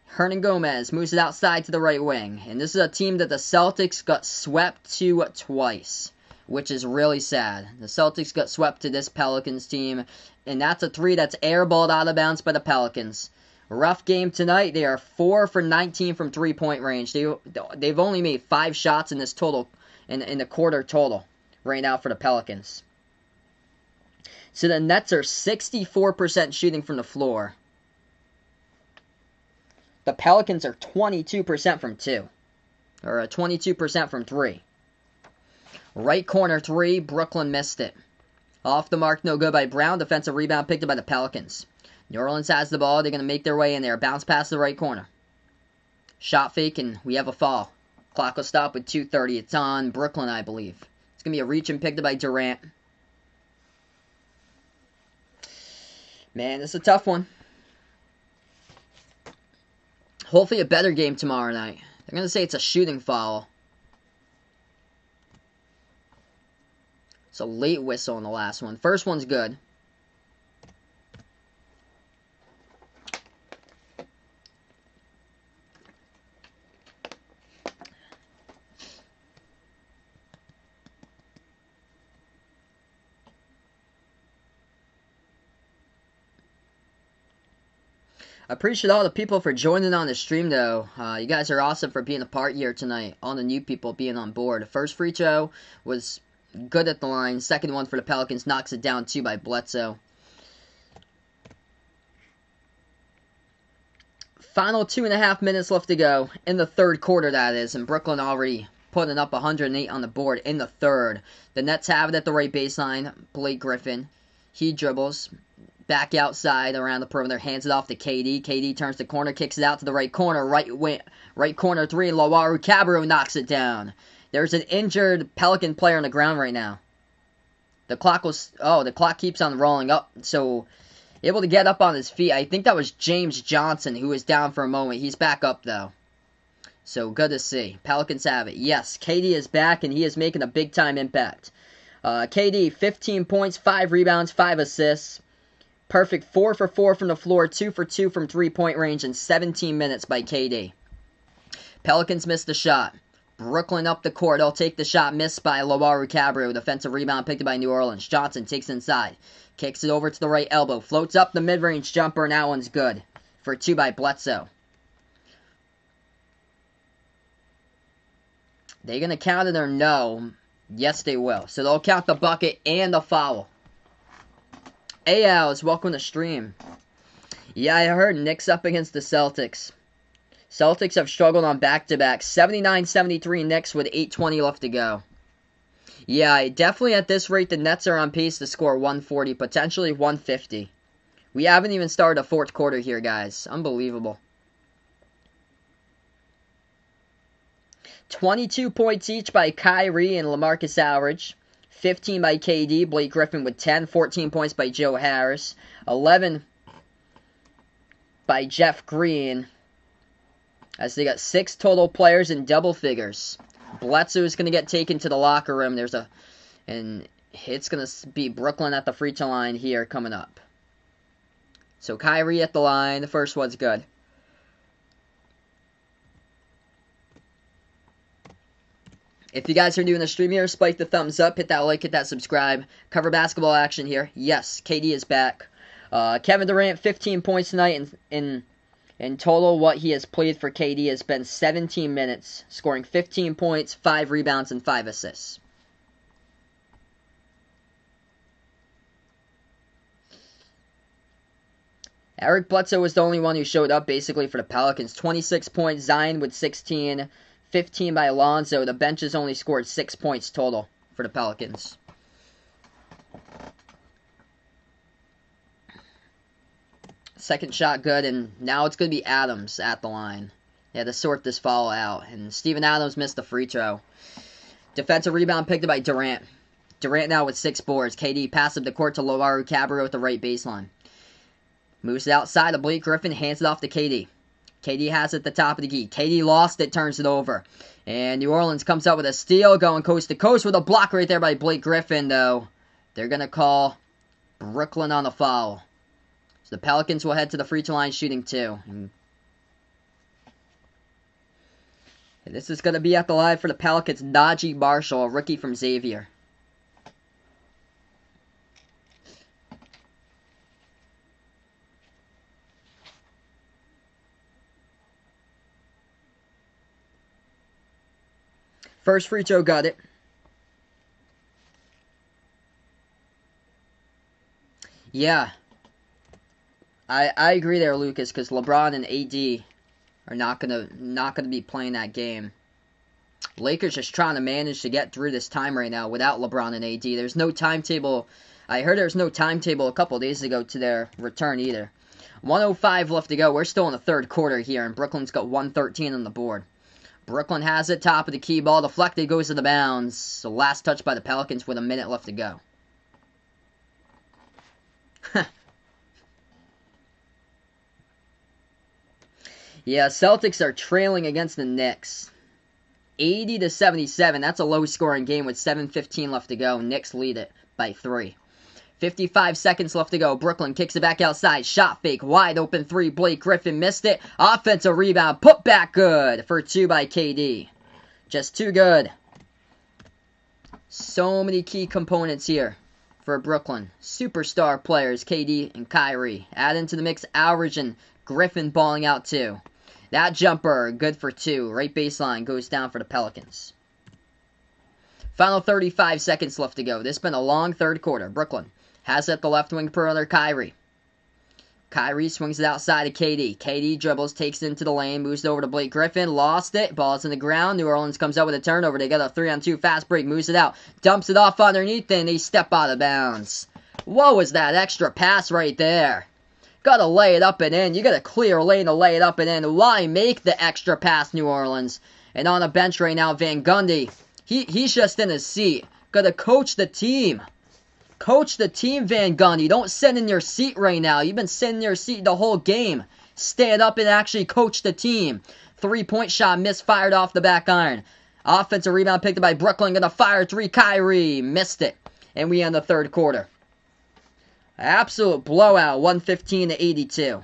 Speaker 1: Hernan Gomez moves it outside to the right wing. And this is a team that the Celtics got swept to twice, which is really sad. The Celtics got swept to this Pelicans team, and that's a 3 that's airballed out of bounds by the Pelicans. Rough game tonight. They are 4 for 19 from three-point range. They've only made 5 shots in this total, in the quarter total, right now for the Pelicans. So the Nets are 64% shooting from the floor. The Pelicans are 22% from 2, or 22% from 3. Right corner 3, Brooklyn missed it. Off the mark, no good by Brown. Defensive rebound picked up by the Pelicans. New Orleans has the ball. They're going to make their way in there. Bounce past the right corner. Shot fake, and we have a foul. Clock will stop with 2:30. It's on Brooklyn, I believe. It's going to be a reach and picked up by Durant. Man, this is a tough one. Hopefully a better game tomorrow night. They're going to say it's a shooting foul. It's a late whistle in the last one. First one's good. I appreciate all the people for joining on the stream, though. You guys are awesome for being a part here tonight. All the new people being on board. The first free throw was good at the line. Second one for the Pelicans knocks it down 2 by Bledsoe. Final 2.5 minutes left to go in the third quarter, that is. And Brooklyn already putting up 108 on the board in the third. The Nets have it at the right baseline. Blake Griffin, he dribbles back outside around the perimeter, hands it off to KD. KD turns the corner, kicks it out to the right corner, right corner three. Lowaru Cabarrot knocks it down. There's an injured Pelican player on the ground right now. The clock keeps on rolling up, so able to get up on his feet. I think that was James Johnson who was down for a moment. He's back up though. So good to see. Pelicans have it. Yes, KD is back and he is making a big time impact. KD, 15 points, 5 rebounds, 5 assists. Perfect 4 for 4 from the floor, 2 for 2 from 3-point range in 17 minutes by KD. Pelicans missed the shot. Brooklyn up the court. They'll take the shot. Missed by Lowaru Cabarrot. Defensive rebound picked up by New Orleans. Johnson takes inside. Kicks it over to the right elbow. Floats up the mid-range jumper, and that one's good. For 2 by Bledsoe. They going to count it or no? Yes, they will. So they'll count the bucket and the foul. Ayals, welcome to stream. Yeah, I heard Knicks up against the Celtics. Celtics have struggled on back-to-back. 79-73 Knicks with 8:20 left to go. Yeah, definitely at this rate, the Nets are on pace to score 140, potentially 150. We haven't even started a fourth quarter here, guys. Unbelievable. 22 points each by Kyrie and LaMarcus Aldridge. 15 by KD, Blake Griffin with 10. 14 points by Joe Harris. 11 by Jeff Green. As they got 6 total players in double figures. Bledsoe is going to get taken to the locker room. And it's going to be Brooklyn at the free throw line here coming up. So Kyrie at the line. The first one's good. If you guys are new in the stream here, spike the thumbs up, hit that like, hit that subscribe. Cover basketball action here. Yes, KD is back. Kevin Durant, 15 points tonight in total. What he has played for KD has been 17 minutes, scoring 15 points, 5 rebounds, and 5 assists. Eric Bledsoe was the only one who showed up basically for the Pelicans. 26 points, Zion with 16, 15 by Alonzo. The bench has only scored 6 points total for the Pelicans. Second shot good, and now it's going to be Adams at the line. Yeah, to sort this foul out. And Steven Adams missed the free throw. Defensive rebound picked up by Durant. Durant now with 6 boards. KD passes up the court to Lowaru Cabarrot at the right baseline. Moves it outside to Blake Griffin, hands it off to KD. KD has it at the top of the key. KD lost it, turns it over. And New Orleans comes up with a steal, going coast to coast with a block right there by Blake Griffin, though. They're going to call Brooklyn on the foul. The Pelicans will head to the free throw line shooting 2. And this is going to be at the line for the Pelicans. Najee Marshall, a rookie from Xavier. First free throw, got it. Yeah. I agree there, Lucas, because LeBron and AD are not gonna be playing that game. Lakers just trying to manage to get through this time right now without LeBron and AD. There's no timetable. I heard there's no timetable a couple days ago to their return either. 1:05 left to go. We're still in the third quarter here, and Brooklyn's got 113 on the board. Brooklyn has it, top of the key, ball deflected, goes to the bounds. The last touch by the Pelicans with a minute left to go. Yeah, Celtics are trailing against the Knicks. 80-77. That's a low-scoring game with 7:15 left to go. Knicks lead it by 3. 55 seconds left to go. Brooklyn kicks it back outside. Shot fake. Wide open 3. Blake Griffin missed it. Offensive rebound. Put back good for 2 by KD. Just too good. So many key components here for Brooklyn. Superstar players, KD and Kyrie. Add into the mix Aldridge and Griffin balling out too. That jumper, good for 2. Right baseline goes down for the Pelicans. Final 35 seconds left to go. This has been a long third quarter. Brooklyn has it at the left wing perimeter. Kyrie Kyrie swings it outside of KD. KD dribbles, takes it into the lane, moves it over to Blake Griffin, lost it, ball's in the ground. New Orleans comes up with a turnover. They got a 3-on-2 fast break, moves it out, dumps it off underneath, and they step out of bounds. What was that extra pass right there? Gotta lay it up and in. You got a clear lane to lay it up and in. Why make the extra pass, New Orleans? And on the bench right now, Van Gundy. He's just in his seat. Gotta coach the team. Coach the team, Van Gundy. Don't sit in your seat right now. You've been sitting in your seat the whole game. Stand up and actually coach the team. 3-point shot misfired off the back iron. Offensive rebound picked up by Brooklyn. Gonna fire 3. Kyrie missed it. And we end the third quarter. Absolute blowout. 115-82.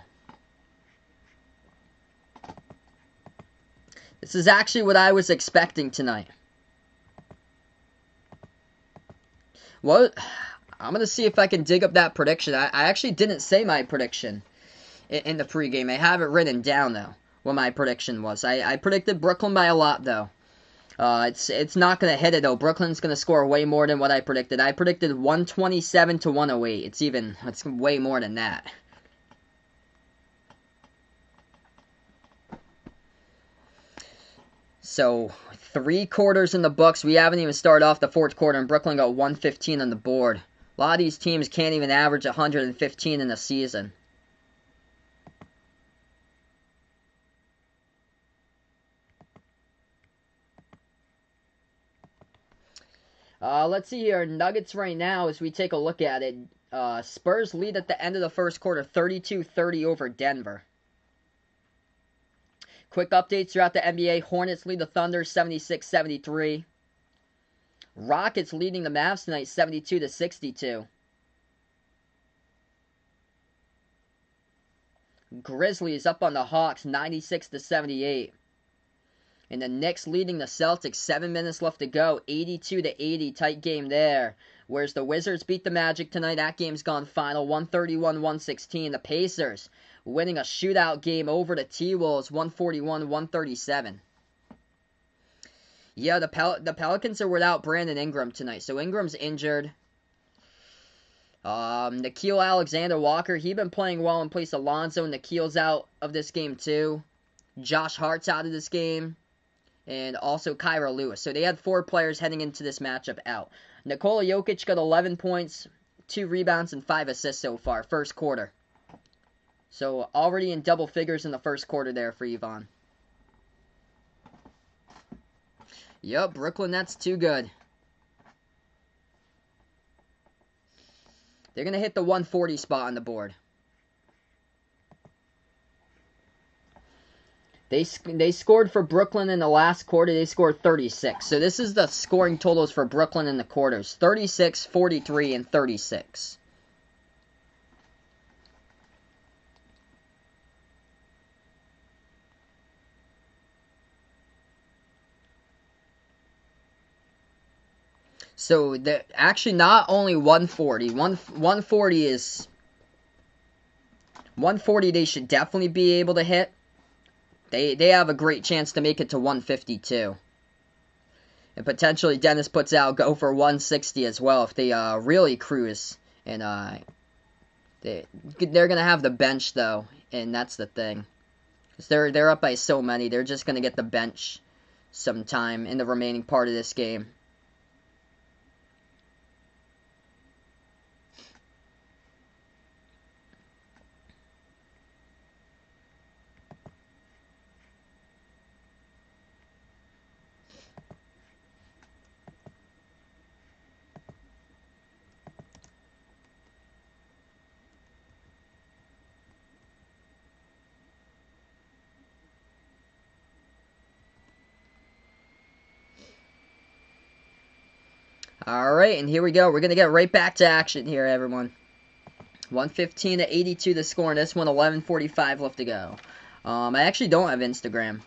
Speaker 1: This is actually what I was expecting tonight. What? I'm going to see if I can dig up that prediction. I actually didn't say my prediction in the pregame. I have it written down, though, what my prediction was. I predicted Brooklyn by a lot, though. It's not going to hit it, though. Brooklyn's going to score way more than what I predicted. I predicted 127-108. It's way more than that. So, 3 quarters in the books. We haven't even started off the fourth quarter, and Brooklyn got 115 on the board. A lot of these teams can't even average 115 in a season. Let's see here. Nuggets right now, as we take a look at it. Spurs lead at the end of the first quarter, 32-30 over Denver. Quick updates throughout the NBA. Hornets lead the Thunder 76-73. Rockets leading the Mavs tonight 72-62. Grizzlies up on the Hawks 96-78. And the Knicks leading the Celtics, 7 minutes left to go, 82-80, tight game there. Whereas the Wizards beat the Magic tonight, that game's gone final, 131-116. The Pacers winning a shootout game over the T-Wolves, 141-137. Yeah, the Pelicans are without Brandon Ingram tonight, so Ingram's injured. Nickeil Alexander-Walker, he's been playing well in place of Lonzo. Nikhil's out of this game too. Josh Hart's out of this game. And also Kyra Lewis. So they had 4 players heading into this matchup out. Nikola Jokic got 11 points, 2 rebounds, and 5 assists so far, first quarter. So already in double figures in the first quarter there for Yvonne. Yup, Brooklyn Nets too good. They're going to hit the 140 spot on the board. They scored for Brooklyn in the last quarter. They scored 36. So this is the scoring totals for Brooklyn in the quarters. 36, 43, and 36. So actually not only 140. 140 is 140 they should definitely be able to hit. They have a great chance to make it to 152. And potentially Dennis puts out go for 160 as well if they really cruise. And they're going to have the bench though, and that's the thing. Because they're up by so many, they're just going to get the bench sometime in the remaining part of this game. Alright, and here we go. We're going to get right back to action here, everyone. 115-82 the score, and this one 11:45 left to go. I actually don't have Instagram.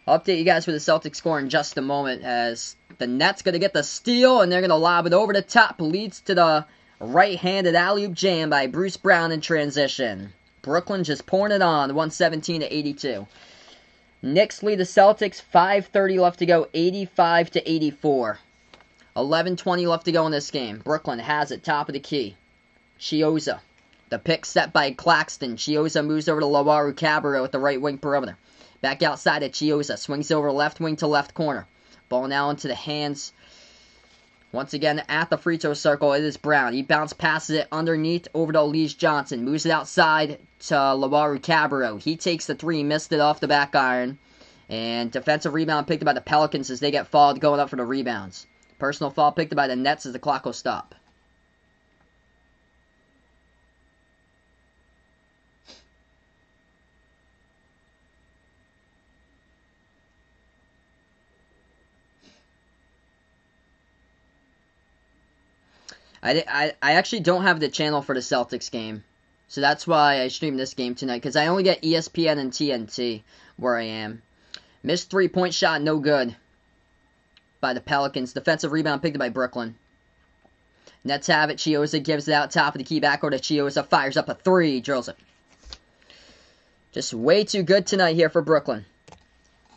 Speaker 1: I'll update you guys for the Celtics score in just a moment, as the Nets going to get the steal, and they're going to lob it over the top. Leads to the right-handed alley-oop jam by Bruce Brown in transition. Brooklyn just pouring it on, 117-82. Knicks lead the Celtics, 5:30 left to go, 85-84. 11:20 left to go in this game. Brooklyn has it, top of the key. Chioza The pick set by Claxton. Chioza moves over to Lawaru Cabarro at the right wing perimeter. Back outside to Chioza. Swings over left wing to left corner. Ball now into the hands. Once again, at the free throw circle, it is Brown. He bounce passes it underneath over to Elijah Johnson. Moves it outside to Lawaru Cabarro. He takes the three, missed it off the back iron. And defensive rebound picked up by the Pelicans as they get fouled going up for the rebounds. Personal foul picked up by the Nets as the clock will stop. I actually don't have the channel for the Celtics game. So that's why I streamed this game tonight. Because I only get ESPN and TNT where I am. Missed three-point shot, no good. By the Pelicans. Defensive rebound picked up by Brooklyn. Nets have it. Chioza gives it out top of the key. Back over to Chioza. Fires up a three. Drills it. Just way too good tonight here for Brooklyn.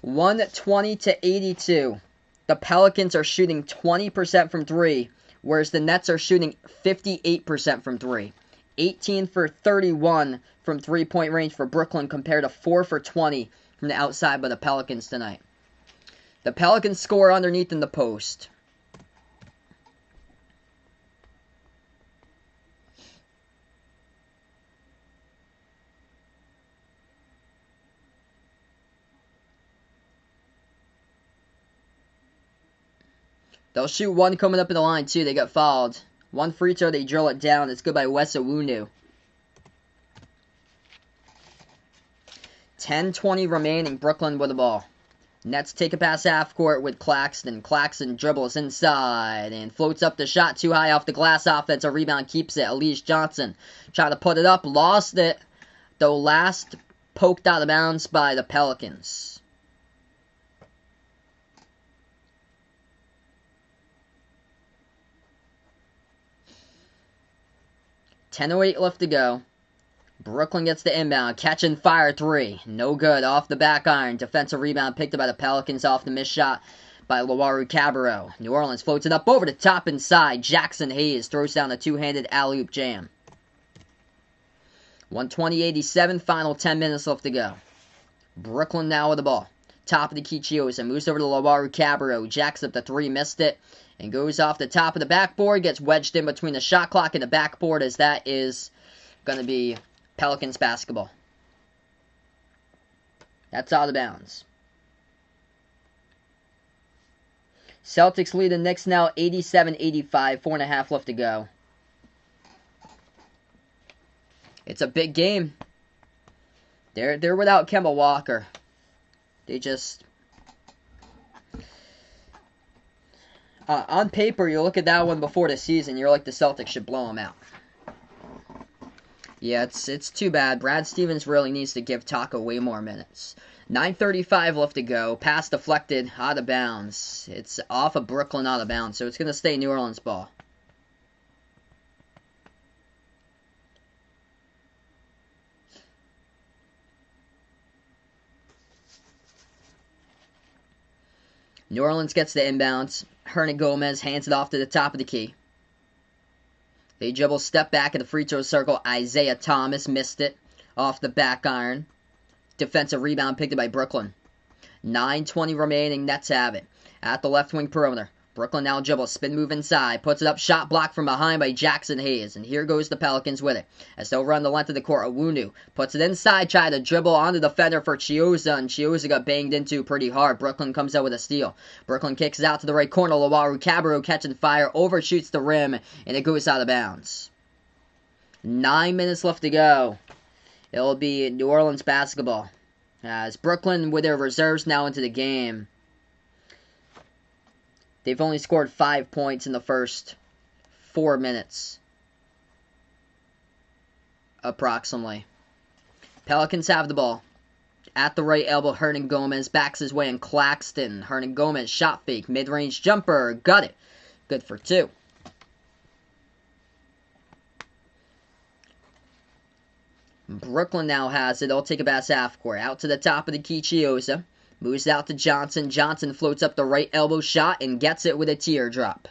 Speaker 1: 120-82. The Pelicans are shooting 20% from three. Whereas the Nets are shooting 58% from three. 18 for 31 from three-point range for Brooklyn compared to 4 for 20 from the outside by the Pelicans tonight. The Pelicans score underneath in the post. They'll shoot one coming up in the line, too. They got fouled. One free throw, they drill it down. It's good by Wes Iwundu. 10:20 remaining. Brooklyn with the ball. Nets take a pass half court with Claxton. Claxton dribbles inside and floats up the shot too high off the glass. Offensive rebound keeps it. Elijah Johnson trying to put it up. Lost it. Though last poked out of bounds by the Pelicans. 10:08 left to go. Brooklyn gets the inbound. Catch and fire three. No good. Off the back iron. Defensive rebound picked up by the Pelicans off the missed shot by Lawaru Cabarro. New Orleans floats it up over the top inside. Jackson Hayes throws down a two-handed alley-oop jam. 120-87. Final 10 minutes left to go. Brooklyn now with the ball. Top of the key Chioza. Moves over to Lawaru Cabarro. Jacks up the three. Missed it. And goes off the top of the backboard. Gets wedged in between the shot clock and the backboard as that is going to be Pelicans basketball. That's out of bounds. Celtics lead the Knicks now 87-85. 4.5 left to go. It's a big game. They're without Kemba Walker. They just... on paper, you look at that one before the season, you're like the Celtics should blow them out. Yeah, it's too bad. Brad Stevens really needs to give Taco way more minutes. 9:35 left to go. Pass deflected, out of bounds. It's off of Brooklyn, out of bounds, so it's going to stay New Orleans ball. New Orleans gets the inbounds. Hernan Gomez hands it off to the top of the key. They dribble, step back at the free throw circle. Isaiah Thomas missed it off the back iron. Defensive rebound picked up by Brooklyn. 9:20 remaining. Nets have it. At the left wing perimeter. Brooklyn now dribbles. Spin move inside. Puts it up. Shot blocked from behind by Jackson Hayes. And here goes the Pelicans with it. As they'll run the length of the court. Iwundu puts it inside. Try to dribble onto the defender for Chioza. And Chioza got banged into pretty hard. Brooklyn comes out with a steal. Brooklyn kicks it out to the right corner. Lawaru Cabarro catching fire. Overshoots the rim. And it goes out of bounds. 9 minutes left to go. It'll be New Orleans basketball. As Brooklyn with their reserves now into the game. They've only scored 5 points in the first 4 minutes. Approximately. Pelicans have the ball. At the right elbow, Hernan Gomez backs his way in Claxton. Hernan Gomez shot fake. Mid-range jumper. Got it. Good for 2. Brooklyn now has it. They'll take a pass half court. Out to the top of the key, Chioza. Moves out to Johnson. Johnson floats up the right elbow shot and gets it with a teardrop.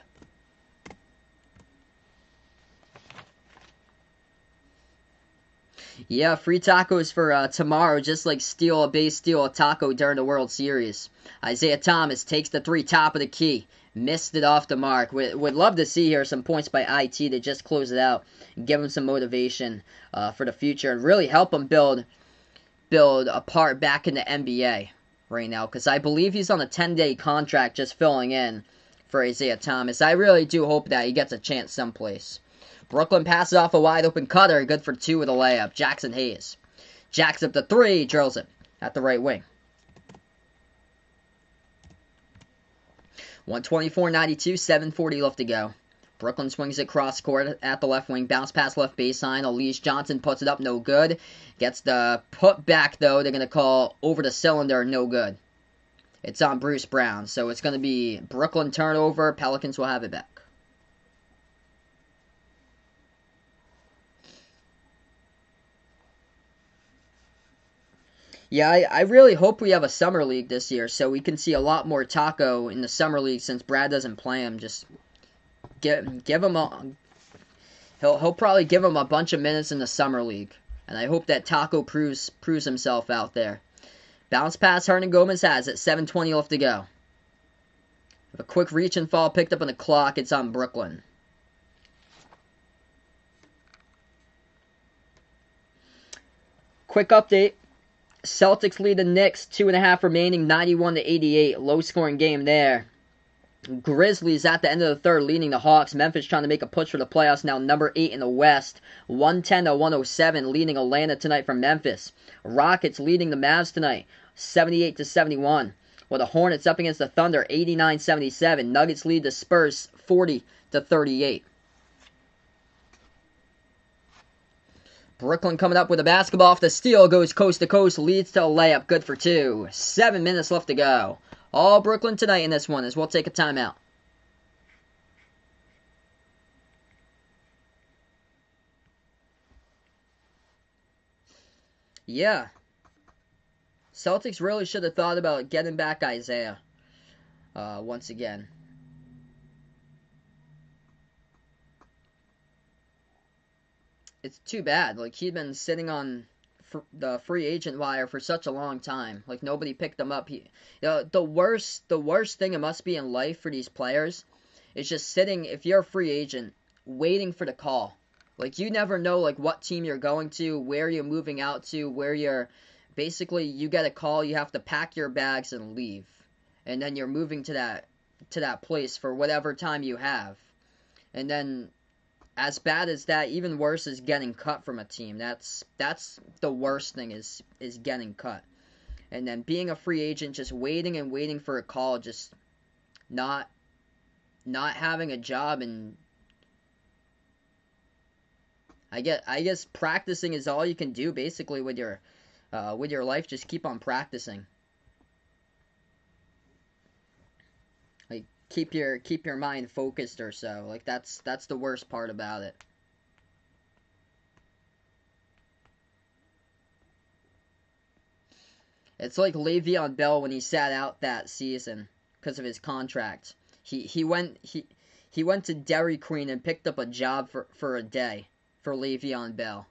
Speaker 1: Yeah, free tacos for tomorrow, just like steal a taco during the World Series. Isaiah Thomas takes the three, top of the key. Missed it off the mark. Would love to see here some points by IT to just close it out and give him some motivation for the future and really help him build a part back in the NBA right now, because I believe he's on a 10-day contract just filling in for Isaiah Thomas. I really do hope that he gets a chance someplace. Brooklyn passes off a wide open cutter, good for two with a layup. Jackson Hayes jacks up the three, drills it at the right wing. 124-92, 7:40 left to go. Brooklyn swings it cross court at the left wing. Bounce pass left baseline. Elise Johnson puts it up, no good. Gets the put back, though. They're going to call over the cylinder, no good. It's on Bruce Brown. So it's going to be Brooklyn turnover. Pelicans will have it back. Yeah, I really hope we have a summer league this year so we can see a lot more Taco in the summer league since Brad doesn't play him. Just give him a he'll probably give him a bunch of minutes in the summer league, and I hope that Taco proves himself out there. Bounce pass, Hernangomez has it. 7:20 left to go. A quick reach and fall picked up on the clock. It's on Brooklyn. Quick update. Celtics lead the Knicks. 2.5 remaining. 91-88. Low scoring game there. Grizzlies at the end of the third leading the Hawks. Memphis trying to make a push for the playoffs, now number 8 in the West. 110-107 leading Atlanta tonight from Memphis. Rockets leading the Mavs tonight, 78-71. With the Hornets up against the Thunder, 89-77. Nuggets lead the Spurs, 40-38. Brooklyn coming up with a basketball off the steal, goes coast to coast, leads to a layup, good for two. 7 minutes left to go. All Brooklyn tonight in this one as we'll take a timeout. Yeah. Celtics really should have thought about getting back Isaiah once again. It's too bad. Like, he'd been sitting on the free agent wire for such a long time. Like, nobody picked him up. The worst thing it must be in life for these players is just sitting, if you're a free agent, waiting for the call. Like, you never know, like, what team you're going to, where you're moving out to, where you're, basically, you get a call, you have to pack your bags and leave. And then you're moving to that place for whatever time you have. And then, as bad as that, even worse is getting cut from a team. That's the worst thing is getting cut. And then being a free agent, just waiting and waiting for a call, just not having a job, and I guess practicing is all you can do basically with your life. Just keep on practicing. Like, keep your mind focused or so. Like, that's the worst part about it. It's like Le'Veon Bell when he sat out that season because of his contract. He went to Dairy Queen and picked up a job for a day for Le'Veon Bell.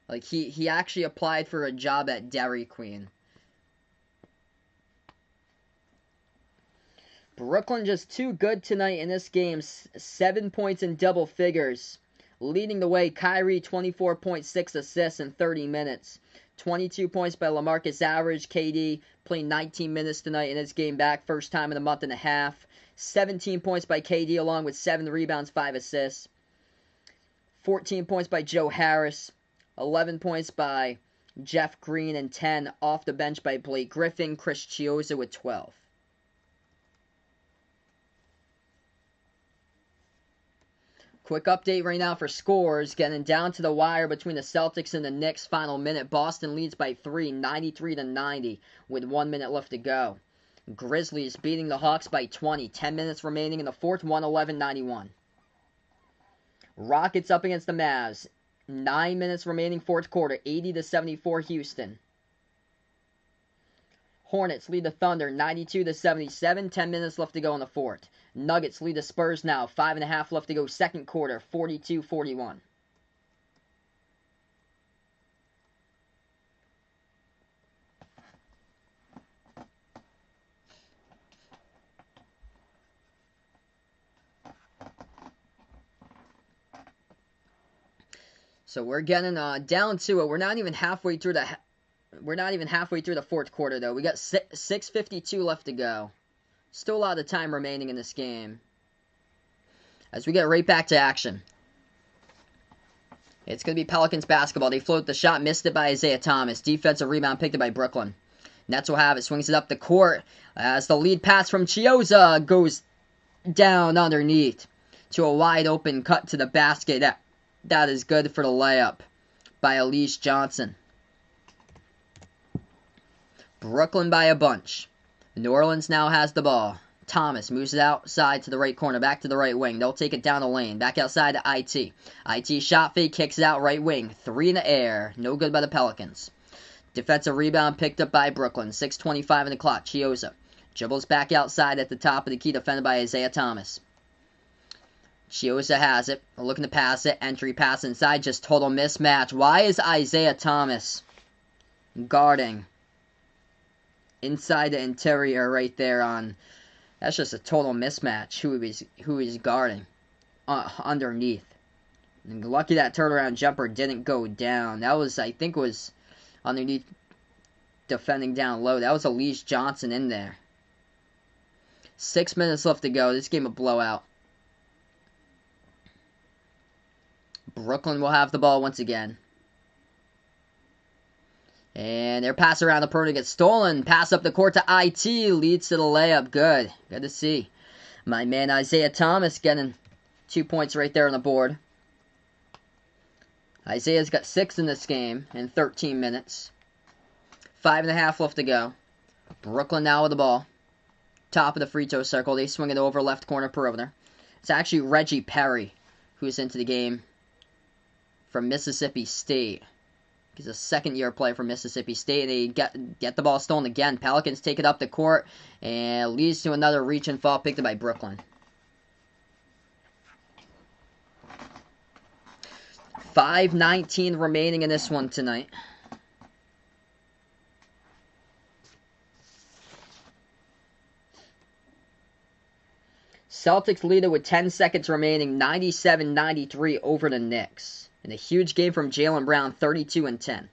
Speaker 1: Like, he actually applied for a job at Dairy Queen. Brooklyn just too good tonight in this game. 7 points in double figures. Leading the way, Kyrie, 24.6 assists in 30 minutes. 22 points by LaMarcus Aldridge. KD playing 19 minutes tonight in his game back. First time in a month and a half. 17 points by KD along with 7 rebounds, 5 assists. 14 points by Joe Harris. 11 points by Jeff Green, and 10 off the bench by Blake Griffin. Chris Chiozza with 12. Quick update right now for scores. Getting down to the wire between the Celtics and the Knicks. Final minute. Boston leads by 3, 93-90, with 1 minute left to go. Grizzlies beating the Hawks by 20. 10 minutes remaining in the fourth. 111-91. Rockets up against the Mavs. 9 minutes remaining fourth quarter. 80-74 Houston. Hornets lead the Thunder 92-77. 10 minutes left to go in the fourth. Nuggets lead the Spurs now. 5.5 left to go. Second quarter. 42-41. So we're getting down to it. We're not even halfway through the fourth quarter though. We got 6:52 left to go. Still a lot of time remaining in this game. As we get right back to action. It's going to be Pelicans basketball. They float the shot, missed it by Isaiah Thomas. Defensive rebound picked up by Brooklyn. Nets will have it, swings it up the court as the lead pass from Chiozza goes down underneath to a wide open cut to the basket. That is good for the layup by Alice Johnson. Brooklyn by a bunch. New Orleans now has the ball. Thomas moves it outside to the right corner, back to the right wing. They'll take it down the lane. Back outside to IT. IT shot fake, kicks it out right wing. 3 in the air. No good by the Pelicans. Defensive rebound picked up by Brooklyn. 6:25 in the clock. Chiozza dribbles back outside at the top of the key, defended by Isaiah Thomas. Chiozza has it. Looking to pass it. Entry pass inside. Just total mismatch. Why is Isaiah Thomas guarding inside the interior right there on... That's just a total mismatch. Who he's guarding underneath. And lucky that turnaround jumper didn't go down. That was, I think, was underneath defending down low. That was Alice Johnson in there. 6 minutes left to go. This game a blowout. Brooklyn will have the ball once again. And their pass around the perimeter gets stolen. Pass up the court to IT. Leads to the layup. Good. Good to see. My man Isaiah Thomas getting 2 points right there on the board. Isaiah's got 6 in this game in 13 minutes. 5.5 left to go. Brooklyn now with the ball. Top of the free throw circle. They swing it over left corner perimeter. It's actually Reggie Perry who's into the game from Mississippi State. He's a second-year player from Mississippi State. They get the ball stolen again. Pelicans take it up the court, and leads to another reach and fall picked up by Brooklyn. 5:19 remaining in this one tonight. Celtics lead it with 10 seconds remaining, 97-93 over the Knicks. And a huge game from Jaylen Brown, 32 and 10.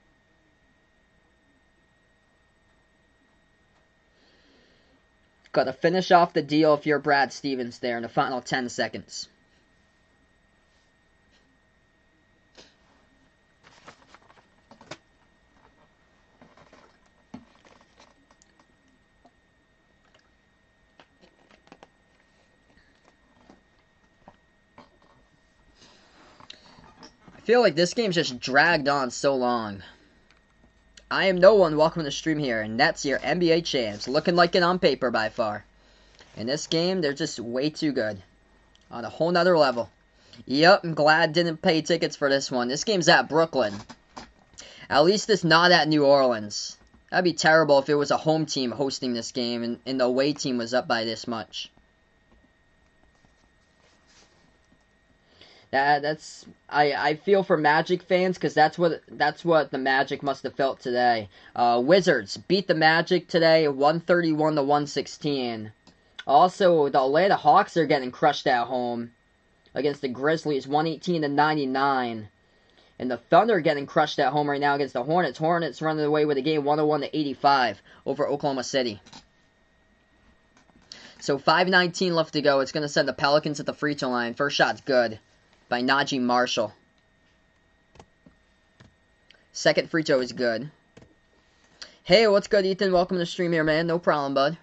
Speaker 1: Got to finish off the deal if you're Brad Stevens there in the final 10 seconds. I feel like this game's just dragged on so long. I am no one. Welcome to the stream here. And Nets, your NBA champs. Looking like it on paper by far. In this game, they're just way too good. On a whole nother level. Yep, I'm glad didn't pay tickets for this one. This game's at Brooklyn. At least it's not at New Orleans. That'd be terrible if it was a home team hosting this game and the away team was up by this much. I feel for Magic fans because that's what the Magic must have felt today. Wizards beat the Magic today, 131-116. Also, the Atlanta Hawks are getting crushed at home against the Grizzlies, 118-99. And the Thunder getting crushed at home right now against the Hornets. Hornets running away with the game, 101-85 over Oklahoma City. So 5:19 left to go. It's going to send the Pelicans at the free throw line. First shot's good by Najee Marshall. Second free throw is good. Hey, what's good, Ethan? Welcome to the stream here, man. No problem, bud.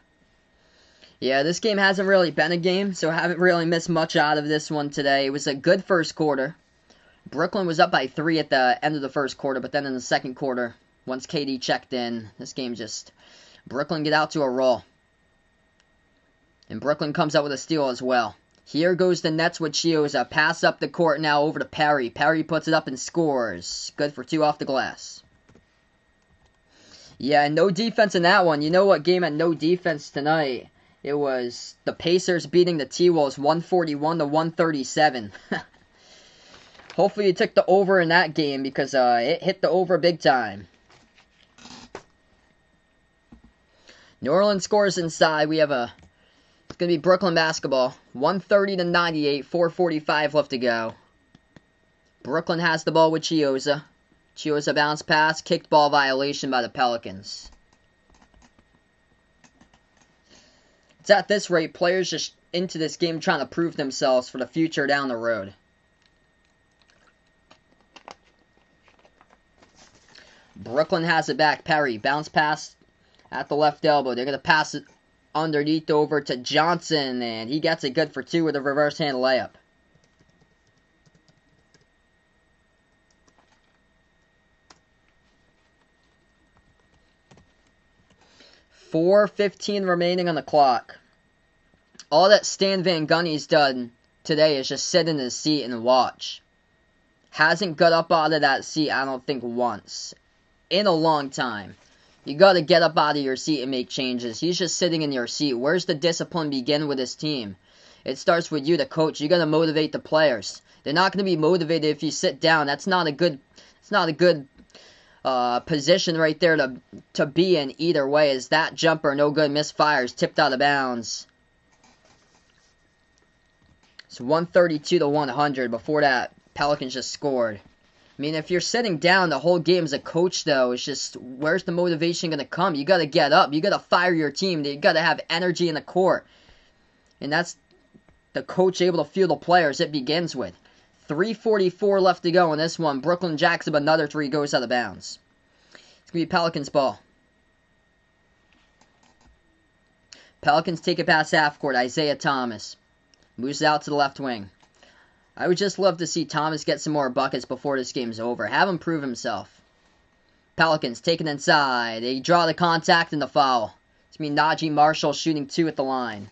Speaker 1: Yeah, this game hasn't really been a game, so I haven't really missed much out of this one today. It was a good first quarter. Brooklyn was up by 3 at the end of the first quarter, but then in the second quarter, once KD checked in, this game just... Brooklyn get out to a roll. And Brooklyn comes out with a steal as well. Here goes the Nets with Chiozza. Pass up the court now over to Perry. Perry puts it up and scores. Good for 2 off the glass. Yeah, no defense in that one. You know what game had no defense tonight? It was the Pacers beating the T-Wolves 141 to 137. Hopefully you took the over in that game because it hit the over big time. New Orleans scores inside. We have it's going to be Brooklyn basketball. 130 to 98, 4:45 left to go. Brooklyn has the ball with Chioza. Chioza bounce pass, kicked ball violation by the Pelicans. It's at this rate, players just into this game trying to prove themselves for the future down the road. Brooklyn has it back. Perry, bounce pass at the left elbow. They're going to pass it underneath over to Johnson, and he gets it good for two with a reverse hand layup. .4:15 remaining on the clock. All that Stan Van Gundy's done today is just sit in his seat and watch. Hasn't got up out of that seat, I don't think, once. In a long time. You gotta get up out of your seat and make changes. He's just sitting in your seat. Where's the discipline begin with his team? It starts with you, the coach. You gotta motivate the players. They're not gonna be motivated if you sit down. That's not a good position right there to be in either way. Is that jumper no good? Misfires, tipped out of bounds. It's 132 to 100. Before that, Pelicans just scored. I mean, if you're sitting down the whole game as a coach, though, it's just, where's the motivation going to come? You got to get up. You got to fire your team. You got to have energy in the court. And that's the coach able to feel the players it begins with. 3:44 left to go in this one. Brooklyn jacks up another three, goes out of bounds. It's going to be Pelicans ball. Pelicans take it past half court. Isaiah Thomas moves out to the left wing. I would just love to see Thomas get some more buckets before this game's over. Have him prove himself. Pelicans taking inside. They draw the contact and the foul. It's going to be Najee Marshall shooting two at the line.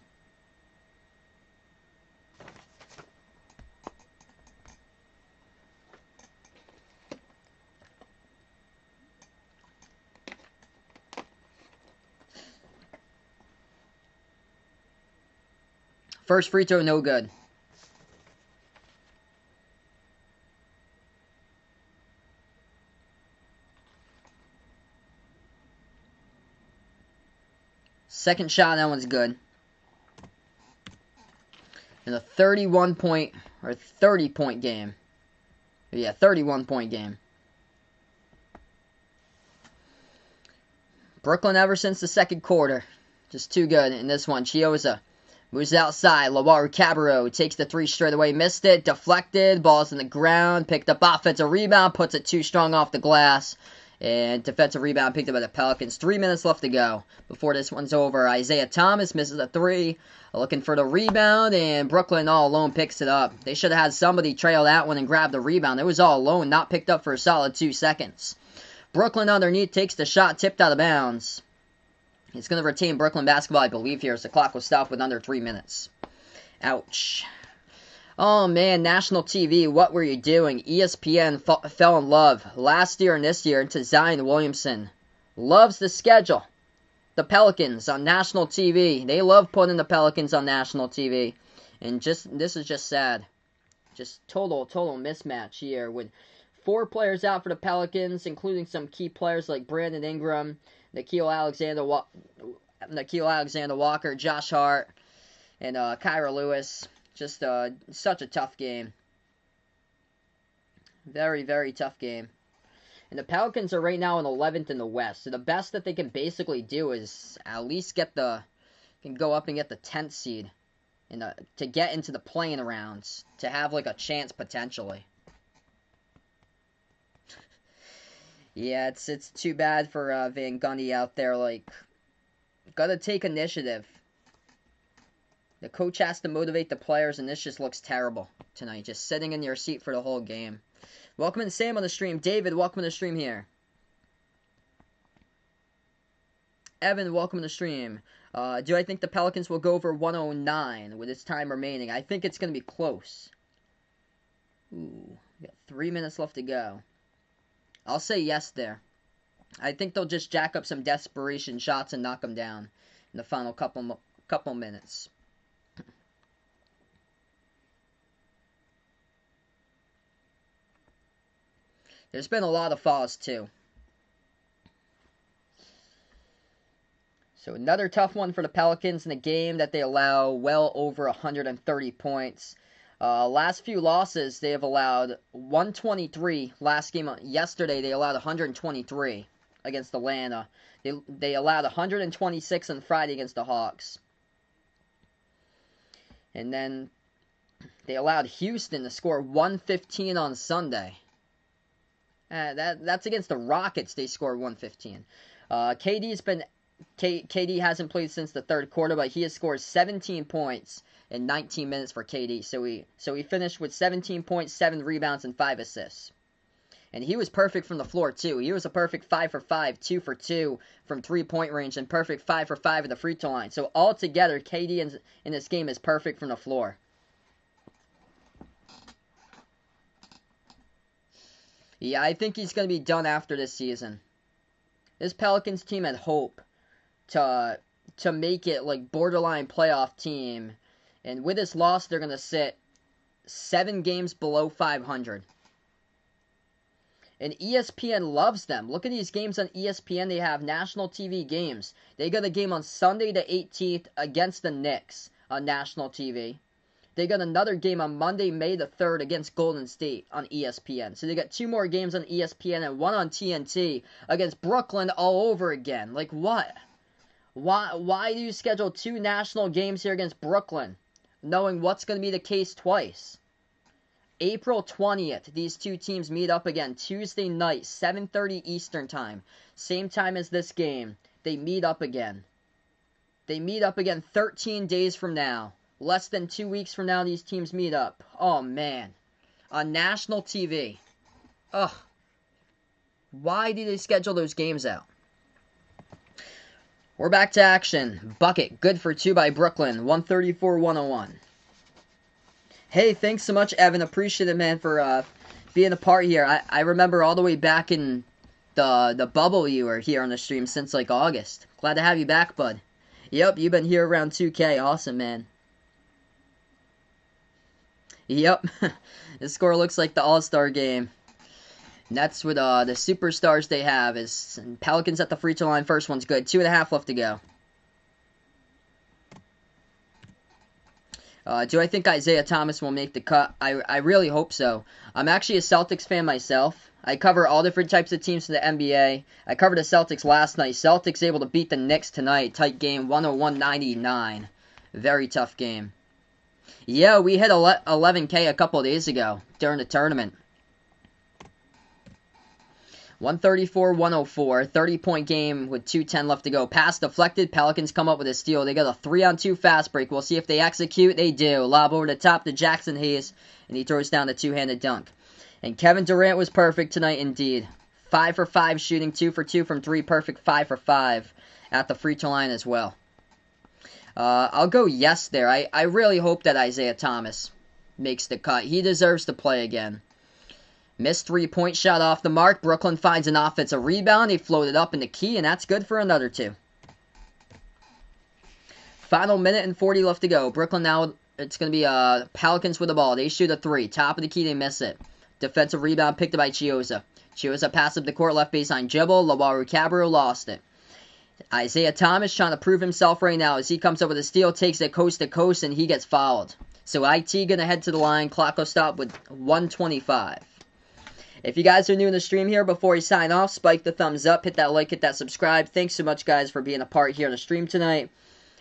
Speaker 1: First free throw, no good. Second shot, that one's good. In a 30-point game. Yeah, 31-point game. Brooklyn ever since the second quarter. Just too good in this one. Chioza moves outside. Loiru Cabarro takes the three straight away. Missed it. Deflected. Ball's in the ground. Picked up offensive rebound. Puts it too strong off the glass. And defensive rebound picked up by the Pelicans. 3 minutes left to go before this one's over. Isaiah Thomas misses a three. Looking for the rebound. And Brooklyn all alone picks it up. They should have had somebody trail that one and grab the rebound. It was all alone. Not picked up for a solid 2 seconds. Brooklyn underneath takes the shot. Tipped out of bounds. It's going to retain Brooklyn basketball, I believe, here as the clock will stop with under 3 minutes. Ouch. Oh, man, national TV, what were you doing? ESPN fell in love last year and this year into Zion Williamson. Loves the schedule. The Pelicans on national TV. They love putting the Pelicans on national TV. And this is just sad. Just total mismatch here with 4 players out for the Pelicans, including some key players like Brandon Ingram, Nickeil Alexander-Walker, Josh Hart, and Kyra Lewis. Just such a tough game. Very, very tough game. And the Pelicans are right now in 11th in the West. So the best that they can basically do is at least can go up and get the 10th seed. And to get into the play-in rounds. To have like a chance potentially. Yeah, it's too bad for Van Gundy out there. Like, gotta take initiative. The coach has to motivate the players, and this just looks terrible tonight. Just sitting in your seat for the whole game. Welcome in Sam on the stream. David, welcome to the stream here. Evan, welcome to the stream. Do I think the Pelicans will go over 109 with its time remaining? I think it's going to be close. Ooh, we got 3 minutes left to go. I'll say yes there. I think they'll just jack up some desperation shots and knock them down in the final couple couple minutes. There's been a lot of falls, too. So another tough one for the Pelicans in a game that they allow well over 130 points. Last few losses, they have allowed 123. Last game, yesterday, they allowed 123 against Atlanta. They allowed 126 on Friday against the Hawks. And then they allowed Houston to score 115 on Sunday. That's against the Rockets. They scored 115. KD hasn't played since the third quarter, but he has scored 17 points in 19 minutes for KD. So he finished with 17 points, 7 rebounds, and 5 assists. And he was perfect from the floor, too. He was a perfect 5 for 5, 2 for 2 from three-point range, and perfect 5 for 5 at the free throw line. So altogether, KD in this game is perfect from the floor. Yeah, I think he's going to be done after this season. This Pelicans team had hope to make it like borderline playoff team. And with this loss, they're going to sit 7 games below 500. And ESPN loves them. Look at these games on ESPN. They have national TV games. They got a game on Sunday the 18th against the Knicks on national TV. They got another game on Monday, May the 3rd against Golden State on ESPN. So they got 2 more games on ESPN and 1 on TNT against Brooklyn all over again. Like what? Why do you schedule 2 national games here against Brooklyn, knowing what's going to be the case twice? April 20th, these 2 teams meet up again. Tuesday night, 7:30 Eastern Time. Same time as this game. They meet up again. They meet up again 13 days from now. Less than 2 weeks from now, these teams meet up. Oh, man. On national TV. Ugh. Why do they schedule those games out? We're back to action. Bucket. Good for 2 by Brooklyn. 134-101. Hey, thanks so much, Evan. Appreciate it, man, for being a part here. I remember all the way back in the bubble you were here on the stream since, like, August. Glad to have you back, bud. Yep, you've been here around 2K. Awesome, man. Yep. The score looks like the All-Star game. And that's with the superstars they have. Is Pelicans at the free throw line. First one's good. 2.5 left to go. Do I think Isaiah Thomas will make the cut? I really hope so. I'm actually a Celtics fan myself. I cover all different types of teams for the NBA. I covered the Celtics last night. Celtics able to beat the Knicks tonight. Tight game, 101-99. Very tough game. Yeah, we hit 11K a couple of days ago during the tournament. 134-104, 30-point game with 2:10 left to go. Pass deflected, Pelicans come up with a steal. They got a 3-on-2 fast break. We'll see if they execute. They do. Lob over the top to Jackson Hayes, and he throws down the two-handed dunk. And Kevin Durant was perfect tonight indeed. 5 for 5 shooting, 2 for 2 from 3. Perfect 5 for 5 at the free throw line as well. I'll go yes there. I really hope that Isaiah Thomas makes the cut. He deserves to play again. Missed 3-point shot off the mark. Brooklyn finds an offensive rebound. They floated up in the key, and that's good for another 2. Final minute and 40 left to go. Brooklyn now, it's going to be Pelicans with the ball. They shoot a 3. Top of the key, they miss it. Defensive rebound picked up by Chioza. Chioza pass up the court, left baseline dribble. Lawaru Cabarro lost it. Isaiah Thomas trying to prove himself right now as he comes up with a steal, takes it coast to coast, and he gets fouled. So IT going to head to the line. Clock will stop with 1:25. If you guys are new in the stream here, before you sign off, spike the thumbs up, hit that like, hit that subscribe. Thanks so much, guys, for being a part here on the stream tonight.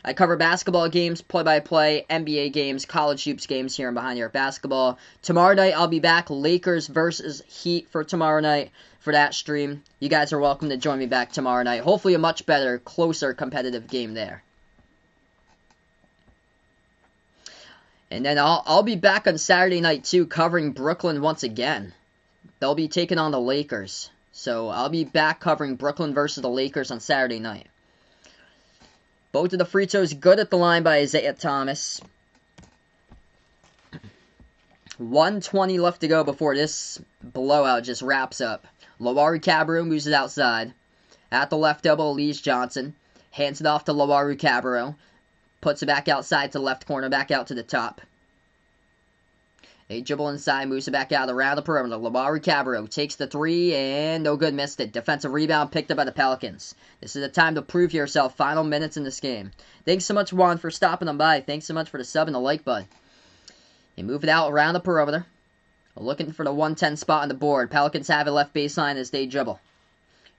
Speaker 1: I cover basketball games, play-by-play, NBA games, college hoops games here on Behind Your Basketball. Tomorrow night, I'll be back. Lakers versus Heat for tomorrow night for that stream. You guys are welcome to join me back tomorrow night. Hopefully a much better, closer, competitive game there. And then I'll be back on Saturday night, too, covering Brooklyn once again. They'll be taking on the Lakers. So I'll be back covering Brooklyn versus the Lakers on Saturday night. Both of the free throws good at the line by Isaiah Thomas. 1:20 left to go before this blowout just wraps up. Lawaru Cabarro moves it outside. At the left elbow, Elise Johnson. Hands it off to Lawaru Cabarro. Puts it back outside to left corner, back out to the top. They dribble inside, moves it back out around the perimeter. Lamar Cabrio takes the three, and no good, missed it. Defensive rebound picked up by the Pelicans. This is the time to prove yourself. Final minutes in this game. Thanks so much, Juan, for stopping them by. Thanks so much for the sub and the like button. They move it out around the perimeter. Looking for the 110 spot on the board. Pelicans have it left baseline as they dribble.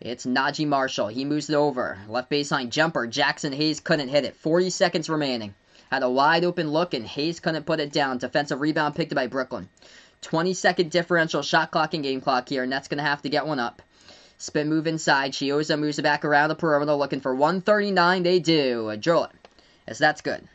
Speaker 1: It's Najee Marshall. He moves it over. Left baseline jumper. Jackson Hayes couldn't hit it. 40 seconds remaining. Had a wide open look, and Hayes couldn't put it down. Defensive rebound picked up by Brooklyn. 20-second differential shot clock and game clock here. Nets going to have to get one up. Spin move inside. Chioza moves it back around the perimeter, looking for 139. They do. Drill it. Yes, that's good.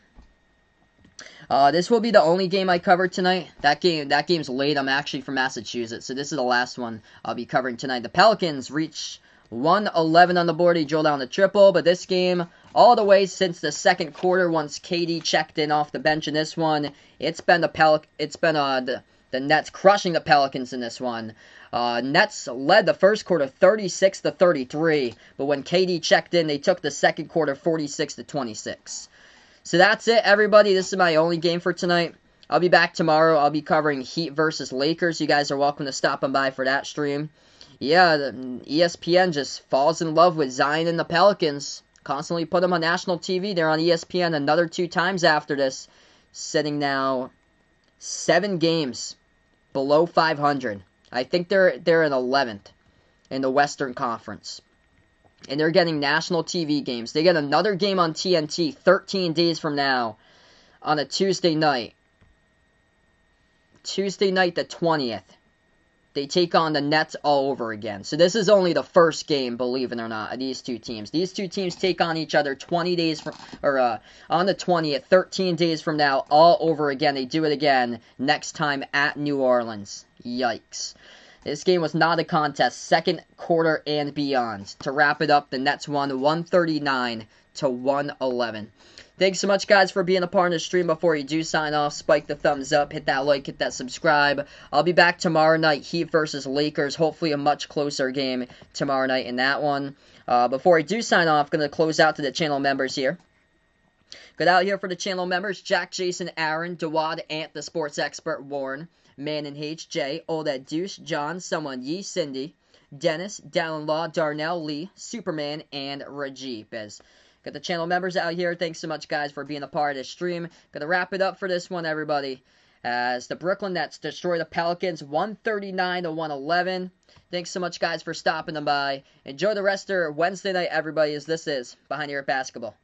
Speaker 1: This will be the only game I covered tonight. That game's late. I'm actually from Massachusetts, so this is the last one I'll be covering tonight. The Pelicans reach 111 on the board. He drilled down the triple, but this game, all the way since the second quarter, once KD checked in off the bench in this one, it's been the Nets crushing the Pelicans in this one. Nets led the first quarter 36-33, but when KD checked in, they took the second quarter 46-26. So that's it, everybody. This is my only game for tonight. I'll be back tomorrow. I'll be covering Heat versus Lakers. You guys are welcome to stop on by for that stream. Yeah, the ESPN just falls in love with Zion and the Pelicans. Constantly put them on national TV. They're on ESPN another 2 times after this. Sitting now 7 games below 500. I think they're in 11th in the Western Conference. And they're getting national TV games. They get another game on TNT 13 days from now on a Tuesday night. Tuesday night the 20th. They take on the Nets all over again. So this is only the first game, believe it or not, of these two teams. These two teams take on each other 20 days from, on the 20th, 13 days from now, all over again. They do it again next time at New Orleans. Yikes. This game was not a contest, second quarter and beyond. To wrap it up, the Nets won 139-111. Thanks so much, guys, for being a part of the stream. Before you do sign off, spike the thumbs up, hit that like, hit that subscribe. I'll be back tomorrow night, Heat versus Lakers. Hopefully a much closer game tomorrow night in that one. Before I do sign off, going to close out to the channel members here. Good out here for the channel members. Jack, Jason, Aaron, Dawad, Ant, the sports expert, Warren, Man and HJ, Old Ed Deuce, John, Someone, Yee, Cindy, Dennis, Dallin Law, Darnell, Lee, Superman, and Rajeep. Got the channel members out here. Thanks so much, guys, for being a part of this stream. Gonna wrap it up for this one, everybody. As the Brooklyn Nets destroy the Pelicans 139-111. Thanks so much, guys, for stopping them by. Enjoy the rest of Wednesday night, everybody, as this is Behind Here at Basketball.